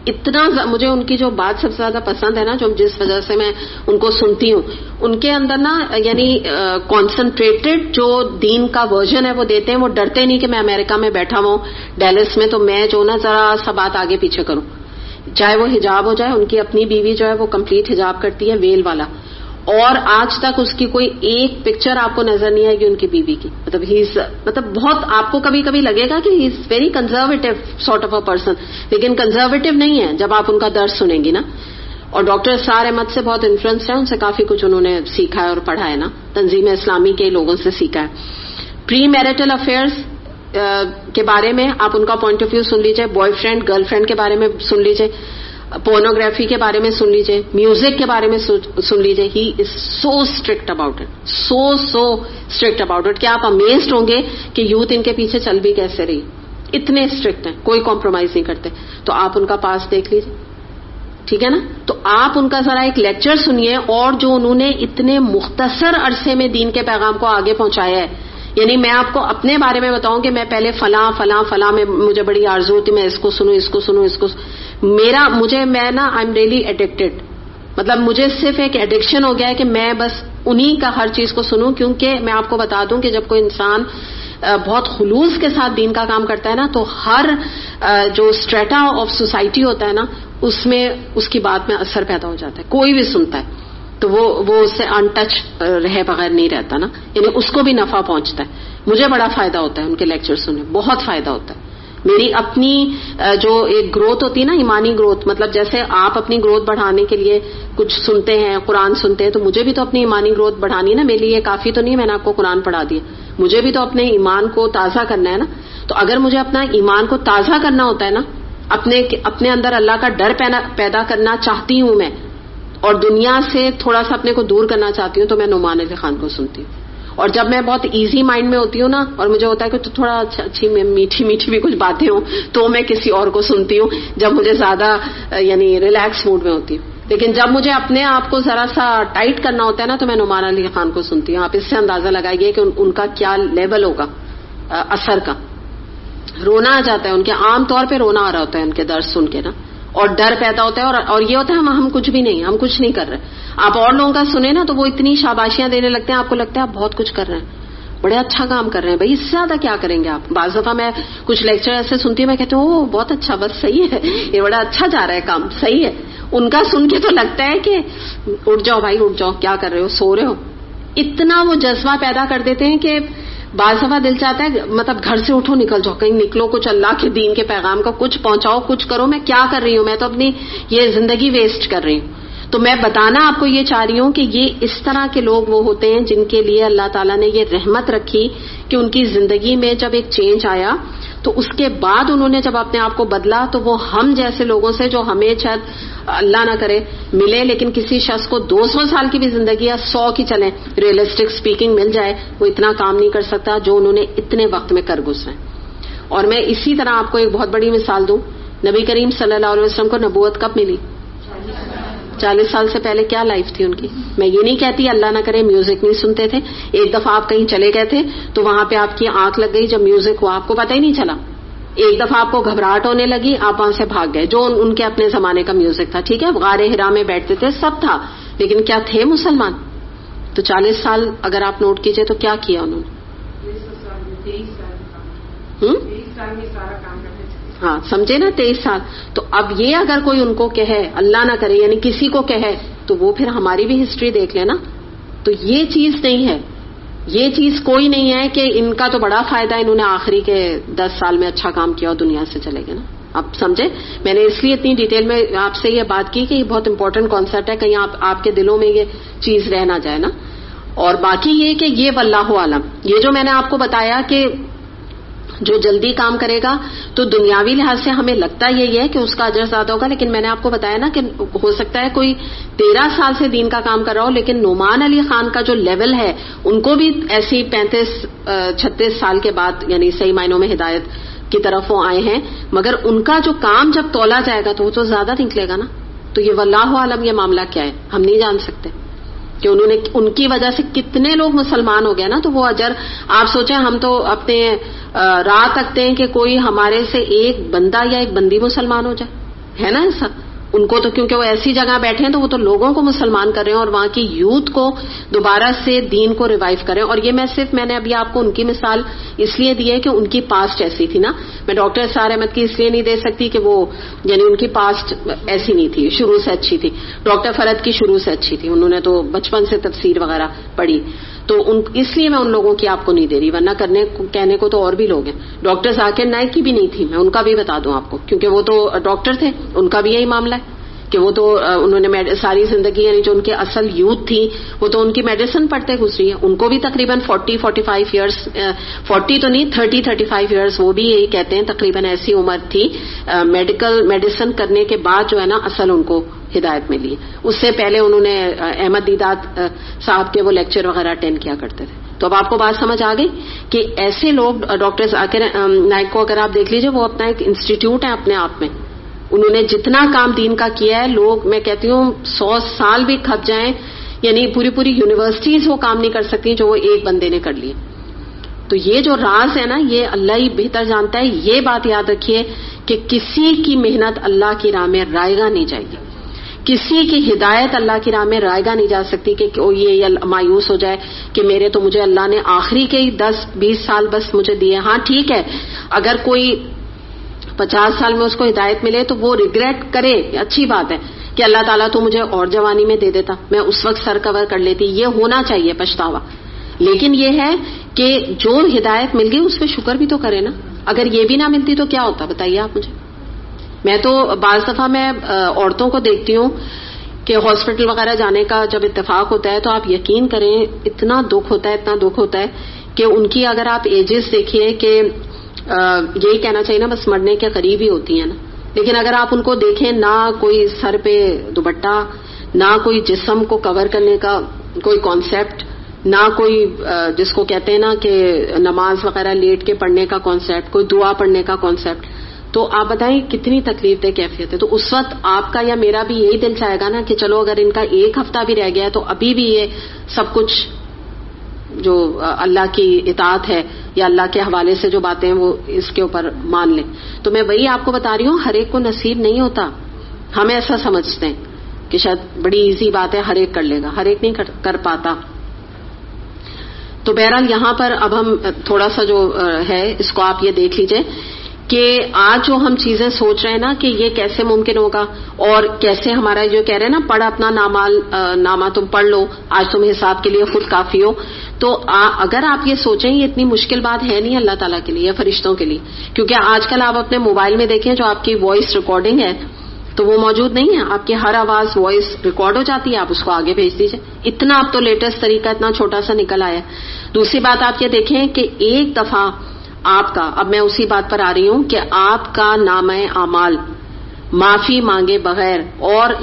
اتنا مجھے ان کی جو بات سب سے زیادہ پسند ہے نا، جو جس وجہ سے میں ان کو سنتی ہوں، ان کے اندر نا یعنی کانسنٹریٹڈ جو دین کا ورژن ہے وہ دیتے ہیں. وہ ڈرتے نہیں کہ میں امریکہ میں بیٹھا ہوں ڈیلس میں تو میں جو نا ذرا سا بات آگے پیچھے کروں. چاہے وہ حجاب ہو جائے، ان کی اپنی بیوی جو ہے وہ کمپلیٹ حجاب کرتی ہے، ویل والا. اور آج تک اس کی کوئی ایک پکچر آپ کو نظر نہیں آئے گی ان کی بیوی کی. مطلب بہت آپ کو کبھی کبھی لگے گا کہ he is very conservative sort of a person, لیکن کنزرویٹو نہیں ہے جب آپ ان کا درس سنیں گی نا. اور ڈاکٹر اسرار احمد سے بہت انفلوئنس ہے, ان سے کافی کچھ انہوں نے سیکھا ہے اور پڑھا ہے نا, تنظیم اسلامی کے لوگوں سے سیکھا ہے. پری میرٹل افیئرس کے بارے میں آپ ان کا پوائنٹ آف ویو سن لیجئے, بوائے فرینڈ گرل فرینڈ کے بارے میں سن لیجئے, پورنوگرافی کے بارے میں سن لیجئے, میوزک کے بارے میں سن لیجئے. He is so strict about it, so strict about it کہ آپ امیزڈ ہوں گے کہ یوتھ ان کے پیچھے چل بھی کیسے رہی. اتنے اسٹرکٹ ہیں, کوئی کمپرومائز نہیں کرتے. تو آپ ان کا پاس دیکھ لیجئے, ٹھیک ہے نا. تو آپ ان کا ذرا ایک لیکچر سنیے, اور جو انہوں نے اتنے مختصر عرصے میں دین کے پیغام کو آگے پہنچایا ہے. یعنی میں آپ کو اپنے بارے میں بتاؤں کہ میں پہلے فلاں میں مجھے بڑی آرزو ہوتی, میں اس کو سنوں. میں نا آئی ایم ریئلی ایڈکٹیڈ. مطلب مجھے صرف ایک ایڈکشن ہو گیا ہے کہ میں بس انہی کا ہر چیز کو سنوں. کیونکہ میں آپ کو بتا دوں کہ جب کوئی انسان بہت خلوص کے ساتھ دین کا کام کرتا ہے نا, تو ہر جو اسٹریٹا آف سوسائٹی ہوتا ہے نا, اس میں اس کی بات میں اثر پیدا ہو جاتا ہے. کوئی بھی سنتا ہے تو وہ اس سے ان ٹچ رہے بغیر نہیں رہتا نا, یعنی اس کو بھی نفع پہنچتا ہے. مجھے بڑا فائدہ ہوتا ہے ان کے لیکچر سننے, بہت فائدہ ہوتا ہے. میری اپنی جو ایک گروتھ ہوتی ہے نا, ایمانی گروتھ, مطلب جیسے آپ اپنی گروتھ بڑھانے کے لیے کچھ سنتے ہیں, قرآن سنتے ہیں, تو مجھے بھی تو اپنی ایمانی گروتھ بڑھانی ہے نا. میرے لیے کافی تو نہیں میں نے آپ کو قرآن پڑھا دیا, مجھے بھی تو اپنے ایمان کو تازہ کرنا ہے نا. تو اگر مجھے اپنا ایمان کو تازہ کرنا ہوتا ہے نا, اپنے اندر اللہ کا ڈر پیدا کرنا چاہتی ہوں میں, اور دنیا سے تھوڑا سا اپنے کو دور کرنا چاہتی ہوں, تو میں نعمان علی خان کو سنتی ہوں. اور جب میں بہت ایزی مائنڈ میں ہوتی ہوں نا, اور مجھے ہوتا ہے کہ تھوڑا اچھی میٹھی بھی کچھ باتیں ہوں, تو میں کسی اور کو سنتی ہوں جب مجھے زیادہ یعنی ریلیکس موڈ میں ہوتی ہوں. لیکن جب مجھے اپنے آپ کو ذرا سا ٹائٹ کرنا ہوتا ہے نا, تو میں نعمان علی خان کو سنتی ہوں. آپ اس سے اندازہ لگائیے کہ ان کا کیا لیول ہوگا اثر کا. رونا آ جاتا ہے ان کے, عام طور پہ رونا آ رہا ہوتا ہے ان کے درس سن کے نا, اور ڈر پیدا ہوتا ہے. اور یہ ہوتا ہے ہم کچھ بھی نہیں, ہم کچھ نہیں کر رہے. آپ اور لوگوں کا سنیں نا, تو وہ اتنی شاباشیاں دینے لگتے ہیں, آپ کو لگتا ہے آپ بہت کچھ کر رہے ہیں, بڑے اچھا کام کر رہے ہیں. بھائی اس سے زیادہ کیا کریں گے آپ. بعض دفعہ میں کچھ لیکچر ایسے سنتی ہوں, میں کہتی ہوں بہت اچھا, بس صحیح ہے, یہ بڑا اچھا جا رہا ہے کام, صحیح ہے. ان کا سن کے تو لگتا ہے کہ اٹھ جاؤ بھائی, اٹھ جاؤ, کیا کر رہے ہو, سو رہے ہو. اتنا وہ جذبہ پیدا کر دیتے ہیں کہ بعض دفعہ دل چاہتا ہے مطلب گھر سے اٹھو, نکل جاؤ, کہیں نکلو, کچھ اللہ کے دین کے پیغام کا کچھ پہنچاؤ, کچھ کرو. میں کیا کر رہی ہوں, میں تو اپنی یہ زندگی ویسٹ کر رہی ہوں. تو میں بتانا آپ کو یہ چاہ رہی ہوں کہ یہ اس طرح کے لوگ وہ ہوتے ہیں جن کے لیے اللہ تعالیٰ نے یہ رحمت رکھی کہ ان کی زندگی میں جب ایک چینج آیا, تو اس کے بعد انہوں نے جب اپنے آپ کو بدلا, تو وہ ہم جیسے لوگوں سے, جو ہمیں شاید اللہ نہ کرے ملے, لیکن کسی شخص کو 200 سال کی بھی زندگی یا 100 کی چلیں ریئلسٹک سپیکنگ مل جائے, وہ اتنا کام نہیں کر سکتا جو انہوں نے اتنے وقت میں کر گزرے. اور میں اسی طرح آپ کو ایک بہت بڑی مثال دوں. نبی کریم صلی اللہ علیہ وسلم کو نبوت کب ملی؟ 40 سال سے پہلے کیا لائف تھی ان کی. میں یہ نہیں کہتی اللہ نہ کرے میوزک نہیں سنتے تھے. ایک دفعہ آپ کہیں چلے گئے تھے تو وہاں پہ آپ کی آنکھ لگ گئی, جب میوزک ہوا آپ کو پتہ ہی نہیں چلا. ایک دفعہ آپ کو گھبراہٹ ہونے لگی, آپ وہاں سے بھاگ گئے, جو ان کے اپنے زمانے کا میوزک تھا. ٹھیک ہے, غار حرا میں بیٹھتے تھے, سب تھا, لیکن کیا تھے مسلمان؟ تو 40 سال اگر آپ نوٹ کیجئے تو کیا کیا انہوں نے؟ ہاں سمجھے نا, 23 سال. تو اب یہ اگر کوئی ان کو کہے, اللہ نہ کرے یعنی کسی کو کہے, تو وہ پھر ہماری بھی ہسٹری دیکھ لے نا. تو یہ چیز نہیں ہے, یہ چیز کوئی نہیں ہے کہ ان کا تو بڑا فائدہ ہے, انہوں نے آخری کے 10 سال میں اچھا کام کیا اور دنیا سے چلے گئے نا. آپ سمجھے, میں نے اس لیے اتنی ڈیٹیل میں آپ سے یہ بات کی کہ یہ بہت امپورٹنٹ کانسیپٹ ہے, کہیں آپ کے دلوں میں یہ چیز رہ نہ جائے نا. اور باقی یہ کہ یہ واللہ عالم, یہ جو میں نے آپ کو بتایا کہ جو جلدی کام کرے گا تو دنیاوی لحاظ سے ہمیں لگتا یہی ہے کہ اس کا اجر زیادہ ہوگا, لیکن میں نے آپ کو بتایا نا کہ ہو سکتا ہے کوئی 13 سال سے دین کا کام کر رہا ہو, لیکن نعمان علی خان کا جو لیول ہے ان کو بھی ایسی 35-36 سال کے بعد یعنی صحیح معنوں میں ہدایت کی طرف وہ آئے ہیں, مگر ان کا جو کام جب تولا جائے گا تو وہ تو زیادہ نکلے گا نا. تو یہ واللہ عالم یہ معاملہ کیا ہے ہم نہیں جان سکتے کہ انہوں نے ان کی وجہ سے کتنے لوگ مسلمان ہو گئے نا. تو وہ اجر آپ سوچیں, ہم تو اپنے راہ تکتے ہیں کہ کوئی ہمارے سے ایک بندہ یا ایک بندی مسلمان ہو جائے, ہے نا ایسا. ان کو تو کیونکہ وہ ایسی جگہ بیٹھے ہیں تو وہ تو لوگوں کو مسلمان کر رہے ہیں اور وہاں کی یوتھ کو دوبارہ سے دین کو ریوائیو کریں. اور یہ میں نے ابھی آپ کو ان کی مثال اس لیے دی ہے کہ ان کی پاسٹ ایسی تھی نا. میں ڈاکٹر اسرار احمد کی اس لیے نہیں دے سکتی کہ وہ یعنی ان کی پاسٹ ایسی نہیں تھی, شروع سے اچھی تھی. ڈاکٹر فرد کی شروع سے اچھی تھی, انہوں نے تو بچپن سے تفسیر وغیرہ پڑھی, تو اس لیے میں ان لوگوں کی آپ کو نہیں دے رہی, ورنہ کہنے کو تو اور بھی لوگ ہیں. ڈاکٹر ذاکر نائک کی بھی نہیں تھی, میں ان کا بھی بتا دوں آپ کو, کیونکہ وہ تو ڈاکٹر تھے, ان کا بھی یہی معاملہ ہے کہ وہ تو انہوں نے ساری زندگی یعنی جو ان کی اصل یوتھ تھی وہ تو ان کی میڈیسن پڑھتے گزری ہے. ان کو بھی تقریباً 40-45 ایئرس, 40 تو نہیں 30-35 ایئرس, وہ بھی یہی کہتے ہیں تقریباً ایسی عمر تھی میڈیسن کرنے کے بعد جو ہے نا اصل ان کو ہدایت ملی. اس سے پہلے انہوں نے احمد دیدات صاحب کے وہ لیکچر وغیرہ اٹینڈ کیا کرتے تھے. تو اب آپ کو بات سمجھ آ گئی کہ ایسے لوگ, ڈاکٹر ذاکر نائک کو اگر آپ دیکھ لیجئے, وہ اپنا ایک انسٹیٹیوٹ ہے اپنے آپ میں. انہوں نے جتنا کام دین کا کیا ہے, لوگ میں کہتی ہوں 100 سال بھی کھپ جائیں, یعنی پوری یونیورسٹیز وہ کام نہیں کر سکتی جو وہ ایک بندے نے کر لی. تو یہ جو راز ہے نا, یہ اللہ ہی بہتر جانتا ہے. یہ بات یاد رکھیے کہ کسی کی محنت اللہ کی راہ میں رائیگاں نہیں جائے گی, کسی کی ہدایت اللہ کی راہ میں رائیگاں نہیں جا سکتی کہ یہ مایوس ہو جائے کہ مجھے اللہ نے آخری کے 10-20 سال بس مجھے دیے. ہاں ٹھیک ہے, اگر کوئی 50 سال میں اس کو ہدایت ملے تو وہ ریگریٹ کرے, اچھی بات ہے کہ اللہ تعالیٰ تو مجھے اور جوانی میں دے دیتا, میں اس وقت سر کور کر لیتی, یہ ہونا چاہیے پچھتاوا. لیکن یہ ہے کہ جو ہدایت مل گئی اس پہ شکر بھی تو کرے نا. اگر یہ بھی نہ ملتی تو کیا ہوتا, بتائیے آپ مجھے. میں تو بعض دفعہ میں عورتوں کو دیکھتی ہوں کہ ہاسپٹل وغیرہ جانے کا جب اتفاق ہوتا ہے تو آپ یقین کریں اتنا دکھ ہوتا ہے کہ ان کی اگر آپ ایجز دیکھیے کہ یہی کہنا چاہیے نا بس مرنے کے قریب ہی ہوتی ہیں نا. لیکن اگر آپ ان کو دیکھیں, نہ کوئی سر پہ دوپٹہ, نہ کوئی جسم کو کور کرنے کا کوئی کانسیپٹ, نہ کوئی جس کو کہتے ہیں نا کہ نماز وغیرہ لیٹ کے پڑھنے کا کانسیپٹ, کوئی دعا پڑھنے کا کانسیپٹ, تو آپ بتائیں کتنی تکلیف دہ کیفیت ہے. تو اس وقت آپ کا یا میرا بھی یہی دل چاہے گا نا کہ چلو اگر ان کا ایک ہفتہ بھی رہ گیا ہے تو ابھی بھی یہ سب کچھ جو اللہ کی اطاعت ہے یا اللہ کے حوالے سے جو باتیں ہیں وہ اس کے اوپر مان لیں. تو میں وہی آپ کو بتا رہی ہوں, ہر ایک کو نصیب نہیں ہوتا. ہم ایسا سمجھتے ہیں کہ شاید بڑی ایزی بات ہے, ہر ایک کر لے گا, ہر ایک نہیں کر پاتا. تو بہرحال یہاں پر اب ہم تھوڑا سا جو ہے اس کو آپ یہ دیکھ لیجئے کہ آج جو ہم چیزیں سوچ رہے ہیں نا کہ یہ کیسے ممکن ہوگا, اور کیسے ہمارا جو کہہ رہے ہیں نا پڑھ اپنا نامہ تم پڑھ لو, آج تم حساب کے لیے خود کافی ہو. تو اگر آپ یہ سوچیں یہ اتنی مشکل بات ہے نہیں اللہ تعالیٰ کے لیے یا فرشتوں کے لیے, کیونکہ آج کل آپ اپنے موبائل میں دیکھیں جو آپ کی وائس ریکارڈنگ ہے تو وہ موجود نہیں ہے, آپ کی ہر آواز وائس ریکارڈ ہو جاتی ہے, آپ اس کو آگے بھیج دیجئے. اتنا اب تو لیٹسٹ طریقہ اتنا چھوٹا سا نکل آیا. دوسری بات آپ یہ دیکھیں کہ ایک دفعہ آپ کا, اب میں اسی بات پر آ رہی ہوں کہ آپ کا نامہ اعمال معافی مانگے بغیر اور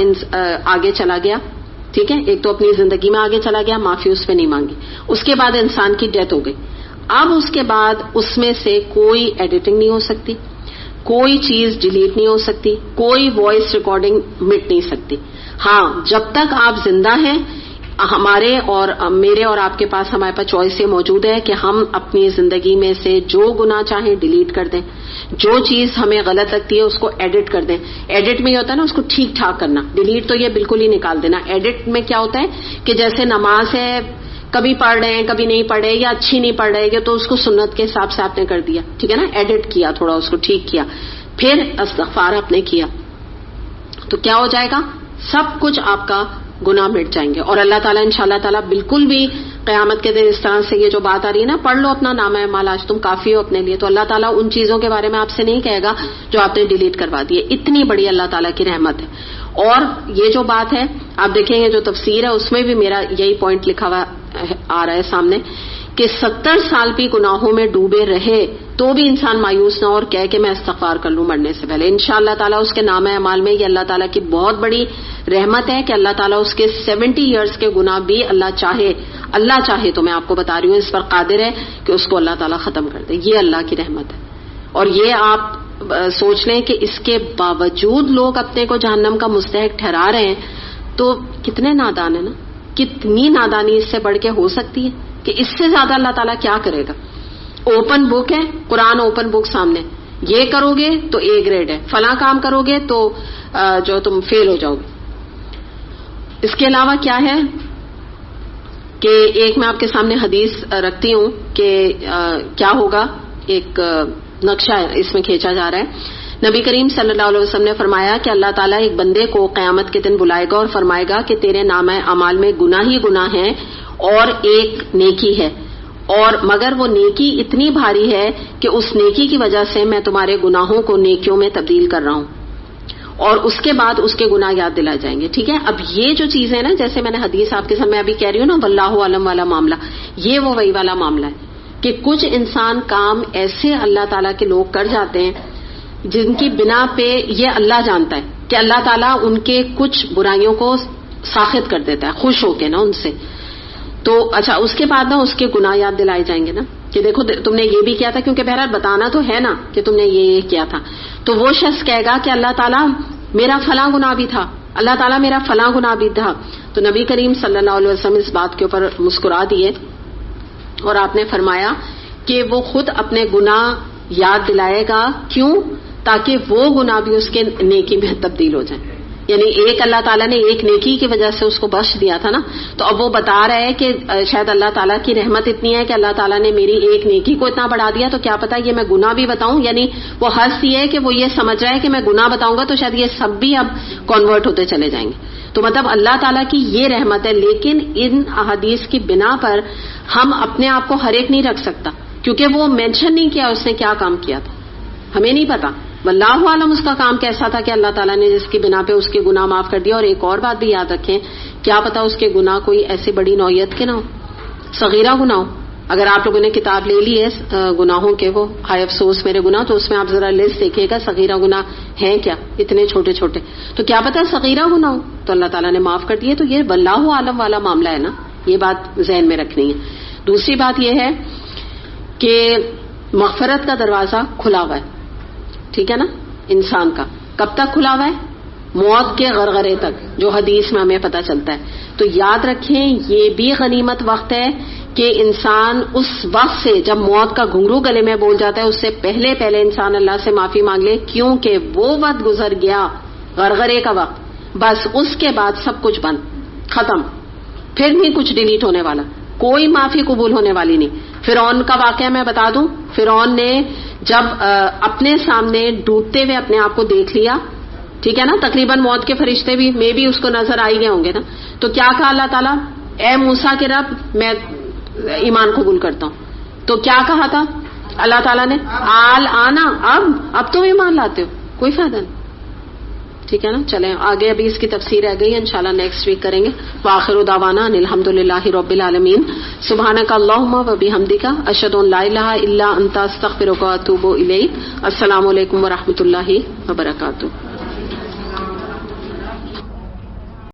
آگے چلا گیا, ٹھیک ہے, ایک تو اپنی زندگی میں آگے چلا گیا, معافی اس پہ نہیں مانگی, اس کے بعد انسان کی ڈیتھ ہو گئی. اب اس کے بعد اس میں سے کوئی ایڈیٹنگ نہیں ہو سکتی, کوئی چیز ڈیلیٹ نہیں ہو سکتی, کوئی وائس ریکارڈنگ مٹ نہیں سکتی. ہاں جب تک آپ زندہ ہیں ہمارے اور میرے اور آپ کے پاس ہمارے پاس چوائس یہ موجود ہے کہ ہم اپنی زندگی میں سے جو گناہ چاہیں ڈیلیٹ کر دیں, جو چیز ہمیں غلط لگتی ہے اس کو ایڈٹ کر دیں. ایڈٹ میں یہ ہوتا ہے نا اس کو ٹھیک ٹھاک کرنا, ڈیلیٹ تو یہ بالکل ہی نکال دینا. ایڈٹ میں کیا ہوتا ہے کہ جیسے نماز ہے, کبھی پڑھ رہے ہیں کبھی نہیں پڑھ رہے یا اچھی نہیں پڑھ رہے تو اس کو سنت کے حساب سے آپ نے کر دیا, ٹھیک ہے نا, ایڈٹ کیا, تھوڑا اس کو ٹھیک کیا, پھر استغفار آپ نے کیا, تو کیا ہو جائے گا, سب کچھ آپ کا گناہ مٹ جائیں گے. اور اللہ تعالیٰ انشاءاللہ تعالیٰ بالکل بھی قیامت کے دن اس طرح سے یہ جو بات آ رہی ہے نا پڑھ لو اپنا نامہ اعمال آج تم کافی ہو اپنے لیے, تو اللہ تعالیٰ ان چیزوں کے بارے میں آپ سے نہیں کہے گا جو آپ نے ڈیلیٹ کروا دی ہے. اتنی بڑی اللہ تعالیٰ کی رحمت ہے. اور یہ جو بات ہے آپ دیکھیں گے جو تفسیر ہے اس میں بھی میرا یہی پوائنٹ لکھا ہوا آ رہا ہے سامنے کہ 70 سال بھی گناہوں میں ڈوبے رہے تو بھی انسان مایوس نہ اور کہے کہ میں استغفار کر لوں مرنے سے پہلے. انشاءاللہ تعالیٰ اس کے نامہ اعمال میں یہ اللہ تعالیٰ کی بہت بڑی رحمت ہے کہ اللہ تعالیٰ اس کے 70 ایئرز کے گناہ بھی اللہ چاہے تو میں آپ کو بتا رہی ہوں اس پر قادر ہے کہ اس کو اللہ تعالیٰ ختم کر دے. یہ اللہ کی رحمت ہے. اور یہ آپ سوچ لیں کہ اس کے باوجود لوگ اپنے کو جہنم کا مستحق ٹھہرا رہے ہیں تو کتنے نادان ہیں نا, کتنی نادانی اس سے بڑھ کے ہو سکتی ہے کہ اس سے زیادہ اللہ تعالیٰ کیا کرے گا. اوپن بک ہے قرآن, اوپن بک سامنے, یہ کرو گے تو A گریڈ ہے، فلاں کام کرو گے تو جو تم فیل ہو جاؤ گے. اس کے علاوہ کیا ہے کہ ایک میں آپ کے سامنے حدیث رکھتی ہوں کہ کیا ہوگا. ایک نقشہ اس میں کھینچا جا رہا ہے. نبی کریم صلی اللہ علیہ وسلم نے فرمایا کہ اللہ تعالیٰ ایک بندے کو قیامت کے دن بلائے گا اور فرمائے گا کہ تیرے نامہ اعمال میں گناہ ہی گناہ ہیں اور ایک نیکی ہے، اور مگر وہ نیکی اتنی بھاری ہے کہ اس نیکی کی وجہ سے میں تمہارے گناہوں کو نیکیوں میں تبدیل کر رہا ہوں، اور اس کے بعد اس کے گناہ یاد دلائے جائیں گے. ٹھیک ہے. اب یہ جو چیزیں نا، جیسے میں نے حدیث آپ کے سامنے ابھی کہہ رہی ہوں نا، واللہ عالم والا معاملہ، یہ وہ وہی والا معاملہ ہے کہ کچھ انسان کام ایسے اللہ تعالیٰ کے لوگ کر جاتے ہیں جن کی بنا پہ یہ اللہ جانتا ہے کہ اللہ تعالیٰ ان کے کچھ برائیوں کو ساخط کر دیتا ہے، خوش ہو کے نا ان سے. تو اچھا، اس کے بعد نا اس کے گناہ یاد دلائے جائیں گے نا کہ دیکھو تم نے یہ بھی کیا تھا، کیونکہ بہرحال بتانا تو ہے نا کہ تم نے یہ کیا تھا. تو وہ شخص کہے گا کہ اللہ تعالیٰ میرا فلاں گناہ بھی تھا، اللہ تعالیٰ میرا فلاں گناہ بھی تھا. تو نبی کریم صلی اللہ علیہ وسلم اس بات کے اوپر مسکرا دیے اور آپ نے فرمایا کہ وہ خود اپنے گناہ یاد دلائے گا. کیوں؟ تاکہ وہ گناہ بھی اس کے نیکی میں تبدیل ہو جائیں. یعنی ایک اللہ تعالیٰ نے ایک نیکی کی وجہ سے اس کو بخش دیا تھا نا، تو اب وہ بتا رہا ہے کہ شاید اللہ تعالیٰ کی رحمت اتنی ہے کہ اللہ تعالیٰ نے میری ایک نیکی کو اتنا بڑھا دیا، تو کیا پتا یہ میں گناہ بھی بتاؤں. یعنی وہ حرص یہ ہے کہ وہ یہ سمجھ رہا ہے کہ میں گناہ بتاؤں گا تو شاید یہ سب بھی اب کنورٹ ہوتے چلے جائیں گے. تو مطلب اللہ تعالیٰ کی یہ رحمت ہے. لیکن ان احادیث کی بنا پر ہم اپنے آپ کو ہر ایک نہیں رکھ سکتا، کیونکہ وہ مینشن نہیں کیا اس نے کیا کام کیا تھا، ہمیں نہیں پتا. واللہ عالم اس کا کام کیسا تھا کہ اللہ تعالیٰ نے جس کی بنا پہ اس کے گناہ معاف کر دیا. اور ایک اور بات بھی یاد رکھیں، کیا پتا اس کے گناہ کوئی ایسی بڑی نوعیت کے نہ ہو، صغیرہ گناہ ہو. اگر آپ لوگوں نے کتاب لے لی ہے گناہوں کے، وہ ہائے افسوس میرے گناہ، تو اس میں آپ ذرا لسٹ دیکھیے گا صغیرہ گناہ ہیں کیا، اتنے چھوٹے چھوٹے. تو کیا پتا صغیرہ گناہ ہو تو اللہ تعالیٰ نے معاف کر دیے. تو یہ واللہ عالم والا معاملہ ہے نا، یہ بات ذہن میں رکھنی ہے. دوسری بات یہ ہے کہ مغفرت کا دروازہ کھلا ہوا ہے. ٹھیک ہے نا. انسان کا کب تک کھلا ہوا ہے؟ موت کے غرغرے تک، جو حدیث میں ہمیں پتہ چلتا ہے. تو یاد رکھیں یہ بھی غنیمت وقت ہے کہ انسان اس وقت سے جب موت کا گھنگرو گلے میں بول جاتا ہے اس سے پہلے انسان اللہ سے معافی مانگ لے، کیونکہ وہ وقت گزر گیا غرغرے کا وقت، بس اس کے بعد سب کچھ بند، ختم، پھر نہیں کچھ ڈیلیٹ ہونے والا، کوئی معافی قبول ہونے والی نہیں. فرعون کا واقعہ میں بتا دوں. فرعون نے جب اپنے سامنے ڈوبتے ہوئے اپنے آپ کو دیکھ لیا، ٹھیک ہے نا، تقریباً موت کے فرشتے بھی میں بھی اس کو نظر آئی گئے ہوں گے نا، تو کیا کہا اللہ تعالیٰ؟ اے موسیٰ کے رب میں ایمان قبول کرتا ہوں. تو کیا کہا تھا اللہ تعالیٰ نے؟ آل آنا، اب تم ایمان لاتے ہو، کوئی فائدہ نہیں. ٹھیک ہے نا. چلیں آگے، ابھی اس کی تفسیر رہ گئی، انشاءاللہ نیکسٹ ویک کریں گے. وآخر دعوانا ان الحمدللہ رب العالمین. سبحانک اللہم و بحمدک، اشہد ان لا الہ الا انت، استغفرک و اتوب الیک. السلام علیکم ورحمۃ اللہ وبرکاتہ.